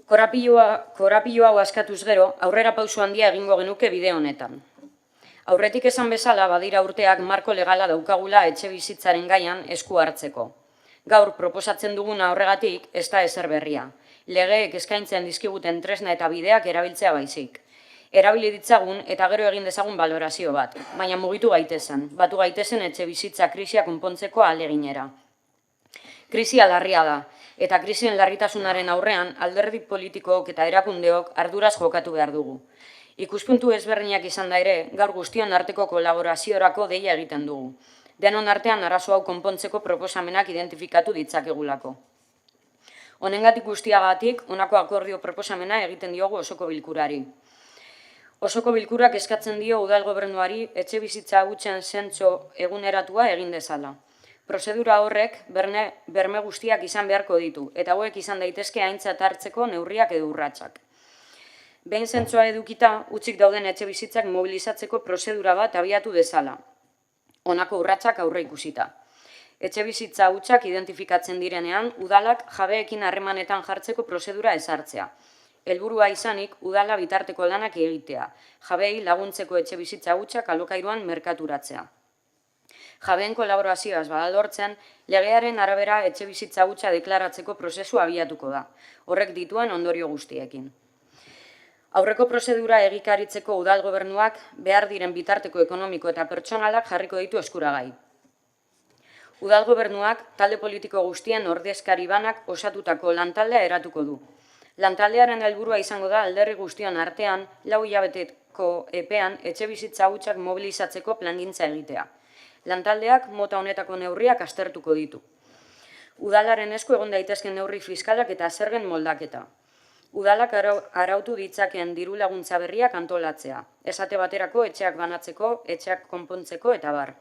Korapilo hau askatuz gero, aurrera pauso handia egingo genuke bide honetan. Aurretik esan bezala badira urteak marko legala daukagula etxe bizitzaren gaian esku hartzeko. Gaur proposatzen duguna horregatik ez da ezer berria. Legeek eskaintzen dizkiguten tresna eta bideak erabiltzea baizik. Erabili ditzagun eta gero egin dezagun balorazio bat, baina mugitu gaitezen, batu gaitezen etxe bizitza krisia konpontzeko ahaleginera. Krisia larria da, eta krisien larritasunaren aurrean alderdi politikook eta erakundeok arduraz jokatu behar dugu. Ikuspuntu ezberdinak izan da ere, gaur guztion arteko kolaboraziorako deia egiten dugu. Denon artean arazo hau konpontzeko proposamenak identifikatu ditzakegulako. Honengatik guztiagatik, honako akordio proposamena egiten diogu osoko bilkurari. Osoko bilkurak eskatzen dio udal gobernuari etxe bizitza hutsen zentzu eguneratua egin dezala. Prozedura horrek berme guztiak izan beharko ditu, eta hauek izan daitezke aintzat hartzeko neurriak edo urratsak. Behin zentzua edukita, hutsik dauden etxe bizitzak mobilizatzeko prozedura bat abiatu dezala. Honako urratsak aurre ikusita. Etxe bizitza hutsak identifikatzen direnean, udalak jabeekin harremanetan jartzeko prozedura ezartzea. Helburua izanik, udala bitarteko lanak egitea, jabeei laguntzeko etxe bizitza hutsak alokairuan merkaturatzea. Jabeen kolaborazioaz badalortzen, legearen arabera etxe bizitza hutsa deklaratzeko prozesu abiatuko da, horrek dituen ondorio guztiekin. Aurreko prozedura egikaritzeko udal gobernuak behar diren bitarteko ekonomiko eta pertsonalak jarriko ditu eskuragai. Udal gobernuak talde politiko guztien ordezkari banak osatutako lantaldea eratuko du. Lantaldearen helburua izango da alderdi guztion artean 4 hilabeteko epean etxe bizitza hutsak mobilizatzeko plangintza egitea. Lantaldeak mota honetako neurriak aztertuko ditu. Udalaren esku egon daitezken neurri fiskalak eta zergen moldaketa. Udalak arautu ditzakeen diru laguntza berriak antolatzea. Esate baterako etxeak banatzeko, etxeak konpontzeko eta bar.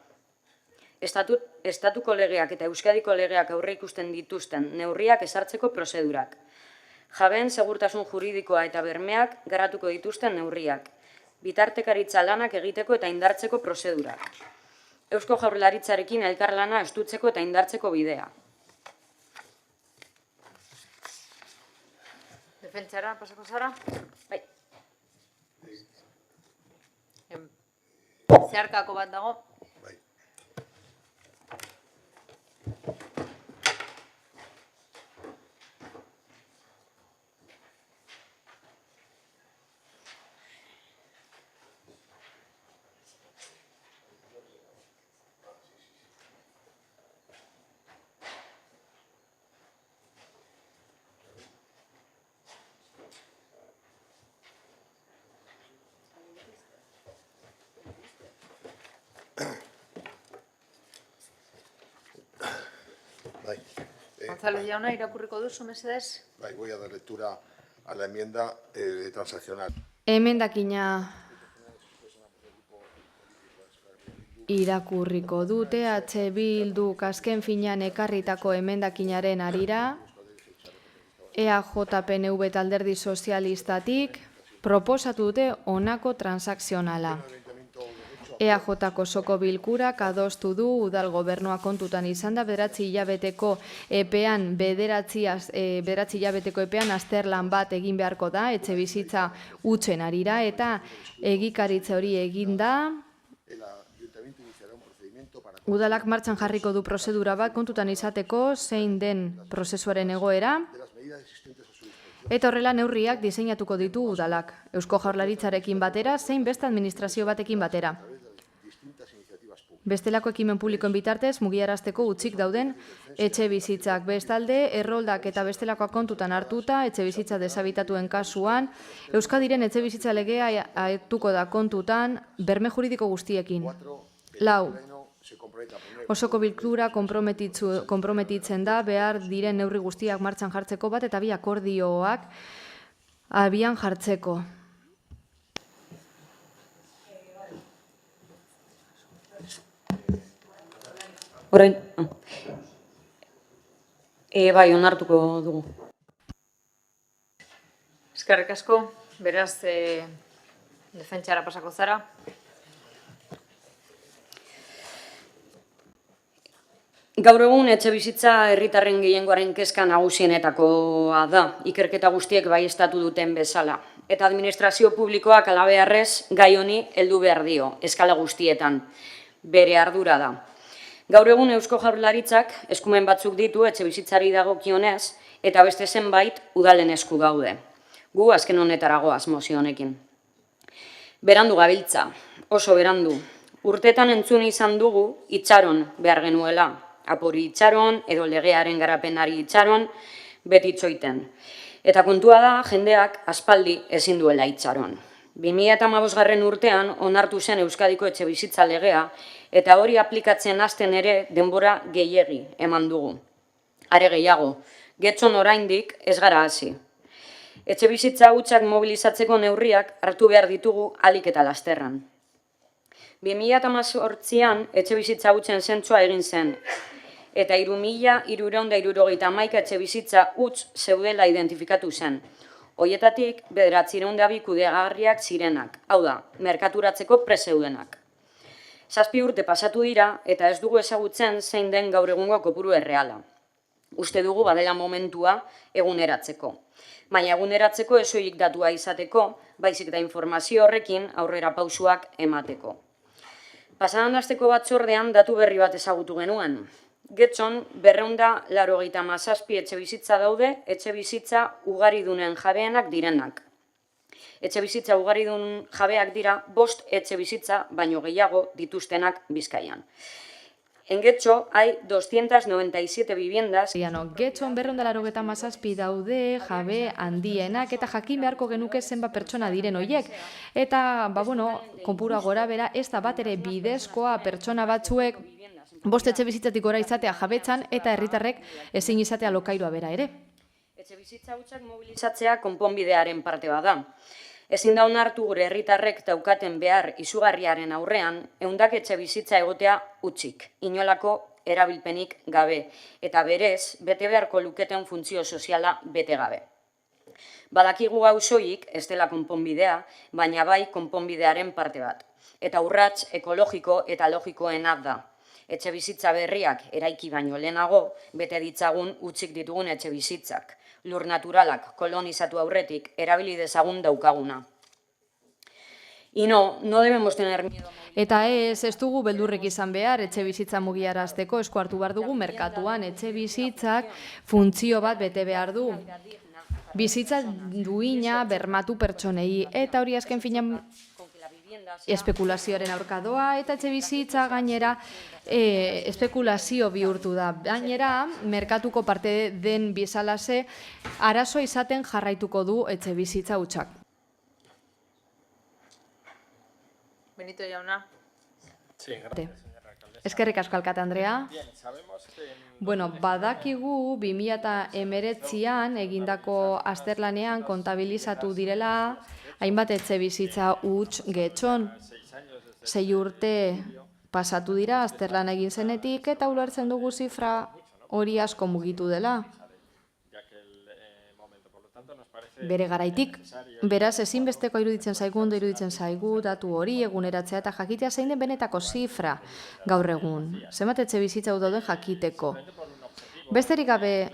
Estatuko legeak eta Euskadiko legeak aurre ikusten dituzten neurriak ezartzeko prozedurak. Jabeen segurtasun juridikoa eta bermeak garatuko dituzten neurriak. Bitartekaritza lanak egiteko eta indartzeko prozedurak. Eusko Jaurlaritzarekin elkarlana estutzeko eta indartzeko bidea. Defentsara, pasako zara? Bai. Zeharkako bat dago? Bai. González jauna, irakurriko duzu, mesedez? Bai, voy a dar lectura a la enmienda transaccional. Emendakina irakurriko dute, Bilduk azken finean ekarritako emendakinaren harira, EAJ PNV eta Alderdi Sozialistatik proposatu dute honako transakzionala. EAJko osoko bilkurak adostu du udal gobernua kontutan izan da bederatzi hilabeteko epean azterlan bat egin beharko da etxebizitza hutsen harira eta egikaritza hori eginda udalak martxan jarriko du prozedura bat kontutan izateko zein den prozesuaren egoera eta horrela neurriak diseinatuko ditu udalak Eusko Jaurlaritzarekin batera zein beste administrazio batekin batera. Bestelako ekimen publikoen bitartez mugiarazteko utzik dauden etxebizitzak. Bestalde, erroldak eta bestelakoak kontutan hartuta, etxebizitza desabitatuen kasuan, Euskadiren etxebizitza legea hartuko da kontutan berme juridiko guztiekin. 4. Osoko bilkura konprometitzen da behar diren neurri guztiak martxan jartzeko bat eta bi akordioak abian jartzeko. Orain, bai, onartuko dugu. Eskerrik asko, beraz, defentsara pasako zara. Gaur egun etxebizitza herritarren gehiengoaren kezka nagusienetakoa da, ikerketa guztiek baieztatu duten bezala. Eta administrazio publikoak halabeharrez gai honi heldu behar dio, eskala guztietan, bere ardura da. Gaur egun Eusko Jaurlaritzak eskumen batzuk ditu etxebizitzari dagokionez eta beste zenbait udalen esku gaude. Gu azken honetara goaz mozio honekin. Berandu gabiltza, oso berandu. Urtetan entzun izan dugu itxaron behar genuela. Apori itxaron edo legearen garapenari itxaron beti itxoiten. Eta kontua da jendeak aspaldi ezin duela itxaron. 2015 urtean onartu zen Euskadiko etxebizitza legea eta hori aplikatzen hasten ere denbora gehiegi eman dugu. Are gehiago, Getxon oraindik ez gara hasi. Etxebizitza hutsak mobilizatzeko neurriak hartu behar ditugu ahalik eta lasterran. 2018an etxebizitza hutsen zentzua egin zen eta 3.371 etxebizitza huts zeudela identifikatu zen. Hoietatik, 902 kudeagarriak zirenak, hau da, merkaturatzeko preseudenak. 7 urte pasatu dira eta ez dugu ezagutzen zein den gaur egungo kopuru erreala. Uste dugu badela momentua eguneratzeko. Baina eguneratzeko ez soilik datua izateko, baizik da informazio horrekin aurrera pausuak emateko. Pasadan asteko batzordean datu berri bat ezagutu genuen. Getxon 287 etxebizitza daude, etxebizitza ugaridunen jabeanak direnak. Etxebizitza ugaridun jabeak dira 5 etxebizitza baino gehiago dituztenak Bizkaian. En Getxo hay 297 viviendas. Getxon 287 daude jabe handienak eta jakin beharko genuke zenbat pertsona diren hoiek. Eta, konpura gora bera, ez da bat ere bidezkoa pertsona batzuek 5 etxebizitzatik gora izatea jabetzan eta herritarrek ezin izatea lokairua bera ere. Etxebizitza hutsak mobilizatzea konponbidearen parte bada. Ezin da onartu gure herritarrek daukaten behar izugarriaren aurrean, ehundak etxebizitza egotea hutsik, inolako erabilpenik gabe, eta berez, bete beharko luketen funtzio soziala bete gabe. Badakigu gauzoik, ez dela konponbidea, baina bai konponbidearen parte bat. Eta urrats ekologiko eta logikoena da. Etxebizitza berriak eraiki baino lehenago, bete ditzagun hutsik ditugun etxebizitzak. Lur naturalak kolonizatu aurretik erabili dezagun daukaguna. Y no debemos tener miedo. Eta ez dugu beldurrik izan behar etxebizitza mugiarazteko esku hartu behar dugu merkatuan etxebizitzak funtzio bat bete behar du. Bizitza duina bermatu pertsonei eta hori azken finean espekulazioaren aurkadoa eta etxebizitza gainera espekulazio bihurtu da. Gainera, merkatuko parte den bezalaxe arazoa izaten jarraituko du etxebizitza hutsak. Benito jauna. Sí, gracias, señora alcaldesa. Eskerrik asko, alkate Andrea. Bueno, badakigu 2019an egindako azterlanean kontabilizatu direla hainbat etxebizitza huts Getxon. 6 urte pasatu dira azterlan egin zenetik eta ulertzen dugu zifra hori asko mugitu dela. Bere garaitik, beraz ezinbesteko iruditzen zaigu datu hori eguneratzea eta jakitea zein den benetako zifra gaur egun. Zenbat etxebizitza dauden jakiteko. Besterik gabe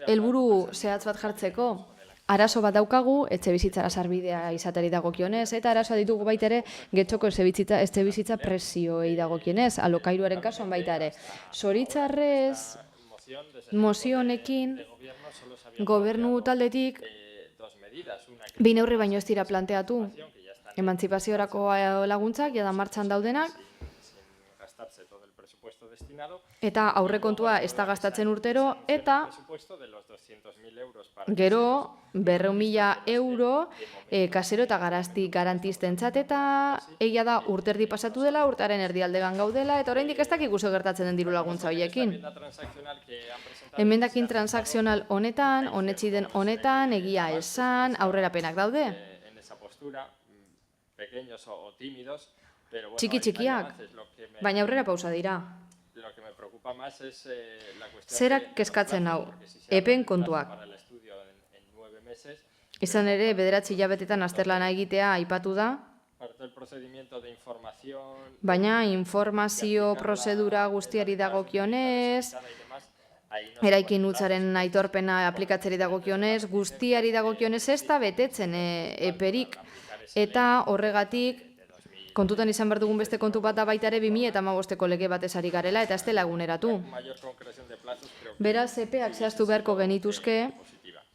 helburu zehatz bat jartzeko, arazo bat daukagu etxebizitzara sarbidea izateri dagokionez eta arazoa ditugu baita ere Getxoko etxebizitza prezioei dagokionez, alokairuaren kasuan baita ere. Zoritzarrez, mozio honekin gobernu taldetik bi neurri baino ez dira planteatu. Emantzipaziorako laguntzak jada martxan daudenak eta aurrekontua ez da gastatzen urtero eta gero 200.000 euro kasero eta garantistentzat eta egia da urterdi pasatu dela, urtearen erdialdean gaudela eta oraindik ez dakigu zer gertatzen den diru laguntza horiekin. Emendakin transakzional honetan, honetsi den honetan, egia esan, aurrerapenak daude. Txiki-txikiak, baina aurrera pausa dira. Zerak kezkatzen hau, epen kontuak. Izan ere, 9 hilabetetan azterlana egitea aipatu da, baina informazio prozedura guztiari dagokionez, eraikin hutsaren aitorpena aplikatzeri dagokionez, guztiari dagokionez ez da betetzen eperik, eta horregatik kontutan izan behar dugun beste kontu bat da baita ere 2015ko lege batez ari garela eta ez dela eguneratu. Beraz, epeak zehaztu beharko genituzke,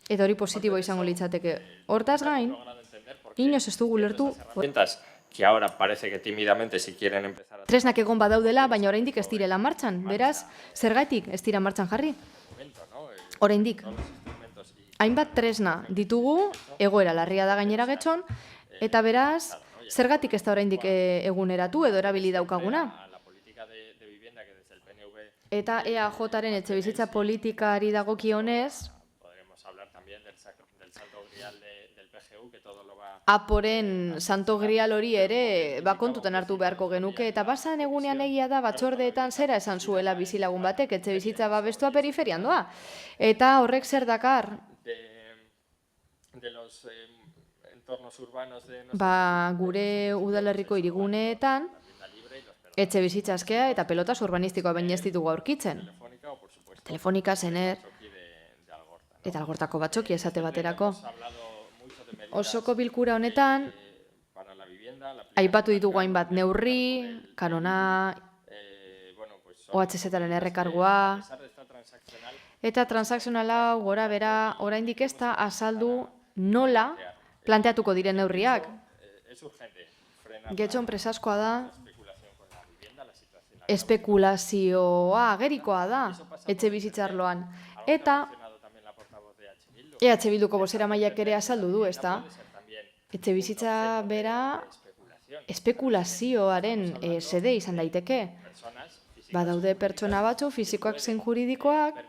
eta hori positibo izango litzateke. Hortaz gain, inoz ez dugu lertu. Que ahora parece que tímidamente si quieren empezar a... Tresnak egon badaudela, baina oraindik ez direla martxan. Beraz, zergatik ez dira martxan jarri? Oraindik. Hainbat tresna ditugu, egoera larria da gainera Getxon, eta beraz, zergatik ez da oraindik eguneratu edo erabili daukaguna? Eta EAJaren etxebizitza politikari dagokionez, Aporen Santo Grial hori ere kontutan hartu beharko genuke eta basan egunean egia da batzordeetan zera esan zuela bizilagun batek etxebizitza babestua periferian doa. Eta horrek zer dakar? Gure udalerriko hiriguneetan etxebizitza askea eta pelotas urbanistikoa baina ez ditugu aurkitzen. Telefonika, Sener eta Algortako batzoki esate baterako. Osoko bilkura honetan, aipatu ditugu hainbat neurri, kanona, OHZ-aren errekargoa, eta transakzionala gora bera oraindik ez da azaldu nola planteatuko diren neurriak. Getxon presaskoa da, espekulazioa agerikoa da, etxe bizitzarloan. Eta EH Bilduko bozeramaileak ere azaldu du, ezta? Etxebizitza bera espekulazioaren sede izan daiteke. Badaude pertsona batzu, fizikoak zein juridikoak,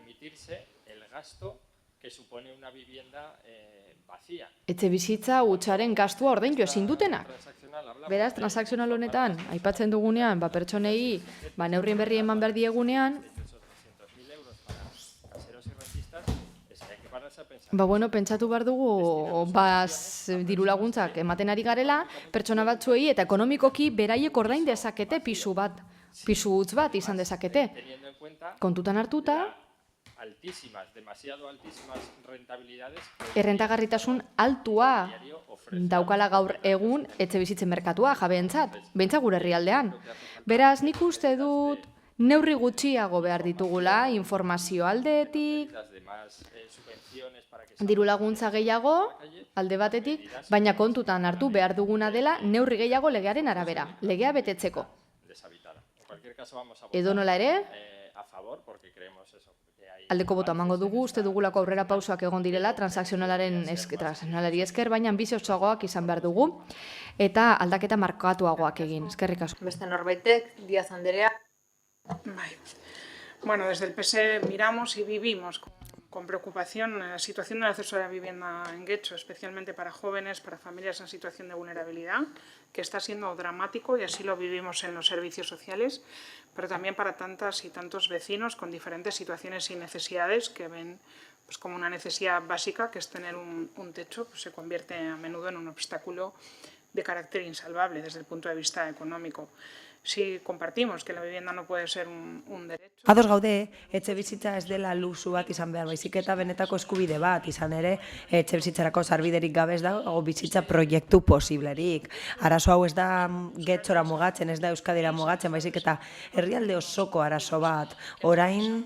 etxebizitza hutsaren gastua ordaindu ezin dutenak. Beraz, transakzional honetan, aipatzen dugunean, pertsonei neurrien berri eman behar diegunean, pentsatu behar dugu diru laguntzak ematen ari garela, pertsona batzuei eta ekonomikoki beraiek ordain dezakete pisu huts bat izan dezakete. Kontutan hartuta, errentagarritasun altua daukala gaur egun etxebizitzen merkatua jabeentzat, behintzat gure herrialdean. Beraz, nik uste dut neurri gutxiago behar ditugula, informazio aldeetik, diru laguntza gehiago, alde batetik, baina kontutan hartu behar duguna dela neurri gehiago legearen arabera, legea betetzeko. Edo nola ere, aldeko botoa emango dugu, uste dugulako aurrera pausoak egon direla transakzionalari esker, baina ambiziosoagoak izan behar dugu eta aldaketa markatuagoak egin. Eskerrik asko. Beste norbaitek, Díaz Andrea. Bueno, desde el PSE miramos y vivimos con preocupación la situación del acceso a la vivienda en Getxo, especialmente para jóvenes, para familias en situación de vulnerabilidad, que está siendo dramático y así lo vivimos en los servicios sociales, pero también para tantas y tantos vecinos con diferentes situaciones y necesidades que ven pues, como una necesidad básica, que es tener un techo, pues, se convierte a menudo en un obstáculo de carácter insalvable desde el punto de vista económico. Si compartimos que la vivienda no puede ser un derecho... Ados gaude, etxebizitza ez dela luxu bat izan behar, baizik eta benetako eskubide bat izan ere, etxebizitzarako sarbiderik gabe ez dago bizitza proiektu posiblerik. Arazo hau ez da Getxora mugatzen, ez da Euskadira mugatzen, baizik eta herrialde osoko arazo bat. Orain,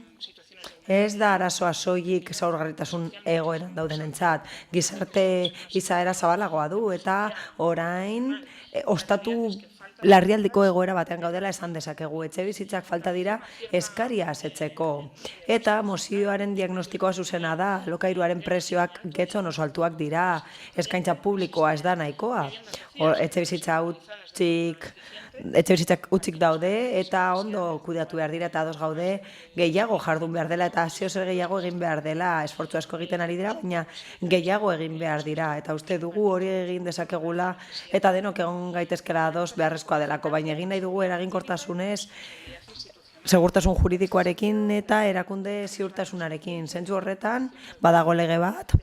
ez da arazoa soilik zaurgarritasun egoeran daudenentzat. Gizarte izaera zabalagoa du eta orain ostatu larrialdiko egoera batean gaudela esan dezakegu. Etxebizitzak falta dira eskaria asetzeko. Eta mozioaren diagnostikoa zuzena da, alokairuaren prezioak Getxon oso altuak dira, eskaintza publikoa ez da nahikoa. Etxebizitzak utzik daude eta ondo kudeatu behar dira eta ados gaude gehiago jardun behar dela eta zer gehiago egin behar dela, esfortzu asko egiten ari dira, baina gehiago egin behar dira eta uste dugu hori egin dezakegula eta denok egon gaitezkera ados beharrezkoa delako, baina egin nahi dugu eraginkortasunez, segurtasun juridikoarekin eta erakunde ziurtasunarekin. Zentzu horretan, badago lege bat,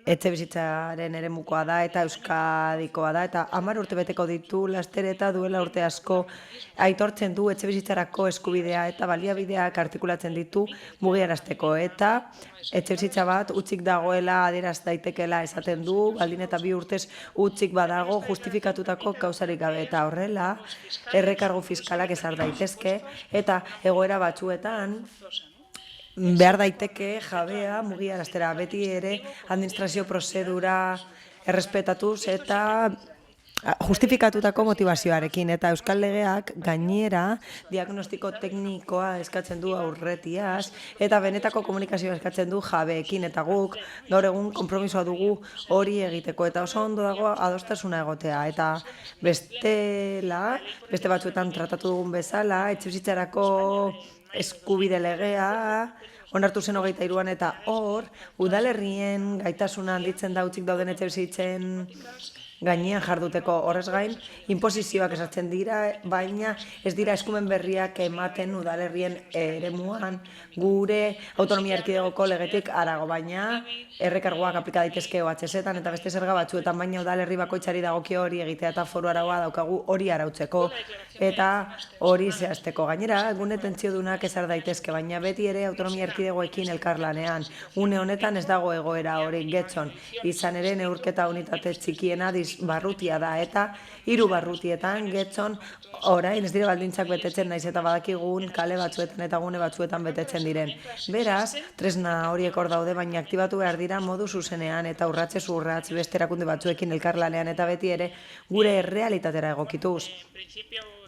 etxebizitzaren eremukoa da eta Euskadikoa da eta 10 urte beteko ditu laster eta duela urte asko aitortzen du etxebizitzarako eskubidea eta baliabideak artikulatzen ditu mugiarazteko eta etxebizitza bat utzik dagoela adieraz daitekeela esaten du, baldin eta 2 urtez utzik badago justifikatutako kausarik gabe eta horrela errekargu fiskalak ezar daitezke eta egoera batzuetan behar daiteke jabea mugiaraztera, beti ere administrazio prozedura errespetatuz eta justifikatutako motivazioarekin eta Euskal Legeak gainera diagnostiko teknikoa eskatzen du aurretiaz eta benetako komunikazioa eskatzen du jabeekin eta guk gaur egun konpromisoa dugu hori egiteko eta oso ondo dago adostasuna egotea eta beste batzuetan tratatu dugun bezala etxebizitzarako eskubide legea onartu zen 23an eta hor udalerrien gaitasuna handitzen da utzik dauden etxebizitzen gainean jarduteko. Horrez gain, inposizioak ezartzen dira, baina ez dira eskumen berriak ematen udalerrien eremuan gure autonomia erkidegoko legetik harago, baina errekarguak aplika daitezke OHZ-etan eta beste zerga batzuetan, baina udalerri bakoitzari dagokio hori egitea eta foru araua daukagu hori arautzeko eta hori zehazteko. Gainera, gune tentsiodunak ezar daitezke, baina beti ere autonomia erkidegoekin elkarlanean. Une honetan ez dago egoera hori Getxon, izan ere neurketa unitate txikiena barrutia da eta 3 barrutietan Getxon orain ez dire baldintzak betetzen naiz eta badakigun kale batzuetan eta gune batzuetan betetzen diren. Beraz, tresna horiek hor daude, baina aktibatu behar dira modu zuzenean eta urratsez urrats beste erakunde batzuekin elkarlanean eta beti ere gure errealitatera egokituz.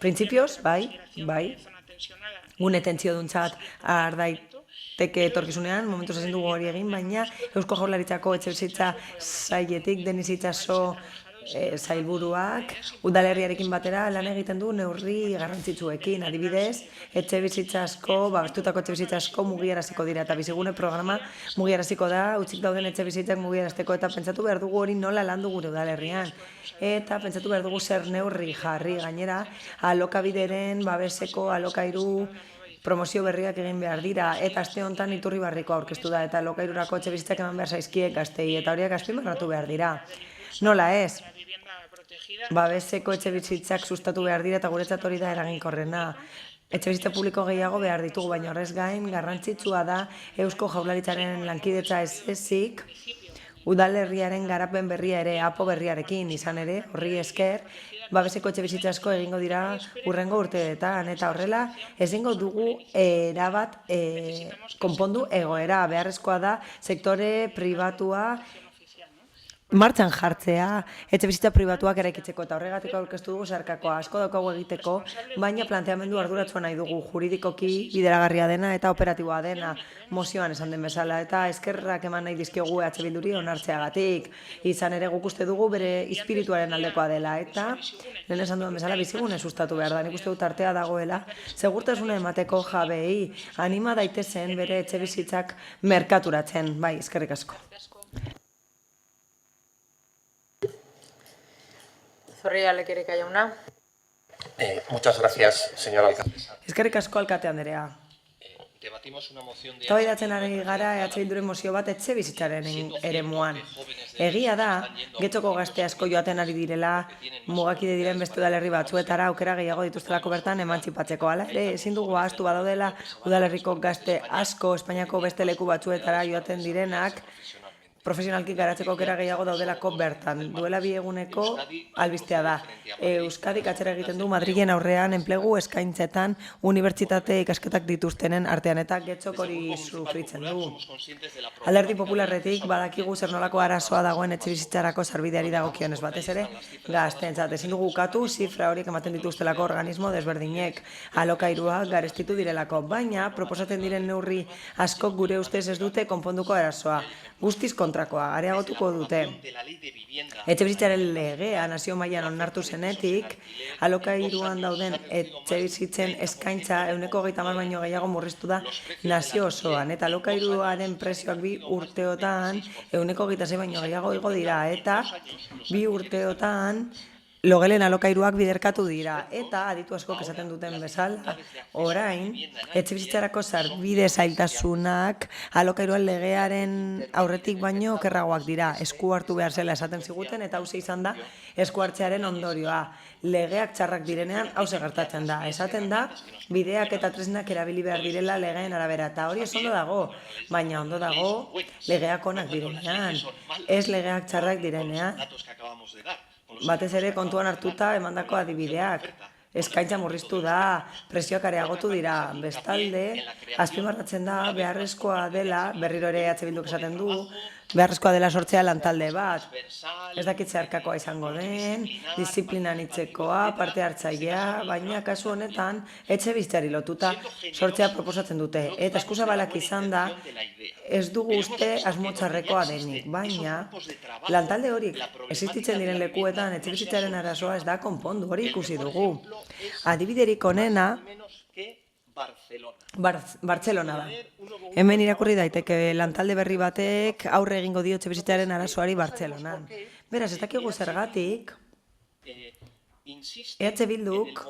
Printzipioz, bai, gune tentsioduntzat ardaiteke etorkizunean, momentuz ezin dugu hori egin, baina Eusko Jaurlaritzako etxebizitza sailetik Deniz Itxaso sailburuak udalerriarekin batera lan egiten du neurri garrantzitsuekin, adibidez, etxebizitza asko, babestutako etxebizitza asko mugiaraziko dira eta bizigune programa mugiaraziko da, utzik dauden etxebizitzak mugiarazteko eta pentsatu behar dugu hori nola landu gure udalerrian eta pentsatu behar dugu zer neurri jarri gainera alokabideren babeseko alokairu promozio berriak egin behar dira eta aste honetan Iturribarriko aurkeztu da eta alokairurako etxebizitzak eman behar zaizkiek gaztei eta horiek azpimarratu behar dira. Nola ez? Babeseko etxebizitzak sustatu behar dira eta guretzat hori da eraginkorrena. Etxebizitza publiko gehiago behar ditugu, baina horrez gain garrantzitsua da Eusko Jaurlaritzaren lankidetza ez ezik udalerriaren garapen berria ere, apo berriarekin izan ere, horri esker, babeseko etxebizitza asko egingo dira hurrengo urteetan eta horrela ezingo dugu erabat konpondu egoera. Beharrezkoa da sektore pribatua martxan jartzea, etxe bizitza pribatuak eraikitzeko eta horregatiko aurkeztu dugu zeharkakoa asko daukagu egiteko, baina planteamendu arduratsua nahi dugu juridikoki bideragarria dena eta operatiboa dena mozioan esan den bezala eta eskerrak eman nahi dizkiogu EH Bilduri onartzeagatik. Izan ere guk uste dugu bere espirituaren aldekoa dela eta lehen esan duen bezala bizigune sustatu behar da. Nik uste dut artea dagoela segurtasuna emateko jabeei anima daitezen bere etxe bizitzak merkaturatzen. Bai, eskerrik asko. Zorria Lekereka jauna. Muchas gracias, señora alcaldesa. Eskerrik asko alkate anderea. Debatimos una moción de... Tabaidatzen ari gara EH Bilduren mozio bat etxe bizitzaren eremuan. Egia da, Getxoko gazte asko joaten ari direla, mugakide diren beste udalerri batzuetara aukera gehiago dituztelako bertan emantzipatzeko. Hala ere, ezin dugu ahaztu badaudela udalerriko gazte asko Espainiako beste leku batzuetara joaten direnak, profesionalki garatzeko aukera gehiago daudelako bertan. Duela 2 eguneko albistea da. Euskadik atzera egiten du Madrilen aurrean enplegu eskaintzetan unibertsitate ikasketak dituztenen artean eta Getxok hori sufritzen du. Alderdi Popularretik badakigu zer nolako arazoa dagoen etxe bizitzarako sarbideari dagokionez batez ere gazteentzat. Ezin dugu ukatu zifra horiek ematen dituztelako organismo desberdinek alokairuak garestitu direlako, baina proposatzen diren neurri askok gure ustez ez dute konponduko arazoa. Guztiz kontrakoa, areagotuko dute. Etxe bizitzaren legea nazio mailan onartu zenetik, alokairuan dauden etxe bizitzen eskaintza 130 baino gehiago murriztu da nazio osoan, eta alokairuaren prezioak 2 urteotan 126 baino gehiago igo dira, eta 2 urteotan logelen alokairuak biderkatu dira, eta aditu askok esaten duten bezala, orain, etxe bizitzarako sarbide zailtasunak alokairuan legearen aurretik baino okerragoak dira, esku hartu behar zela esaten ziguten, eta hauze izan da esku hartzearen ondorioa. Legeak txarrak direnean hauze gertatzen da. Esaten da, bideak eta tresnak erabili behar direla legeen arabera, eta hori ez ondo dago, baina ondo dago legeak onak direnean, ez legeak txarrak direnean. Batez ere kontuan hartuta emandako adibideak. Eskaintza murriztu da, presioak areagotu dira, bestalde, azpimarratzen da beharrezkoa dela, berriro ere EH Bilduk esaten du, beharrezkoa dela sortzea lantalde bat. Ez dakit zeharkakoa izango den, disiplina anitzekoa, parte hartzailea, baina kasu honetan etxe bizitzari lotuta sortzea proposatzen dute. Eta eskuzabalak izan da, ez dugu uste asmotxarrekoa denik, baina lantalde horiek existitzen diren lekuetan etxe bizitzaren arazoa ez da konpondu, hori ikusi dugu. Adibiderik onena Bartzelona da. Hemen irakurri daiteke lantalde berri batek aurre egingo dio etxe bizitzaren arazoari Bartzelonan. Beraz, ez dakigu zergatik, EH Bilduk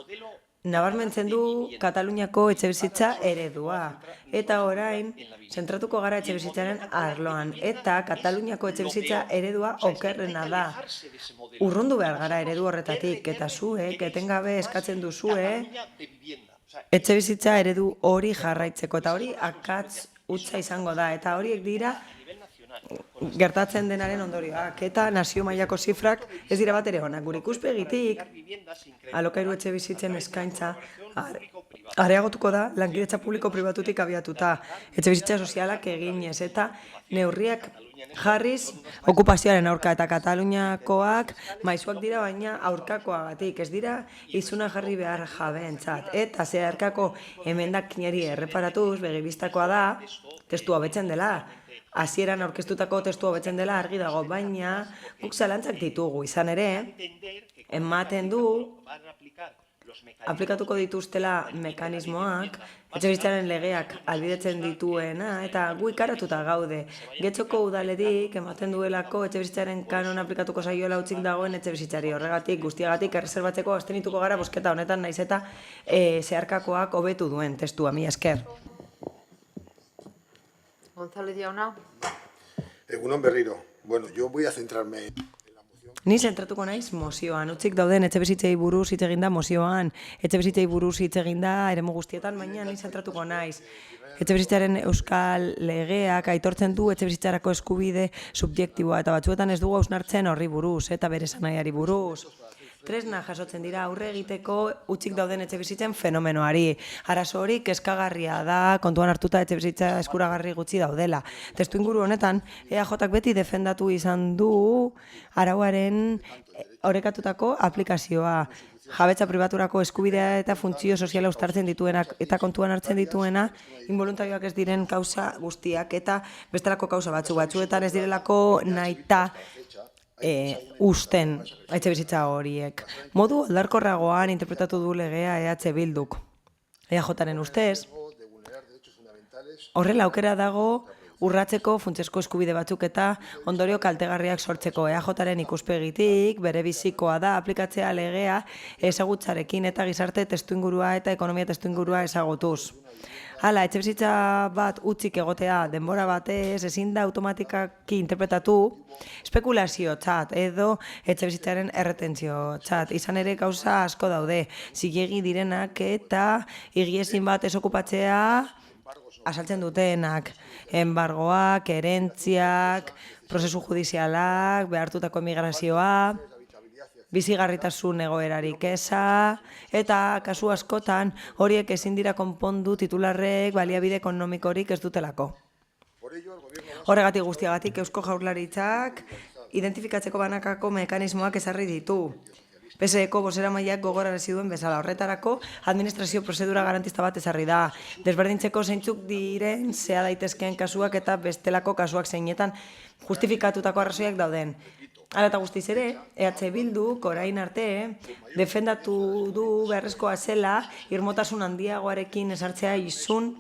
nabarmentzen du Kataluniako etxe bizitza eredua. Eta orain, zentratuko gara etxe bizitzaren arloan. Eta Kataluniako etxe bizitza eredua okerrena da. Urrundu behar gara eredu horretatik, eta zuek, etengabe eskatzen duzue, etxe bizitza eredu hori jarraitzeko, eta hori akats hutsa izango da, eta horiek dira gertatzen denaren ondorioak, eta nazio mailako zifrak ez dira bat ere honak. Gure ikuspegitik, alokairu etxe bizitzen eskaintza areagotuko da lankidetza publiko-pribatutik abiatuta, etxe bizitza sozialak eginez, eta neurriak jarriz okupazioaren aurka, eta Kataluniakoak maizuak dira baina aurkakoagatik, ez dira izuna jarri behar jabeentzat, eta zeharkako emendakinari erreparatuz begibistakoa da testu hobetzen dela. Hasieran aurkeztutako testu hobetzen dela argi dago, baina guk zalantzak ditugu, izan ere, ematen du aplikatuko dituztela mekanismoak, etxe bizitzaren legeak albidetzen dituena, eta gu ikaratuta gaude. Getxoko udaletik ematen duelako etxe bizitzaren kanon aplikatuko zaioela utzik dagoen etxe bizitzari. Horregatik, guztiagatik, erreserbatzeko abstenituko gara bozketa honetan naiz eta zeharkakoak hobetu duen testua, mila esker. González jauna. Egunon berriro. Bueno, yo voy a centrarme en la moción. Ni zentratuko naiz mozioan. Utzik dauden etxe bizitzei buruz hitz egin da mozioan. Etxe bizitzei buruz hitz egin da eremu guztietan, baina ni zentratuko naiz. Etxe bizitzaren euskal legeak aitortzen du etxe bizitzarako eskubide subjektiboa, eta batzuetan ez dugu hausnartzen horri buruz, eta bere sanaiari buruz. tresna jasotzen dira aurre egiteko utzik dauden etxebizitzen fenomenoari. Arazo hori kezkagarria da, kontuan hartuta etxebizitza eskuragarri gutxi daudela. Testuinguru honetan, EAJak beti defendatu izan du arauaren orekatutako aplikazioa. Jabetza pribaturako eskubidea eta funtzio soziala uztartzen dituenak eta kontuan hartzen dituena involuntarioak ez diren kausa guztiak eta bestelako kausa batzuetan ez direlako nahita usten etxebizitza horiek. Modu aldarkorragoan interpretatu du legea EH Bilduk. EAJaren ustez, horrela aukera dago urratzeko funtsezko eskubide batzuk eta ondorio kaltegarriak sortzeko. EAJaren ikuspegitik bere bizikoa da aplikatzea legea ezagutzarekin eta gizarte testuingurua eta ekonomia testuingurua ezagutuz. Hala, etxebizitza bat utzik egotea denbora batez ezin da automatikaki interpretatu espekulazio-txat edo etxebizitzaren erretentzio-txat. Izan ere gauza asko daude, zilegi direnak eta higiezin bat ez okupatzea azaltzen dutenak, enbargoak, erentziak, prozesu judizialak, behartutako emigrazioa, bizigarritasun egoerarik eza, eta kasu askotan horiek ezin dira konpondu titularrek baliabide ekonomikorik ez dutelako. Horregatik guztiagatik Eusko Jaurlaritzak identifikatzeko banakako mekanismoak ezarri ditu. PSeko bozeramaileak gogorarazi duen bezala, horretarako administrazio prozedura garantista bat ezarri da. Desberdintzeko zeintzuk diren zea daitezkeen kasuak eta bestelako kasuak zeinetan justifikatutako arrazoiak dauden. Hala eta guztiz ere, EH Bilduk orain arte defendatu du beharrezkoa zela irmotasun handiagoarekin ezartzea isun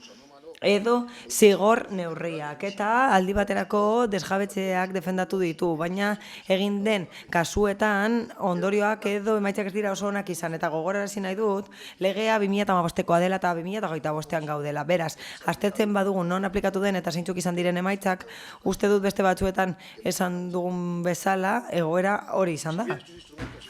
edo zigor neurriak eta aldi baterako desjabetzeak defendatu ditu, baina egin den kasuetan ondorioak edo emaitzak ez dira oso onak izan eta gogorarazi nahi dut legea 2015koa dela eta 2025an gaudela. Beraz, aztertzen badugu non aplikatu den eta zeintzuk izan diren emaitzak, uste dut beste batzuetan esan dugun bezala egoera hori izan da.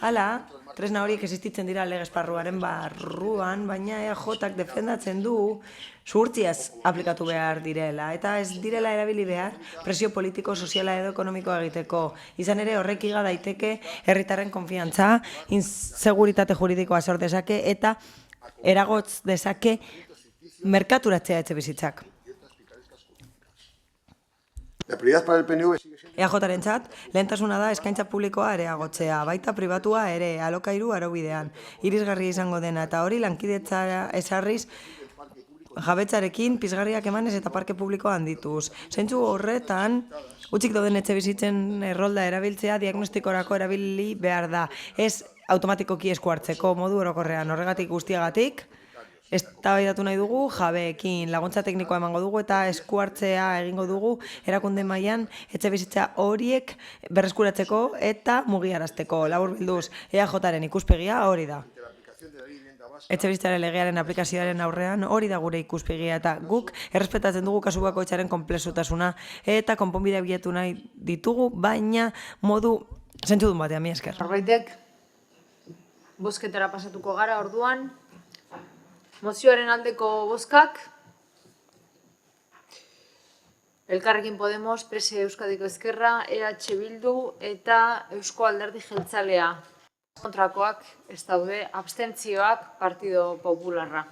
Hala, tresna horiek existitzen dira lege esparruaren barruan, baina EAJak defendatzen du zuhurtziaz aplikatu behar direla, eta ez direla erabili behar presio politiko, soziala edo ekonomikoa egiteko. Izan ere horrek iga daiteke herritarren konfiantza, inseguritate juridikoa sor dezake eta eragotz dezake merkaturatzea etxebizitzak. EAJarentzat lehentasuna da eskaintza publikoa areagotzea, baita pribatua ere alokairu araubidean, irisgarri izango dena eta hori lankidetza ezarriz jabetzarekin pizgarriak emanez eta parke publikoa handituz. Zentzu horretan, utzik dauden etxebizitzen errolda erabiltzea diagnostikorako erabili behar da. Ez automatikoki esku hartzeko modu orokorrean, horregatik guztiagatik, eztabaidatu nahi dugu jabeekin, laguntza teknikoa emango dugu eta esku hartzea egingo dugu erakunde mailan etxebizitza horiek berreskuratzeko eta mugiarazteko. Laburbilduz, EAJaren ikuspegia hori da. Etxebizitzaren legearen aplikazioaren aurrean hori da gure ikuspegia eta guk errespetatzen dugu kasu bakoitzaren konplexutasuna eta konponbidea bilatu nahi ditugu, baina modu zentzudun batean, mila esker. Norbaitek bozketara pasatuko gara orduan. Mozioaren aldeko bozkak. Elkarrekin Podemos, PSE Euskadiko Ezkerra, EH Bildu eta Eusko Alderdi Jeltzalea. Kontrakoak ez daude, abstentzioak Partido Popularra.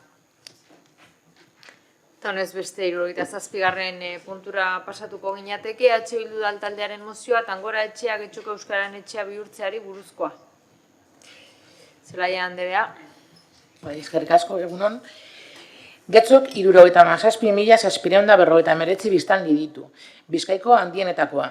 Eta honez beste 77. puntura pasatuko ginateke, EH Bildu taldearen mozioa, Tangora etxea, Getxoko Euskararen etxea bihurtzeari buruzkoa. Zelaia Andrea. Eskerrik asko egunon. Getxok 77.649 biztanle ditu. Bizkaiko handienetakoa.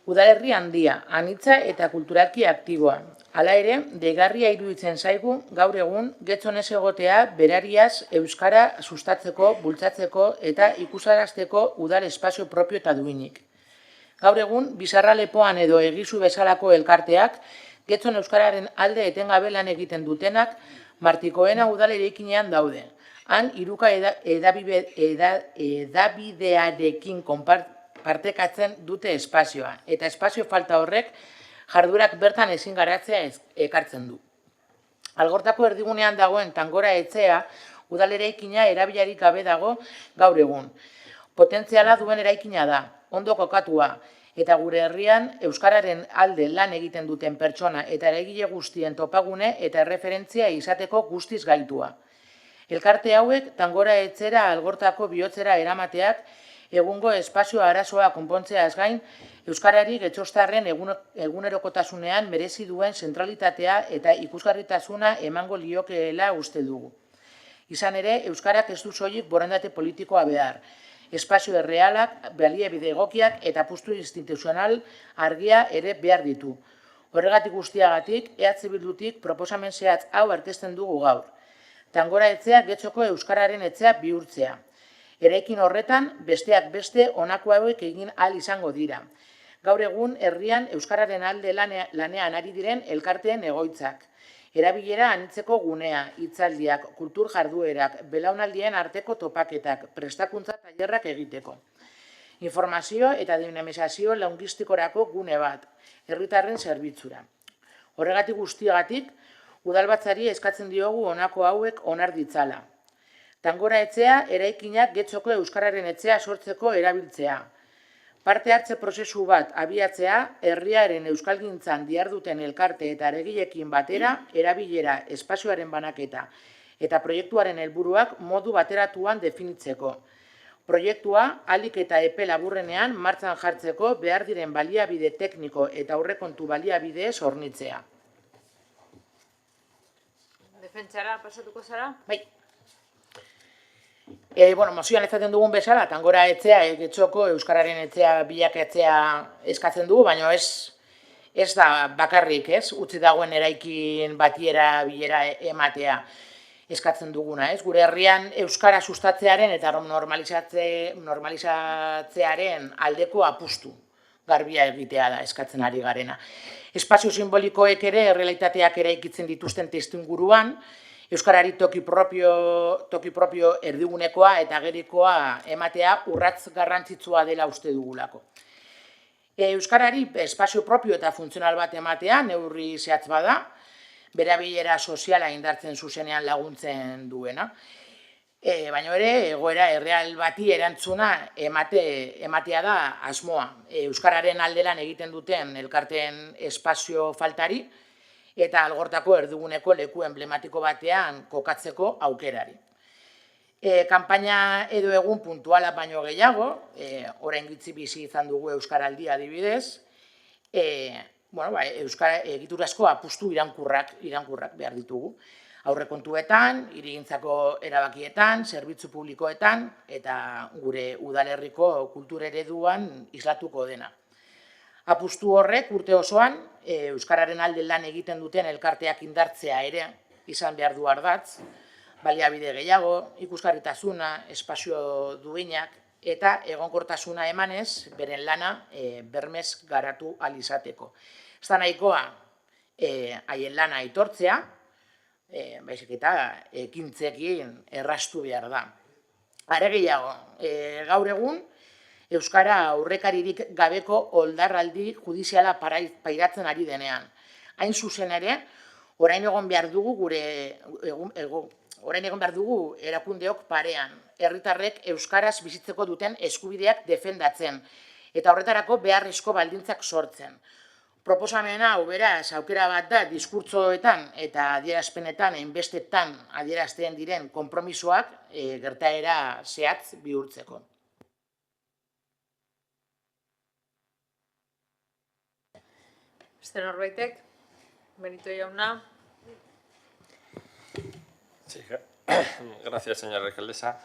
Udalerri handia, anitza eta kulturalki aktiboa. Hala ere, deigarria iruditzen zaigu gaur egun Getxon ez egotea berariaz euskara sustatzeko, bultzatzeko eta ikusarazteko udal espazio propio eta duinik. Gaur egun, Bizarra lepoan edo Egizu bezalako elkarteak Getxon euskararen alde etengabe lan egiten dutenak Martikoena udal eraikinean daude. Han, Iruka edabidearekin partekatzen dute espazioa, eta espazio falta horrek jardurak bertan ezin garatzea ekartzen du. Algortako erdigunean dagoen Tangora etxea udal eraikina erabilarik gabe dago gaur egun. Potentziala duen eraikina da, ondo kokatua, Eta gure herrian euskararen alde lan egiten duten pertsona eta eragile guztien topagune eta erreferentzia izateko guztiz gaitua. Elkarte hauek tangora etxera algortako bihotzera eramateak egungo espazio arazoa konpontzeaz gain, euskarari getxostarren egunerokotasunean merezi duen zentralitatea eta ikusgarritasuna emango liokeela uste dugu. Izan ere, euskarak ez du soilik borondate politikoa behar. Espazio errealak, baliabide egokiak eta apustu instituzional argia ere behar ditu. Horregatik guztiagatik, EH Bildutik proposamen zehatz hau aurkezten dugu gaur. Tangora etxea Getxoko euskararen etxea bihurtzea. Eraikin horretan, besteak beste honako hauek egin ahal izango dira. Gaur egun, herrian euskararen alde lanean ari diren elkarteen egoitzak. Erabilera anitzeko gunea, hitzaldiak, kultur jarduerak, belaunaldien arteko topaketak, prestakuntza tailerrak egiteko. Informazio eta dinamizazio linguistikorako gune bat, herritarren zerbitzura. Horregatik guztiagatik, udalbatzari eskatzen diogu honako hauek onar ditzala. Tangora etxea, eraikinak Getxoko euskararen etxea sortzeko erabiltzea. Parte hartze prozesu bat abiatzea, herriaren euskalgintzan diharduten elkarte eta eregileekin batera, erabilera, espazioaren banaketa eta proiektuaren helburuak modu bateratuan definitzeko. Proiektua ahalik eta epe laburrenean martxan jartzeko behar diren baliabide tekniko eta aurrekontu baliabidez hornitzea. Defentsara pasatuko zara? Bai. Mozioan ezaten dugun bezala, tangora etxea, Getxoko euskararen etxea bilakatzea eskatzen dugu, baina ez da bakarrik, utzi dagoen eraikin batiera bilera ematea eskatzen duguna, Gure herrian euskara sustatzearen eta normalizatzearen aldeko apustu garbia egitea da eskatzen ari garena. Espazio simbolikoek ere errealitateak eraikitzen dituzten testuinguruan, euskarari toki propio erdigunekoa eta agerikoa ematea urratz garrantzitsua dela uste dugulako. Euskarari espazio propio eta funtzional bat ematea neurri zehatz bada, berabilera soziala indartzen zuzenean laguntzen duena. Baina ere, egoera erreal bati erantzuna ematea da asmoa. Euskararen aldelan egiten duten elkarteen espazio faltari, eta algortako erdiguneko leku emblematiko batean kokatzeko aukerari. Kanpaina edo egun puntuala baino gehiago, orain gitzi bizi izan dugu Euskaraldia adibidez, egiturazko apustu irankurrak behar ditugu. Aurrekontuetan, hirigintzako erabakietan, zerbitzu publikoetan, eta gure udalerriko kultur ereduan islatuko dena. Apustu horrek urte osoan, euskararen alde lan egiten duten elkarteak indartzea ere izan behar du ardatz, baliabide gehiago, ikusgarritasuna, espazio duinak eta egonkortasuna emanez, beren lana bermez garatu ahal izateko. Ez da nahikoa haien lana aitortzea, baizik eta ekintzekin erraztu behar da. Are gehiago, gaur egun, euskara aurrekaririk gabeko oldarraldi judiziala pairatzen ari denean. Hain zuzen ere, orain egon behar dugu erakundeok parean, herritarrek euskaraz bizitzeko duten eskubideak defendatzen, eta horretarako beharrezko baldintzak sortzen. Proposamena hau beraz aukera bat da diskurtsoetan eta adierazpenetan hainbestetan adierazten diren konpromisoak gertaera zehatz bihurtzeko. Beste norbaitek, Benito jauna. Sí, gracias, señora alcaldesa.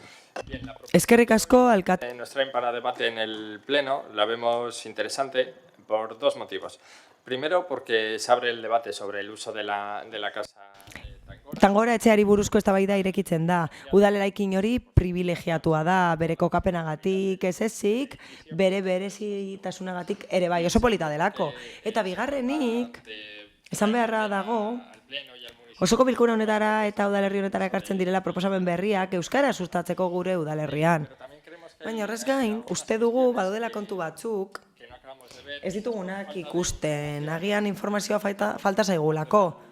Eskerrik asko, alkate. Nos traen para debate en el Pleno, la vemos interesante por dos motivos. Primero, porque se abre el debate sobre el uso de la casa Tangora etxeari buruzko eztabaida irekitzen da. Udaleraikin hori privilegiatua da, bere kokapenagatik, ez ezik, bere berezitasunagatik ere bai, oso polita delako. Eta bigarrenik, esan beharra dago, osoko bilkura honetara eta udalerri honetara ekartzen direla proposamen berriak euskara sustatzeko gure udalerrian. Baina horrez gain, uste dugu badudela kontu batzuk, ez ditugunak ikusten, agian informazioa falta zaigulako.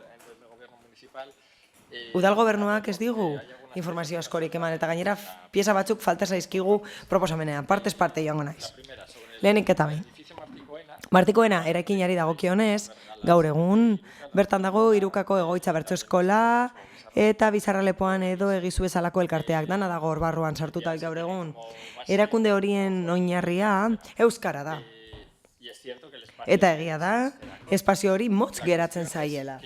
Udal gobernuak ez digu informazio askorik eman eta gainera pieza batzuk falta zaizkigu proposamenean, partez parte joango naiz. Lehenik eta behin. Martikoena eraikinari dagokionez, gaur egun, bertan dago Irukako egoitza bertso eskola eta Bizarralepoan edo Egizu bezalako elkarteak, dana dago hor barruan sartuta gaur egun. Erakunde horien oinarria euskara da. Eta egia da, espazio hori motz geratzen zaiela.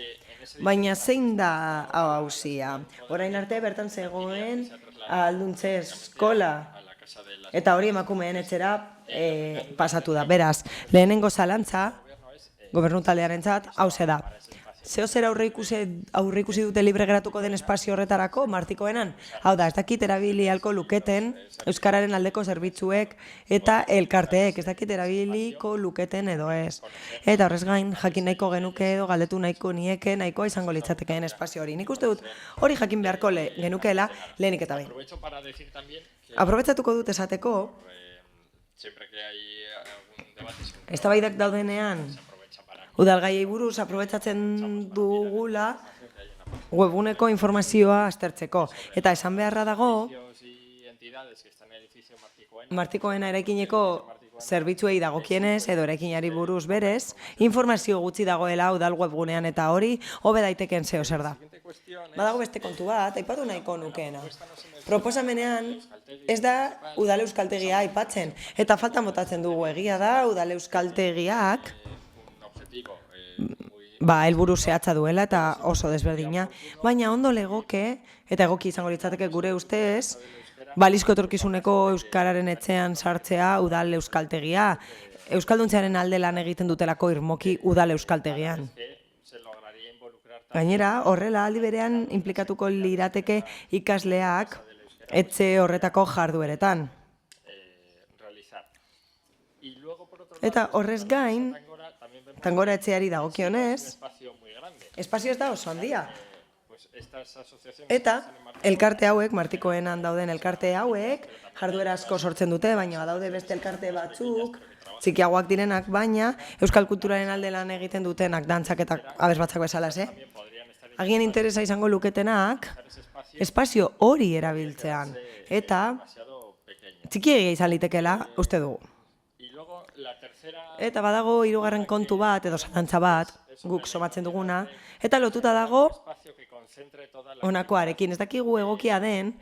Baina zein da auzia? Orain arte bertan zegoen alduntze eskola. Eta hori emakumeen etxera pasatu da. Beraz, lehenengo zalantza, gobernu taldearentzat, hauze da. Zeo zer aurreikusi dute libre geratuko den espazio horretarako, Martikoenan? Hau da, ez dakit erabili halko luketen euskararen aldeko zerbitzuek eta elkarteek, ez dakit erabiliko luketen edo ez. Eta horrez gain, jakin nahiko genuke edo galdetu nahiko nieke nahikoa izango litzatekeen espazio hori. Nik uste dut hori jakin beharko genukeela lehenik eta behin. Aprobetxatuko dut esateko, eztabaidak daudenean, udalgaiei buruz aprobetxatzen dugula webguneko informazioa aztertzeko. Eta esan beharra dago, Martikoena eraikineko zerbitzuei dagokienez edo eraikinari buruz berez, informazio gutxi dagoela udal webgunean eta hori hobe daiteken zeo zer da. Badago beste kontu bat, aipatu nahiko nukeena. Proposamenean ez da udal euskaltegia aipatzen, eta faltan botatzen dugu egia da udal euskaltegiak helburu zehatza duela eta oso desberdina, baina ondo legoke, eta egoki izango litzateke gure ustez, balizko etorkizuneko euskararen etxean sartzea udal euskaltegia, euskalduntzearen alde lan egiten dutelako irmoki udal euskaltegian. Gainera, horrela aldi berean inplikatuko lirateke ikasleak etxe horretako jardueretan. Eta horrez gain, Tangora etxeari dagokionez, espazio ez da oso handia. Eta elkarte hauek, Martikoenan dauden elkarte hauek, jarduera asko sortzen dute, baina badaude beste elkarte batzuk, txikiagoak direnak, baina euskal kulturaren alde lan egiten dutenak, dantzak eta abesbatzak bezala, Agien interesa izango luketenak, espazio hori erabiltzean, eta txikiegia izan litekela, uste dugu. Eta badago hirugarren kontu bat, edo zalantza bat, guk somatzen duguna, eta lotuta dago honakoarekin. Ez dakigu egokia den,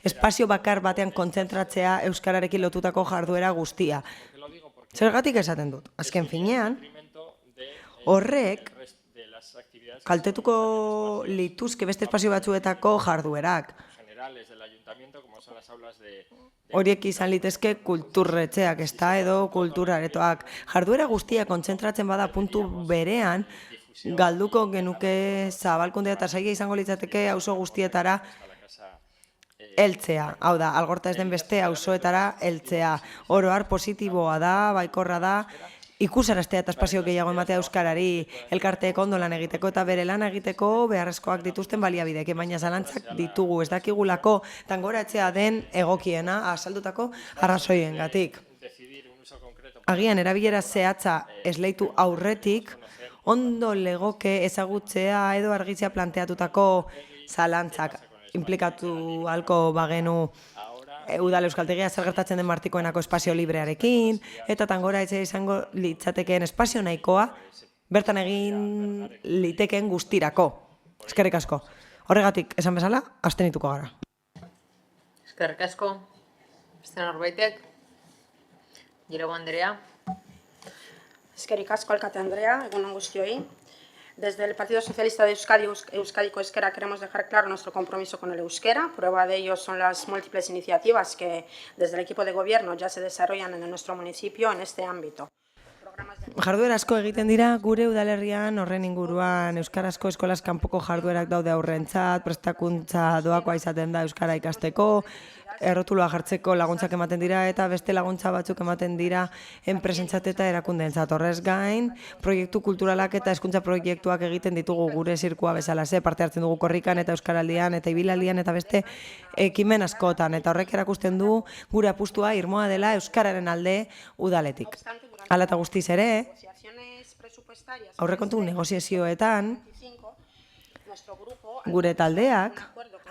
espazio bakar batean kontzentratzea euskararekin lotutako jarduera guztia. Zergatik esaten dut? Azken finean, horrek kaltetuko lituzke beste espazio batzuetako jarduerak. Horiek izan litezke kulturretxeak, ez da, edo kulturaretoak. Jarduera guztia kontzentratzen bada puntu berean, galduko genuke zabalkundea eta saia izango litzateke auzo guztietara heltzea. Hau da, algorta ez den beste auzoetara heltzea. Oro har positiboa da, baikorra da, ikusaraztea eta espazio gehiago ematea euskarari, elkarteek ondo lan egiteko eta bere lan egiteko beharrezkoak dituzten baliabidek, baina zalantzak ditugu, ez dakigulako Tangora etxea den egokiena azaldutako arrazoiengatik. Agian erabilera zehatza esleitu aurretik, ondo legoke ezagutzea edo argitzea planteatutako zalantzak inplikatu halko bagenu udal euskaltegia zer gertatzen den Martikoenako espazio librearekin, eta Tangora etxea izango litzatekeen espazio nahikoa, bertan egin litekeen guztirako. Eskerrik asko. Horregatik, esan bezala, abstenituko gara. Eskerrik asko. Beste norbaitek? Girago Andrea. Eskerrik asko, alkate Andrea, egunon guztioi. Desde el Partido Socialista de Euskadi, Euskadiko Ezkerra, queremos dejar claro nuestro compromiso con el euskera. Prueba de ello son las múltiples iniciativas que desde el equipo de gobierno ya se desarrollan en nuestro municipio en este ámbito. Jarduera asko egiten dira gure udalerrian horren inguruan euskarazko eskolaz kanpoko jarduerak daude aurrentzat, prestakuntza doakoa izaten da euskara ikasteko, errotulua jartzeko laguntzak ematen dira eta beste laguntza batzuk ematen dira enpresentzat eta erakundeentzat. Horrez gain, proiektu kulturalak eta hezkuntza proiektuak egiten ditugu gure zirkua bezala, parte hartzen dugu korrikan eta euskaraldian eta ibilaldian eta beste ekimen askotan, eta horrek erakusten du gure apustua irmoa dela euskararen alde udaletik. Hala eta guztiz ere, aurrekontu negoziazioetan, gure taldeak,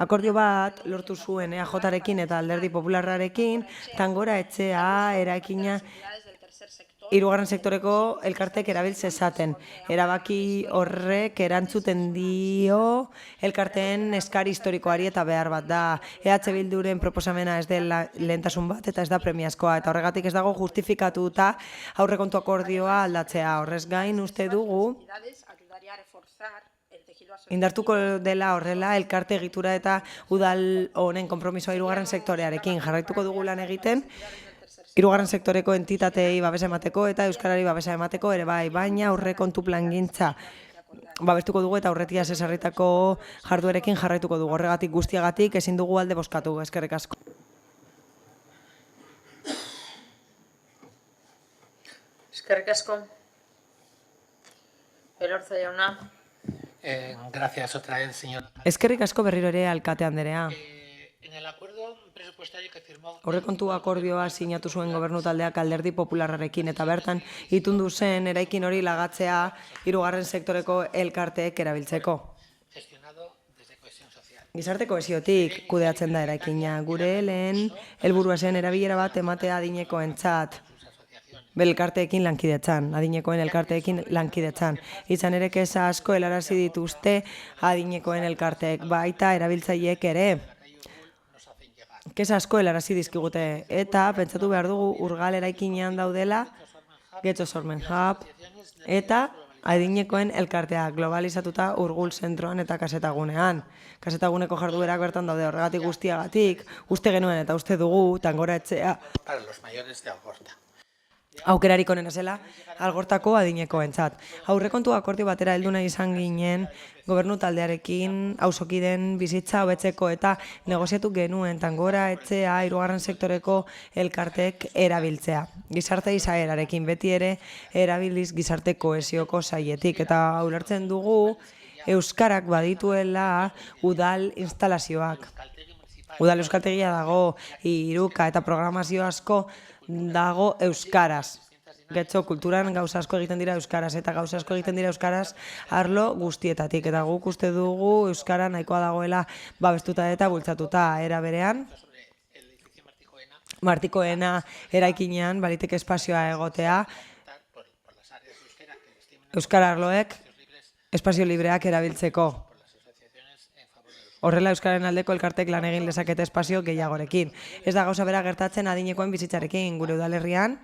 akordio bat lortu zuen EAJarekin eta Alderdi Popularrarekin, Tangora etxea eraikina hirugarren sektoreko elkartek erabiltze esaten. Erabaki horrek erantzuten dio elkarteen eskari historikoari eta behar bat da. EH Bilduren proposamena ez dela lehentasun bat eta ez da premiazkoa, eta horregatik ez dago justifikatuta aurrekontu akordioa aldatzea. Horrez gain uste dugu indartuko dela horrela elkarte egitura eta udal honen konpromisoa hirugarren sektorearekin. Jarraituko dugu lan egiten hirugarren sektoreko entitatei babesa emateko eta euskarari babesa emateko ere bai, baina aurrekontu plangintza babestuko dugu eta aurretiaz ezarritako jarduerekin jarraituko dugu. Horregatik guztiagatik ezin dugu alde bozkatu. Eskerrik asko. Eskerrik asko. Elorza jauna. Gracias otra vez, señor. Eskerrik asko berriro ere alkate anderea. Aurrekontu akordioa sinatu zuen gobernu taldeak Alderdi Popularrarekin eta bertan itundu zen eraikin hori lagatzea hirugarren sektoreko elkarteek erabiltzeko. Gizarte kohesiotik kudeatzen da eraikina. Gure lehen helburua zen erabilera bat ematea adinekoentzat. Elkarteekin lankidetzan, adinekoen elkarteekin lankidetzan. Izan ere keza asko helarazi dituzte adinekoen elkarteek, baita erabiltzaileek ere. Keza asko helarazi dizkigute eta pentsatu behar dugu Urgal eraikinean daudela Getxo Sormen Hub eta adinekoen elkarteak globalizatuta Urgul zentroan eta kasetagunean. Kasetaguneko jarduerak bertan daude, horregatik guztiagatik, uste genuen eta uste dugu Tangora etxea Para los mayores de Algorta. Aukerarik onena zela Algortako adinekoentzat. Aurrekontu akordio batera heldu nahi izan ginen gobernu taldearekin auzokideen bizitza hobetzeko eta negoziatu genuen Tangora etxea hirugarren sektoreko elkartek erabiltzea. Gizarte izaerarekin beti ere erabiliz gizarte kohesioko sailetik eta ulertzen dugu euskarak badituela udal instalazioak. Udal euskaltegia dago, hiruka eta programazio asko dago euskaraz. Getxo, kulturan gauza asko egiten dira euskaraz eta gauza asko egiten dira euskaraz arlo guztietatik. Eta guk uste dugu euskara nahikoa dagoela babestuta eta bultzatuta era berean. Martikoena eraikinean baliteke espazioa egotea. Euskara arloek espazio libreak erabiltzeko. Horrela Euskararen aldeko elkartek lan egin lezakete espazio gehiagorekin. Ez da gauza bera gertatzen adinekoen bizitzarekin gure udalerrian.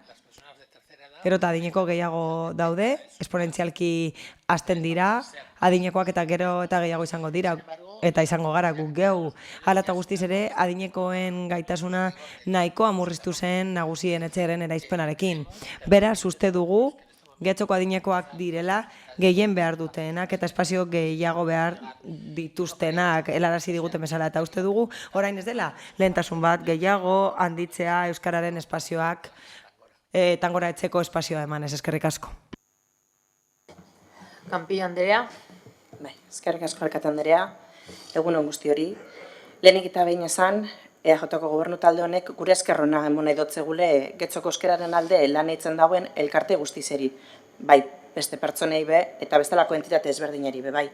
Gero eta adineko gehiago daude, esponentzialki hasten dira, adinekoak eta gero eta gehiago izango dira, eta izango gara guk geu. Hala eta guztiz ere, adinekoen gaitasuna nahikoa murriztu zen nagusien etxearen eraizpenarekin. Beraz, uste dugu, Getxoko adinekoak direla, gehien behar dutenak eta espazio gehiago behar dituztenak helarazi diguten bezala. Eta uste dugu, orain ez dela, lehentasun bat gehiago handitzea euskararen espazioak Tangora etxeko espazioa emanez. Eskerrik asko. Campillo Andrea. Bai, eskerrik asko alkate Andrea. Egunon guzti hori. Lehenik eta behin esan, EAJ-ko gobernu talde honek gure eskerrona emon nahi dotzegule Getxoko euskararen alde lan eitzen dagoen elkarte guztizeri. Bai, beste pertsonei be eta bestelako entitate ezberdineri be bai.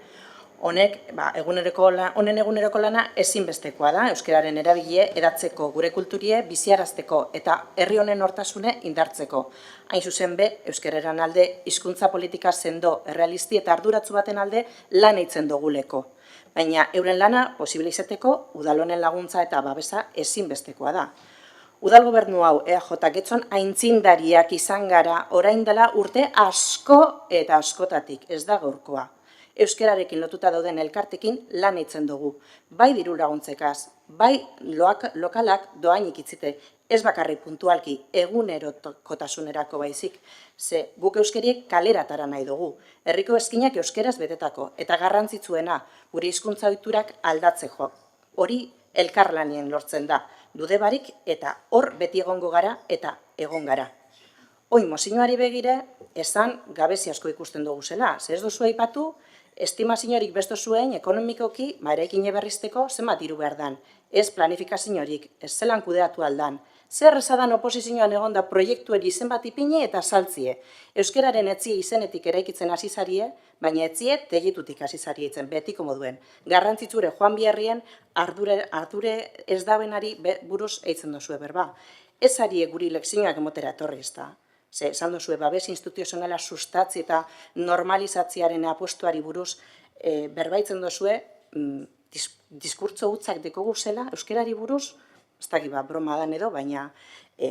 Honen eguneroko lana ezinbestekoa da euskararen erabile edatzeko gure kulturie biziarazteko eta herri honen hortasune indartzeko. Hain zuzen be, euskararen alde hizkuntza politika sendo, errealisti eta arduratsu baten alde lan eitzen duguleko. Baina euren lana posible izateko udal honen laguntza eta babesa ezinbestekoa da. Udal gobernu hau EAJ Getxon aintzindariak izan gara orain dela urte asko eta askotatik, ez da gaurkoa. Euskararekin lotuta dauden elkartekin lan eitzen dugu. Bai diru laguntzekaz, bai lokalak doainik itzite, ez bakarrik puntualki egunerokotasunerako baizik. Ze guk euskariek kaleratara nahi dugu. Herriko eskinak euskaraz betetako eta garrantzitsuena gure hizkuntza ohiturak aldatzeko. Hori elkarlanien lortzen da. Dude barik eta hor beti egongo gara eta egon gara. Oin mozioari begire, esan gabezi asko ikusten dugu zela. Ze ez duzu aipatu, estimaziorik besto zuen ekonomikoki eraikine berrizteko zenbat diru behar dan. Ez planifikaziorik, ez zelan kudeatu aldan. Zer ezadan oposizioan egonda proiektueri zenbat ipine eta saltzie. Euskararen etzie izenetik eraikitzen hasizarie, baina etzie tegitutik hasizarietzen betiko moduen. Garrantzitsure joan biharrien ardure ez dabenari buruz eitzen dozue berba. Ez arie guri lekzioak emotera etorri ez da. Ze, esan duzue, babes instituzionala sustatzi eta normalizatziaren apustuari buruz berbaitzen duzue, diskurtso hutzak dekogu zela, euskerari buruz, ez dakit broma dan edo, baina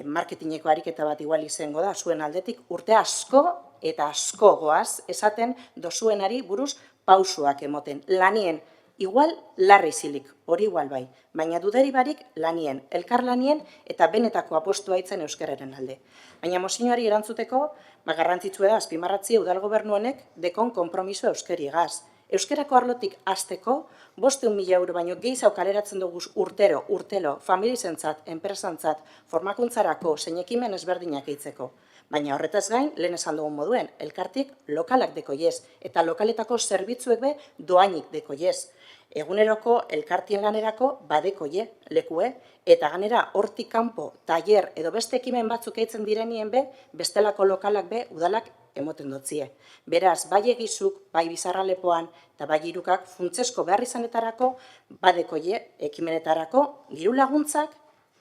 marketingeko ariketa bat igual izango da, zuen aldetik, urte asko eta asko goaz esaten dozuenari buruz pausuak emoten. Lanien, igual larri zilik, hori igual bai, baina dudari barik lanien, elkarlanien eta benetako apostua itzen euskararen alde. Baina mozioari erantzuteko, garrantzitsua da azpimarratzi udal gobernu honek dekon konpromiso euskeriagaz. Euskerako arlotik hasteko, 500.000 euro baino gehiago kaleratzen dugu urtelo, familizentzat, enpresantzat, formakuntzarako, zein ekimen ezberdinak eitzeko. Baina horretaz gain, lehen esan dugun moduen, elkartik lokalak dekoiez, eta lokaletako zerbitzuek be doainik dekoiez. Eguneroko elkartien lanerako badekoie, lekue, eta ganera hortik kanpo, taller edo beste ekimen batzuk eitzen direnien be, bestelako lokalak be udalak emoten dotzie. Beraz, bai egizuk, bai bizarralepoan, eta bai irukak funtzesko behar izanetarako, badekoie, ekimenetarako, diru laguntzak,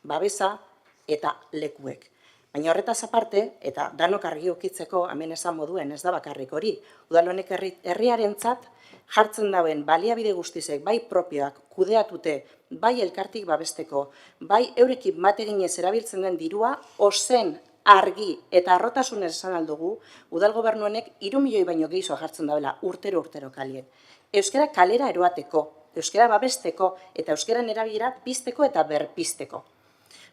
babesa eta lekuek. Baina horretaz aparte, eta danok argi ukitzeko, hemen esan moduen, ez da bakarrik hori, udal honek herriarentzat jartzen dauen baliabide guztizek, bai propioak kudeatute, bai elkartik babesteko, bai eurekin bat eginez erabiltzen den dirua, ozen argi eta arrotasunez esan aldugu, udal gobernu honek 3 milioi baino gehiago jartzen dabela urtero kalien. Euskara kalera eroateko, euskara babesteko eta euskaran erabilera pizteko eta berpizteko.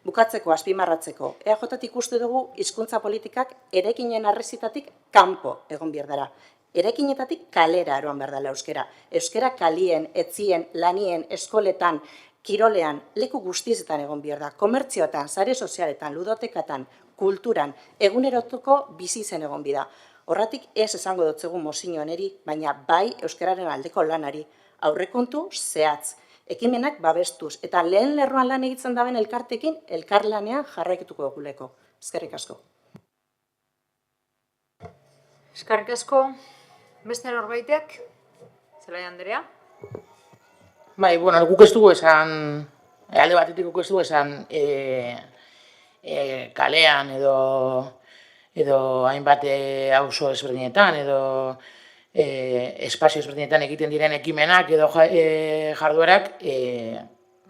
Bukatzeko, azpimarratzeko, EAJtik uste dugu hizkuntza politikak eraikinen arrezitatik kanpo egon behar dara. Eraikinetatik kalera eroan behar dela euskara. Euskara kalien, etzien, lanien, eskoletan, kirolean, leku guztietan egon behar da. Komertzioetan, sare sozialetan, ludotekatan, kulturan, egunerotuko bizi zen egon bida. Horratik ez esango dutzegun mozioan eri, baina bai euskararen aldeko lanari, aurrekontu zehatz, ekimenak babestuz, eta lehen lerroan lan egitzen daben elkartekin, elkarlanean jarraiketuko duguleko. Eskerrik asko. Eskerrik asko, beste norbaitek, Zelai Andrea? Bai, bueno, guk ez dugu esan, alde batetik guk ez dugu esan, kalean edo hainbat auzo ezberdinetan edo espazio ezberdinetan egiten diren ekimenak edo jarduerak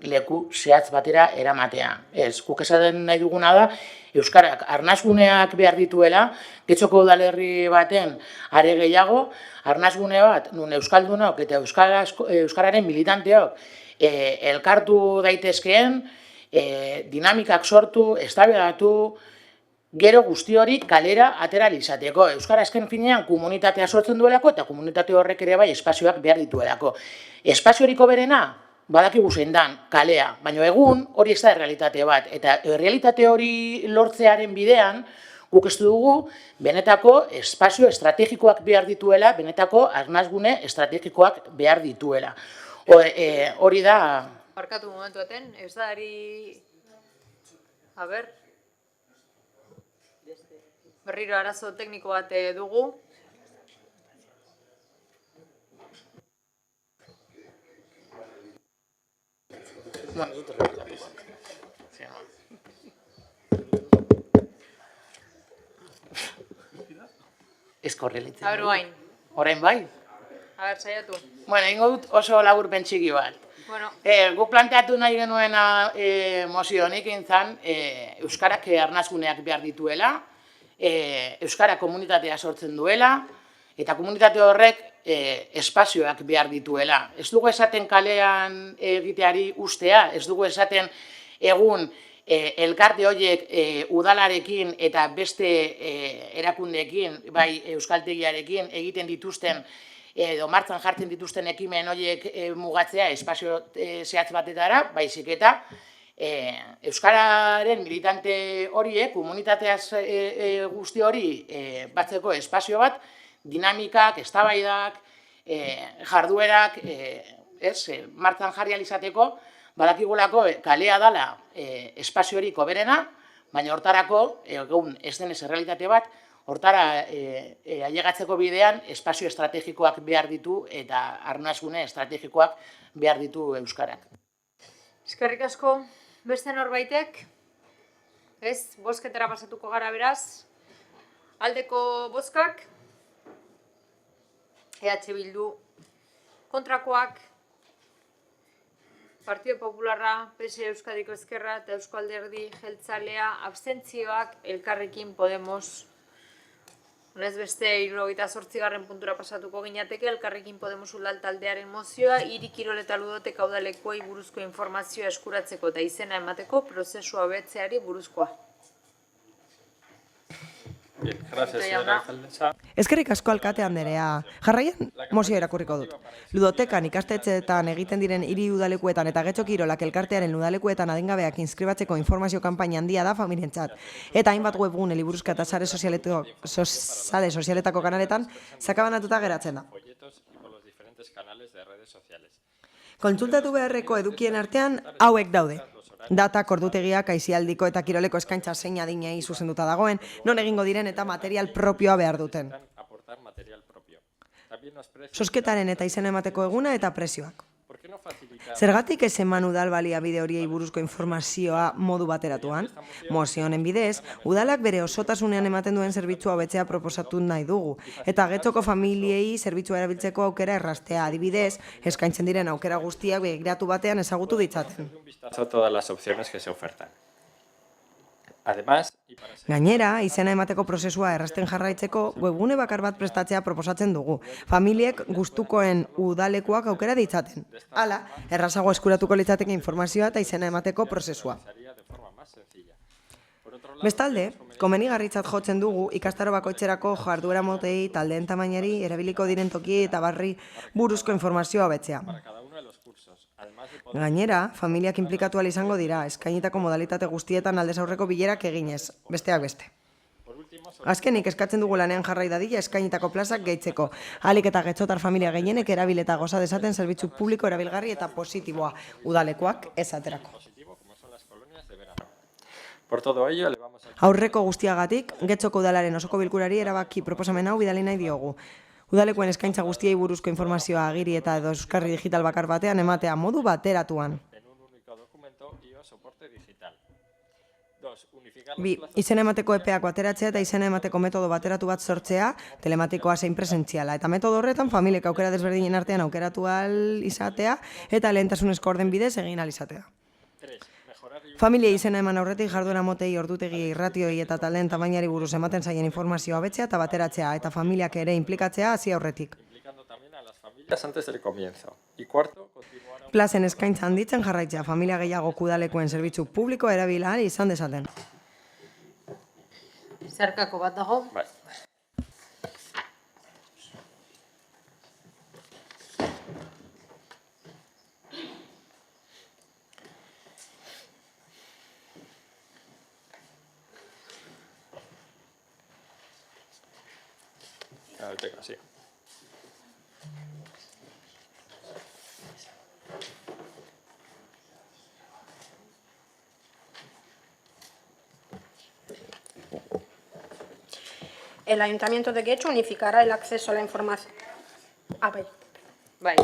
leku zehatz batera eramatea. Ez, guk esaten nahi duguna da, euskarak arnasguneak behar dituela, Getxoko udalerri baten are gehiago, arnasgune bat, nun euskaldunok eta euskararen militanteok elkartu daitezkeen, dinamikak sortu, eztabaidatu, gero guzti hori kalera atera izateko. Euskara azken finean komunitatea sortzen duelako eta komunitate horrek ere bai espazioak behar dituelako. Espazio horiko berena, badakigu zein dan, kalea, baina egun hori ez da errealitate bat. Eta errealitate hori lortzearen bidean, guk ez dugu benetako espazio estrategikoak behar dituela, benetako arnasgune estrategikoak behar dituela. Hori da... Barkatu momentu eten, ez da ari... A ber... Berriro arazo tekniko bat dugu. Ezko horrelitzen. A ber, guain. Orain bai? A ber, saiatu. Bueno, ingo dut oso labur pentsiki bat. Bueno. Guk planteatu nahi genuen mozio honik intzan, euskarak arnasguneak behar dituela, euskara komunitatea sortzen duela, eta komunitate horrek espazioak behar dituela. Ez dugu esaten kalean egiteari ustea, ez dugu esaten egun elkarte horiek udalarekin eta beste erakundeekin, bai euskaltegiarekin egiten dituzten edo martzan jartzen dituzten ekimen horiek mugatzea espazio zehatz batetara, baizik eta euskararen militante horiek, komunitateaz guzti hori batzeko espazio bat, dinamikak, eztabaidak, jarduerak, martzan jarri alizateko, badakigulako kalea dala espazio hori koberena, baina hortarako, egun ez denez errealitate bat, hortara ailegatzeko bidean espazio estrategikoak behar ditu eta arnasgune estrategikoak behar ditu euskarak. Eskerrik asko, beste norbaitek? Ez, bozketara pasatuko gara beraz. Aldeko bozkak, EH Bildu, kontrakoak, Partido Popularra, PSE Euskadiko Ezkerra eta Eusko Alderdi Jeltzalea, abstentzioak, Elkarrekin Podemos. Honez beste 78. puntura pasatuko ginateke, Elkarrekin Podemos udal taldearen mozioa, hiri kirol eta ludoteka udalekuei buruzko informazioa eskuratzeko eta izena emateko prozesua hobetzeari buruzkoa. Bien, gracias, señora alcaldesa. Eskerrik asko alkate anderea. Jarraian, mozioa irakurriko dut. Ludotekan ikastetxeetan egiten diren hiri udalekuetan eta Getxo Kirolak elkartearen udalekuetan adingabeak inskribatzeko informazio kanpaina handia da familientzat. Eta hainbat webgune, liburuska eta sare sozialetako kanaletan sakabanatuta geratzen da. Kontsultatu beharreko edukien artean hauek daude. Datak, ordutegiak, aisialdiko eta kiroleko eskaintza zein adinei zuzenduta dagoen, non egingo diren eta material propioa behar duten. Zozketaren eta izena emateko eguna eta prezioak. Zergatik ez eman udal baliabide horiei buruzko informazioa modu bateratuan? Mozio honen bidez, udalak bere osotasunean ematen duen zerbitzua hobetzea proposatu nahi dugu, eta Getxoko familiei zerbitzua erabiltzeko aukera erraztea, adibidez, eskaintzen diren aukera guztiak begiratu batean ezagutu ditzaten. Todas las opciones que se ofertan. Además, Gainera, izena emateko prozesua errazten jarraitzeko webgune bakar bat prestatzea proposatzen dugu. Familiek gustukoen udalekuak aukera ditzaten. Hala, errazago eskuratuko litzateke informazioa eta izena emateko prozesua. Bestalde, komenigarritzat jotzen dugu ikastaro bakoitzerako jarduera motei, taldeen tamainari, erabiliko diren toki eta barri buruzko informazioa hobetzea. Gainera, familiak inplikatu ahal izango dira, eskainitako modalitate guztietan aldez aurreko bilerak eginez, besteak beste. Azkenik eskatzen dugu lanean jarrai dadila eskainitako plazak gehitzeko, ahalik eta getxotar familia gehienek erabil eta goza dezaten zerbitzu publiko erabilgarri eta positiboa, udalekoak esaterako. Aurreko guztiagatik, Getxoko udalaren osoko bilkurari erabaki proposamen hau bidali nahi diogu. Udalekuen eskaintza guztiei buruzko informazioa agiri eta edo euskarri digital bakar batean ematea modu bateratuan. Bi, izena emateko epeak bateratzea eta izena emateko metodo bateratu bat sortzea, telematikoa zein presentziala. Eta metodo horretan familiek aukera desberdinen artean aukeratu ahal izatea eta lehentasunezko orden bidez egin ahal izatea. Familia izena eman aurretik jarduera motei, ordutegiei, ratioi eta taldeen tamainari buruz ematen zaien informazioa betzea eta bateratzea eta familiak ere inplikatzea hasi aurretik. Plazen eskaintza handitzen jarraitzea, familia gehiago udalekuen zerbitzu publiko erabili ahal izan dezaten. Zerkako bat dago? Bai. Sí. El Ayuntamiento de Getxo unificará el acceso a la información. Bai,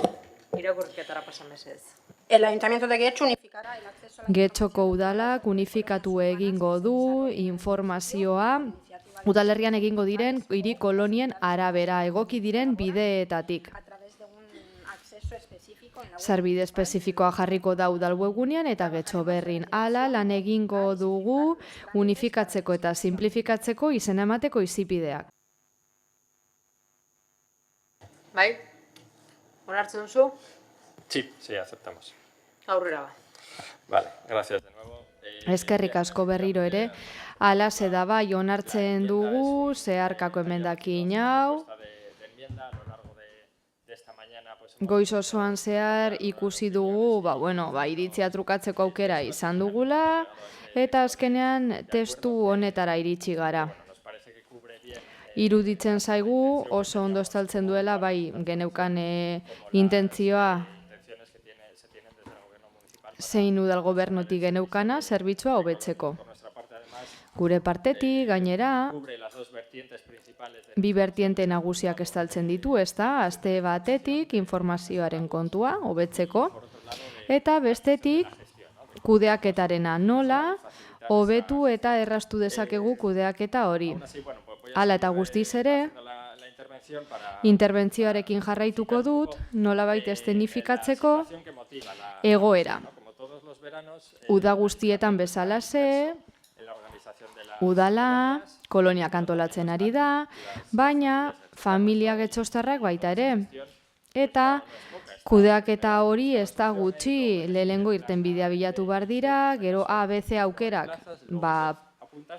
irakurketara pasa mesedez. El Ayuntamiento de Getxo unificará el acceso a la Getxoko udalak unifikatu egingo du informazioa udalerrian egingo diren hiri kolonien arabera egoki diren bideetatik. Sarbide espezifikoa jarriko da udal webgunean eta Getxo Berrin hala lan egingo dugu unifikatzeko eta simplifikatzeko izena emateko izipideak. Bai, onartzen duzu? Sí, aceptamos. Aurrera ba. Vale, gracias de nuevo. Eskerrik asko berriro ere, hala da bai onartzen dugu zeharkako emendakin hau. Goiz osoan zehar ikusi dugu, iritzia trukatzeko aukera izan dugula, eta azkenean testu honetara iritsi gara. Iruditzen zaigu, oso ondo estaltzen duela, bai geneukan intentzioa zein udal gobernutik geneukana zerbitzua hobetzeko. Gure partetik, gainera, bi bertiente nagusiak estaltzen ditu, ezta, aste batetik informazioaren kontua hobetzeko, eta bestetik kudeaketarena nola, hobetu eta erraztu dezakegu kudeaketa hori. Hala eta guztiz ere, interbentzioarekin jarraituko dut, nolabait eszenifikatzeko egoera. Uda guztietan bezalaxe, udala, koloniak antolatzen ari da, baina familia getxostarrak baita ere. Eta kudeaketa hori ez da gutxi, lehengo irtenbidea bilatu behar dira, gero A, B, C aukerak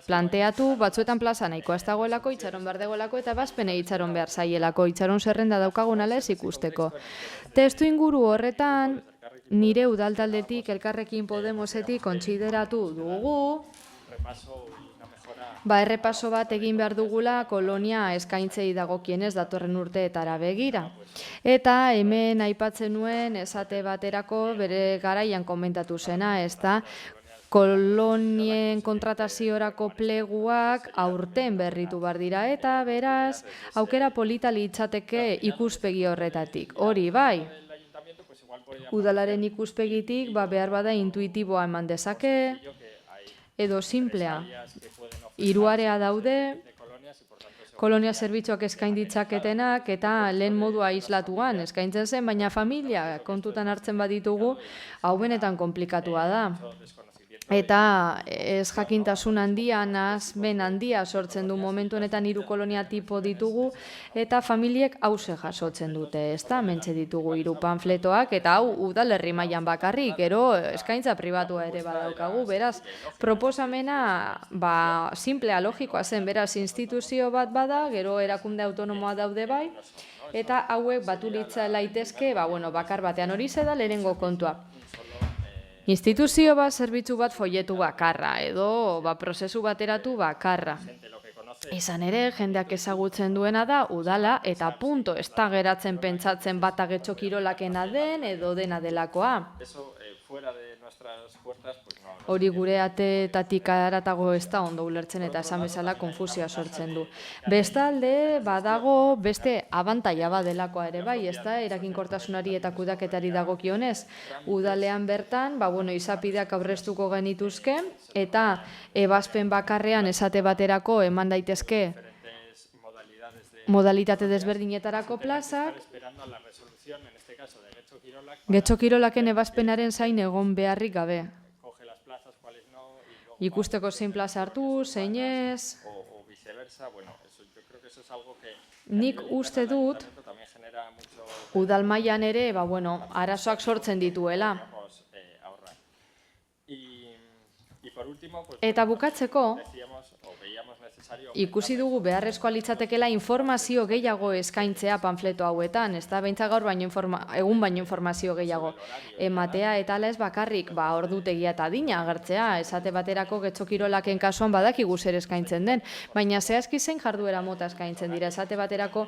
planteatu, batzuetan plaza nahikoa ez dagoelako, itxaron behar dagoelako, eta bazpenei itxaron behar zaielako, itxaron zerrenda daukagun ala ez ikusteko. Testu inguru horretan, nire udaltaldetik, Elkarrekin Podemosetik kontsideratu dugu, errepaso bat egin behar dugula kolonia eskaintzei dagokienez datorren urteetara begira. Eta hemen aipatzen nuen esate baterako bere garaian komentatu zena, ez da, kolonien kontrataziorako pleguak aurten berritu behar dira, eta beraz, aukera polita litzateke ikuspegi horretatik. Hori bai, udalaren ikuspegitik behar bada intuitiboa eman dezake, edo simplea. Hiruarea daude, kolonia zerbitzuak eskain ditzaketenak eta lehen modua aislatuan eskaintzen zen, baina familia kontutan hartzen baditugu, hau benetan komplikatua da. Eta ez jakintasun handia, nahasmen handia sortzen du momentu honetan 3 kolonia tipo ditugu, eta familiek hause jasotzen dute, ezta? Mentxe ditugu 3 panfletoak, eta hau udalerri mailan bakarrik, gero eskaintza pribatua ere badaukagu, beraz, proposamena simplea, logikoa zen, beraz, instituzio bat bada, gero erakunde autonomoa daude bai, eta hauek batu litza laitezke, bakar batean hori zeda lehenengo kontua. Instituzio bat, zerbitzu bat folletu bakarra, edo prozesu bateratu bakarra. Izan ere, jendeak ezagutzen duena da, udala, eta punto, ez da geratzen pentsatzen bata getxo kirolakena den, edo dena delakoa. Hori gure ateetatik aratago ez da ondo ulertzen eta esan bezala konfusioa sortzen du. Bestalde, badago beste abantaila badelakoa ere bai, ez da, eraginkortasunari eta kudaketari dagokionez. Udalean bertan, izapideak aurreztuko genituzke, eta ebazpen bakarrean esate baterako eman daitezke modalitate desberdinetarako plazak, Getxo kirolaken ebazpenaren zain egon beharrik gabe. Ikusteko zein plaza hartu, zein ez. Nik uste dut, udal mailan ere, arazoak sortzen dituela. Eta bukatzeko, ikusi dugu beharrezkoa litzatekela informazio gehiago eskaintzea panfleto hauetan, ez da behintzat gaur egun baino informazio gehiago ematea, eta ala ez bakarrik ordutegia eta adina agertzea, esate baterako Getxo kirolaken kasuan badakigu zer eskaintzen den, baina zehazki zein jarduera mota eskaintzen dira, esate baterako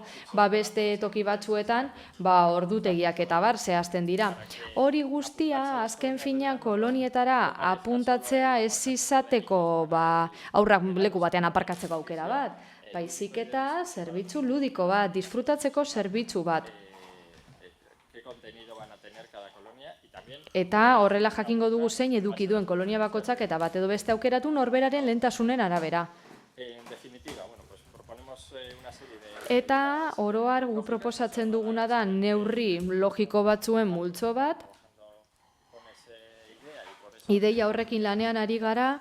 beste toki batzuetan ordutegiak eta zehazten dira. Hori guztia azken finean kolonietara apuntatzea ez izateko aurrak leku batean aparkatzeko aukera bat, baizik eta zerbitzu ludiko bat, disfrutatzeko zerbitzu bat. Eta horrela jakingo dugu zein eduki duen kolonia bakotzak eta bat edo beste aukeratu norberaren lehentasunen arabera. Eta oroar gu proposatzen duguna da neurri logiko batzuen multzo bat, ideia horrekin lanean ari gara,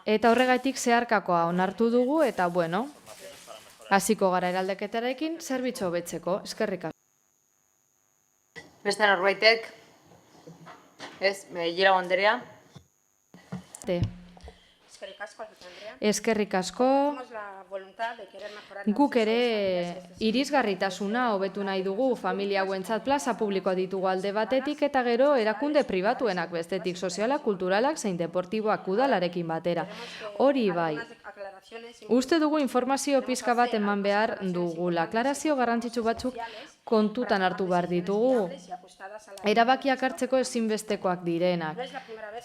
eta horregatik zeharkakoa onartu dugu, eta hasiko gara eraldeketarekin zerbitzu hobetzeko. Eskerrik asko. Beste norbaitek? Ez, Girago Andrea? Eskerrik asko. Guk ere irisgarritasuna hobetu nahi dugu, familia hauentzat plaza publikoa ditugu alde batetik, eta gero erakunde pribatuenak bestetik, sozialak, kulturalak, zein deportiboak udalarekin batera. Hori bai. Uste dugu informazio pizka bat eman behar dugula. Aklarazio garrantzitsu batzuk kontutan hartu behar ditugu. Erabakiak hartzeko ezinbestekoak direnak.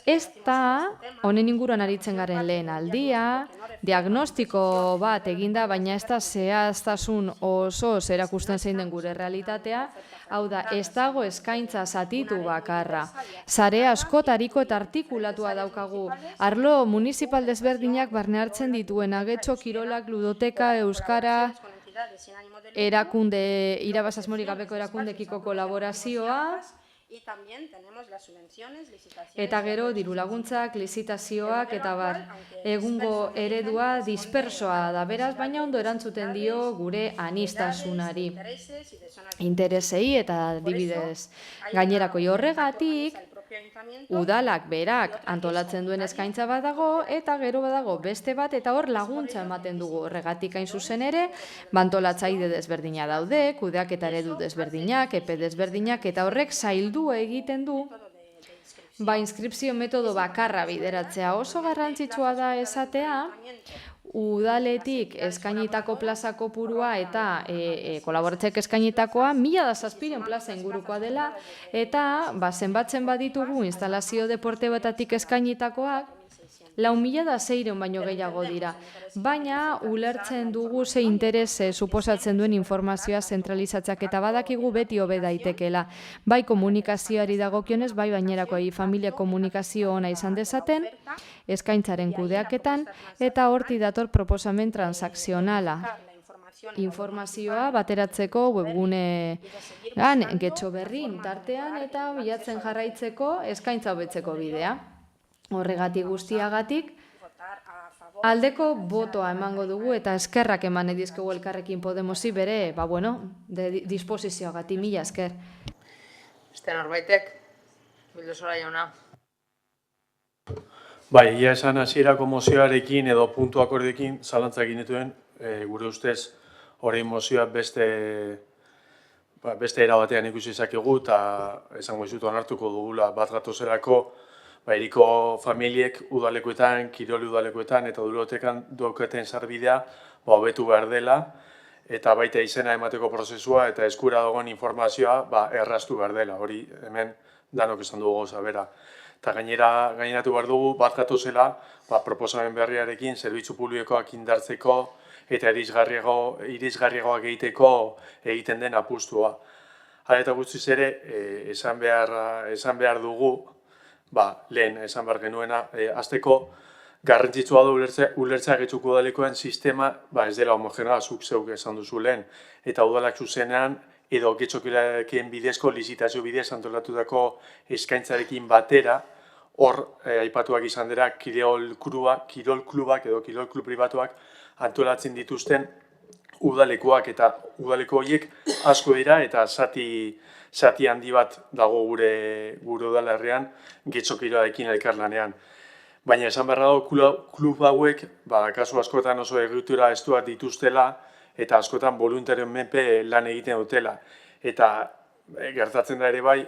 Ez da, honen inguruan aritzen garen lehen aldia, diagnostiko bat eginda, baina ez da zehaztasun oso erakusten zein den gure realitatea, hau da, ez dago eskaintza zatitu bakarra. Sare askotariko eta artikulatua daukagu. Arlo municipal desberdinak barne hartzen dituen agetxo, kirolak, ludoteka, euskara, erakunde, irabaz asmorik gabeko erakundekiko kolaborazioa, eta gero diru laguntzak, lizitazioak, eta bar, egungo eredua dispersoa da beraz, baina ondo erantzuten dio gure anistasunari. Interesei eta adibidez gainerako horregatik, udalak berak antolatzen duen eskaintza bat dago, eta gero badago beste bat, eta hor laguntza ematen dugu horregatik hain zuzen ere, bantolatzaile desberdina daude, kudeaketa eredu desberdinak, epe desberdinak, eta horrek zaildu egiten du, inskripzio metodo bakarra bideratzea. Oso garrantzitsua da esatea, udaletik eskainitako plaza kopurua eta kolaboratzek eskainitakoa 1007 plaza ingurukoa dela, eta zenbatzen baditugu instalazio deporte batatik eskainitakoak 4.600 baino gehiago dira. Baina ulertzen dugu ze interes suposatzen duen informazioa zentralizatzeak eta badakigu beti hobe daitekela. Bai komunikazioari dagokionez, bai bainerakoei familia komunikazio ona izan dezaten, eskaintzaren kudeaketan, eta horti dator proposamen transakzionala. Informazioa bateratzeko webgunean Getxo Berrin tartean eta bilatzen jarraitzeko eskaintza hobetzeko bidea. Horregatik guztiagatik, aldeko botoa emango dugu eta eskerrak eman edizkegu Elkarrekin Podemosi bere, disposizioagatik, mila esker. Beste norbaitek, Bildosora jauna. Bai, ia esan hasierako mozioarekin edo puntu akordiekin zalantza egin dituen, gure ustez orain mozioa beste era batean ikusi izakegu eta esango dizut onartuko dugula bat gatozelako eriko familiek udalekoetan, kiroli udalekoetan eta durotekan duoketen sarbidea hobetu behar dela eta baita izena emateko prozesua eta eskura dagoen informazioa erraztu behar dela. Hori hemen danok esan dugu gauza bera. Eta gaineratu behar dugu bat gatozela proposamen berriarekin zerbitzu publikoak indartzeko eta irisgarriagoak egiten den apustua. Hala eta guztiz ere, esan behar dugu, lehen esan behar genuena, azteko garrantzitsua da ulertzea getxuko udalekoen sistema ez dela homogenoa, zuk zeuk esan duzu lehen, eta udalak zuzenean edo getxokien bidezko lizitazio bidez antolatutako eskaintzarekin batera, hor aipatuak izan dira kirol klubak edo kirol klub pribatuak antolatzen dituzten udalekoak eta udaleko horiek asko dira eta zati handi bat dago gure udalerrian getxokiroarekin elkarlanean. Baina esan behar dago klub hauek, kasu askotan oso egitura estuak dituztela eta askotan voluntarioen menpe lan egiten dutela. Eta gertatzen da ere bai,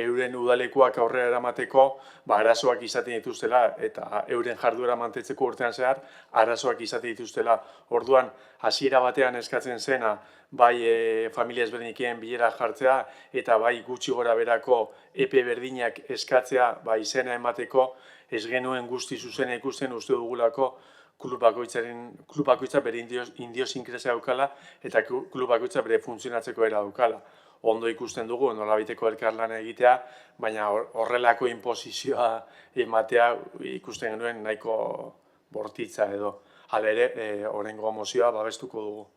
euren udalekuak aurrera eramateko arazoak izaten dituztela eta euren jarduera mantentzeko urtean zehar arazoak izaten dituztela. Orduan, hasiera batean eskatzen zena, bai familia ezberdinekien bilera jartzea eta bai gutxi gora berako epe berdinak eskatzea izena emateko ez genuen guzti zuzena ikusten uste dugulako klub bakoitza bere idiosinkresia daukala eta klub bakoitza bere funtzionatzeko era daukala. Ondo ikusten dugu, nolabiteko elkarlana egitea, baina horrelako inposizioa ematea ikusten genuen nahiko bortitza edo. Hala ere, oraingo mozioa babestuko dugu.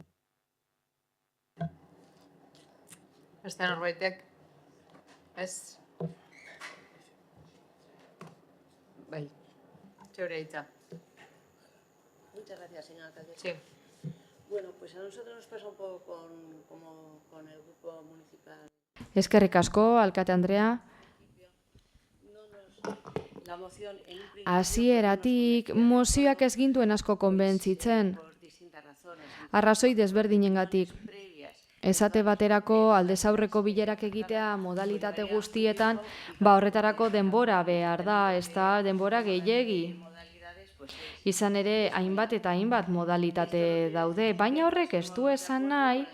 Beste norbaitek? Ez? Bai, zeure hitza. Muchas gracias, señora alcaldesa. Sí. Bueno, pues a nosotros nos pasa un poco como con el grupo municipal. Eskerrik asko, alkate Andrea. Hasieratik mozioak ez gintuen asko konbentzitzen. Arrazoi desberdinengatik. Esate baterako aldez aurreko bilerak egitea modalitate guztietan, horretarako denbora behar da, ez da denbora gehiegi. Izan ere, hainbat eta hainbat modalitate daude, baina horrek ez du esan nahi,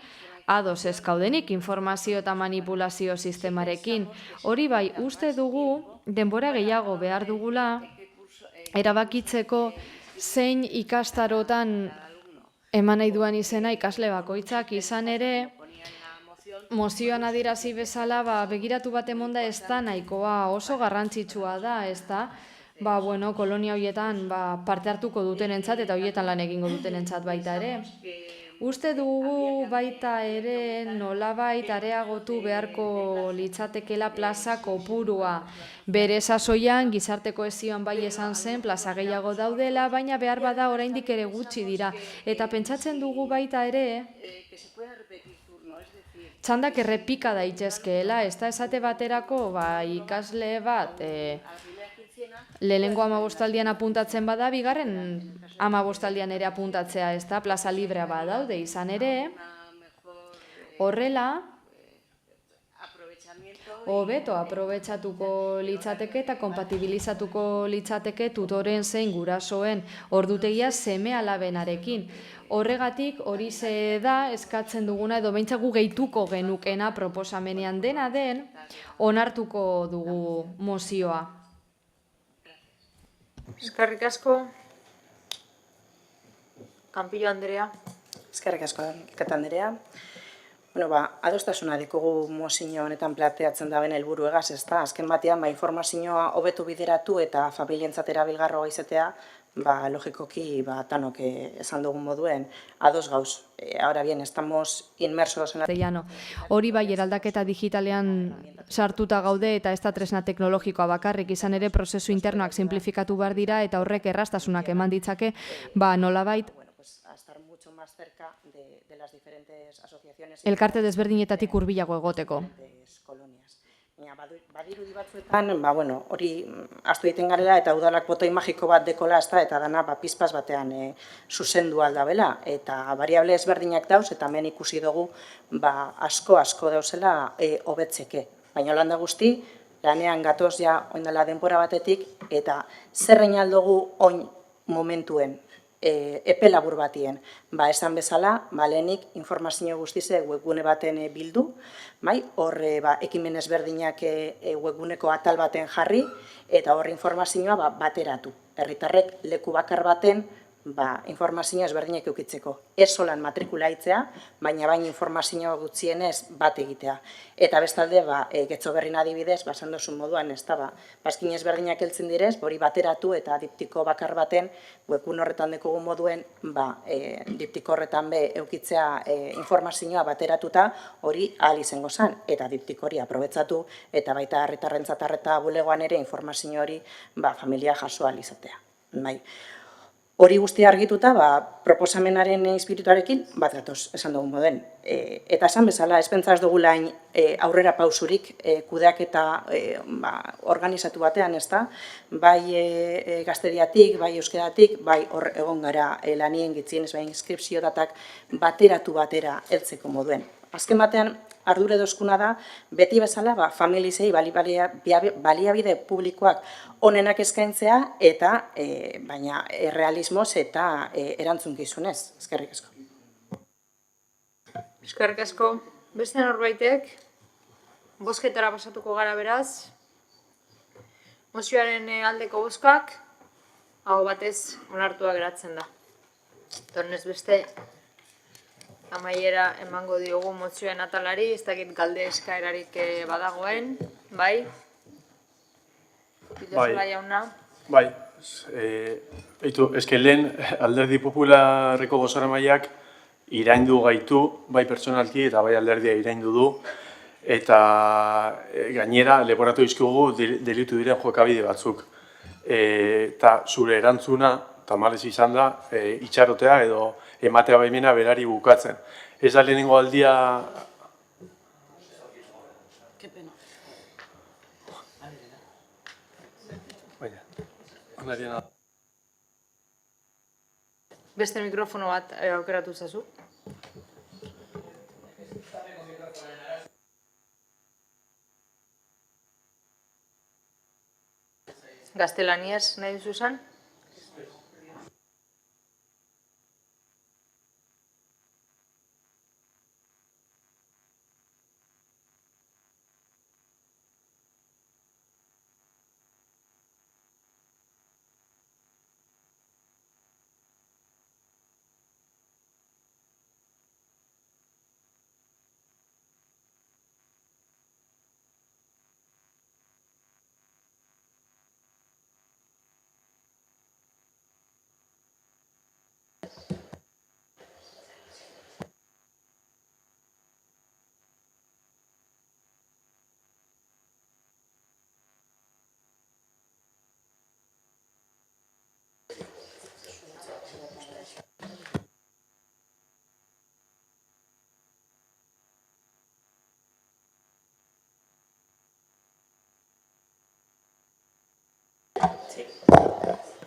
ados ez gaudenik informazio eta manipulazio sistemarekin. Hori bai, uste dugu denbora gehiago behar dugula erabakitzeko zein ikastarotan eman nahi duan izena ikasle bakoitzak, izan ere mozioan adierazi bezala begiratu bat emonda ez da nahikoa, oso garrantzitsua da, ez da? Kolonia horietan parte hartuko dutenentzat eta horietan lan egingo dutenentzat baita ere. Uste dugu baita ere nolabait areagotu beharko litzatekela plaza kopurua. Bere sasoian gizarte kohesioan bai esan zen plaza gehiago daudela, baina behar bada oraindik ere gutxi dira. Eta pentsatzen dugu baita ere txandak errepika daitezkeela, ez da esate baterako ikasle bat lehenengo 15aldian apuntatzen bada, bigarren 15aldian ere apuntatzea, ez da, plaza librea badaude, izan ere, horrela, hobeto aprobetxatuko litzateke eta kompatibilizatuko litzateke tutoren zein gurasoen ordutegia seme-alabenarekin. Horregatik hori ze da eskatzen duguna edo behintzat gu gehituko genukena proposamenean dena den onartuko dugu mozioa. Eskerrik asko. Campillo Andrea. Eskerrik asko, Kata Andrea. Adostasuna dikugu mozio honetan planteatzen daben helburu egaz, ez da? Azken batean, informazioa hobetu bideratu eta familientzat erabilgarroa izatea, logikoki, tanok esan dugun moduen, ados gauz. Ahora bien, estamos inmersos en la... Hori bai eraldaketa digitalean sartuta gaude eta ez da tresna teknologikoa bakarrik, izan ere prozesu internoak simplifikatu behar dira eta horrek erraztasunak eman ditzake, nolabait elkarte desberdinetatik hurbilago egoteko. Badirudi batzuetan, hori astu egiten garela eta udalak botoi magiko bat dekola eta dana pizpaz batean zuzendu aldabela. Eta variable ezberdinak dauz eta hemen ikusi dugu asko dauzela hobetzeke. Baina holanda guzti, lanean gatoz ja oindala denbora batetik eta zerrein aldugu oin momentuen epe labur batien. Esan bezala, lehenik informazio guztize webgune baten bildu, hor ekimen ezberdinak webguneko atal baten jarri, eta hor informazioa bateratu. Herritarrek leku bakar baten informazioa ezberdinak eukitzeko. Ez solan matrikula itzea, baina informazioa gutxienez bat egitea. Eta bestalde, getxo berrin adibidez, esan duzun moduan, ez da, paskin ezberdinak heltzen direz, hori bateratu eta diptiko bakar baten, webgun horretan dekogu moduen, diptiko horretan eukitzea informazioa bateratuta, hori ahal izango zen, eta diptiko hori aprobetzatu, eta baita herritarrentzat eta bulegoan ere informazio hori familia jaso ahal izatea. Hori guztia argituta, proposamenaren espirituarekin bat gatoz, esan dugun moden. Eta esan bezala, ez pentsa ez dugulain aurrera pausurik kudeak eta organizatu batean, ez da? Bai gazteriatik, bai euskeratik, bai hor egon gara lanien gitzien, ez bai inskripzio datak bateratu batera heltzeko moduen. Azken batean, ardure dozkuna da, beti bezala, familizei baliabide publikoak onenak eskaintzea eta baina realismoz eta erantzunkizunez. Eskerrik asko. Eskerrik asko. Beste norbaitek, bozketara pasatuko gara beraz. Mozioaren aldeko bozkak, hau batez onartua geratzen da. Tornez beste amaiera emango diogu mozioen atalari, ez dakit galde eskaerarik badagoen, bai? Bidezola jauna. Bai, eske lehen alderdi popularreko bozeramaileak iraindu gaitu, bai pertsonalki eta bai alderdia iraindu du, eta gainera leporatu dizkigu delitu diren jokabide batzuk. Eta zure erantzuna, tamalez izan da, itxarotea edo ematea baimena berari bukatzen. Ez da lehenengo aldia... Beste mikrofono bat aukeratu zazu. Gaztelaniaz nahi duzu zan?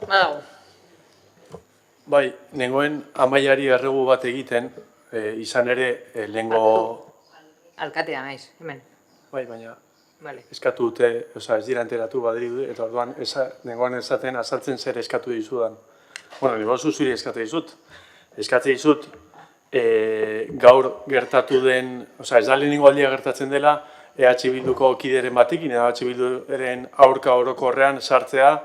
Badago. Bai, nengoen Amaiari erregu bat egiten, izan ere lehengo... Alkatea naiz, hemen. Bai, baina Vale. eskatu dute, ez dira enteratu badiridu, eta orduan nengoen esaten azaltzen zer eskatu dizudan. Bueno, nengoen zuzuri eskatu dizut. Eskatu dizut, gaur gertatu den, ez da lehenengo aldia gertatzen dela, EH Bilduko kideren batekin, EH Bilduren aurka orokorrean sartzea,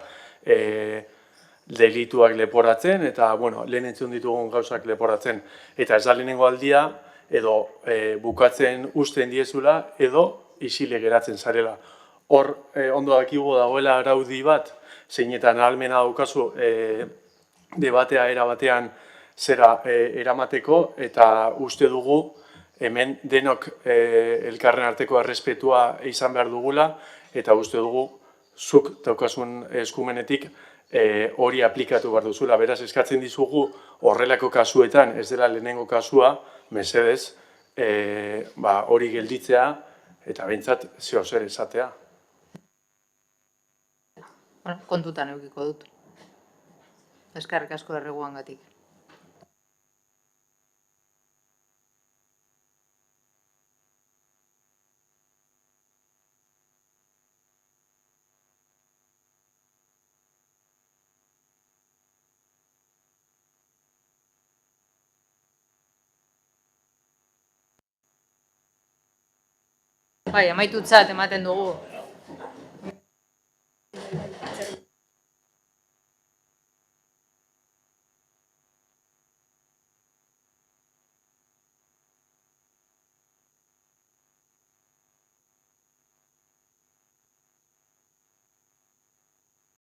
delituak leporatzen, eta, bueno, lehen entzun ditugun gauzak leporatzen. Eta ez da lehenengo aldia, edo bukatzen usten diezula, edo isile geratzen zarela. Hor, ondo dakigu dagoela araudi bat, zeinetan ahalmena daukazu debatea erabatean zera eramateko, eta uste dugu hemen denok elkarren arteko errespetua izan behar dugula, eta uste dugu zuk daukasun eskumenetik hori aplikatu behar duzula. Beraz, eskatzen dizugu horrelako kasuetan, ez dela lehenengo kasua, mesedez, hori gelditzea, eta behintzat zeo zer esatea. Kontutan eukiko dut. Eskerrik asko erreguangatik. Bai, amaitutzat ematen dugu.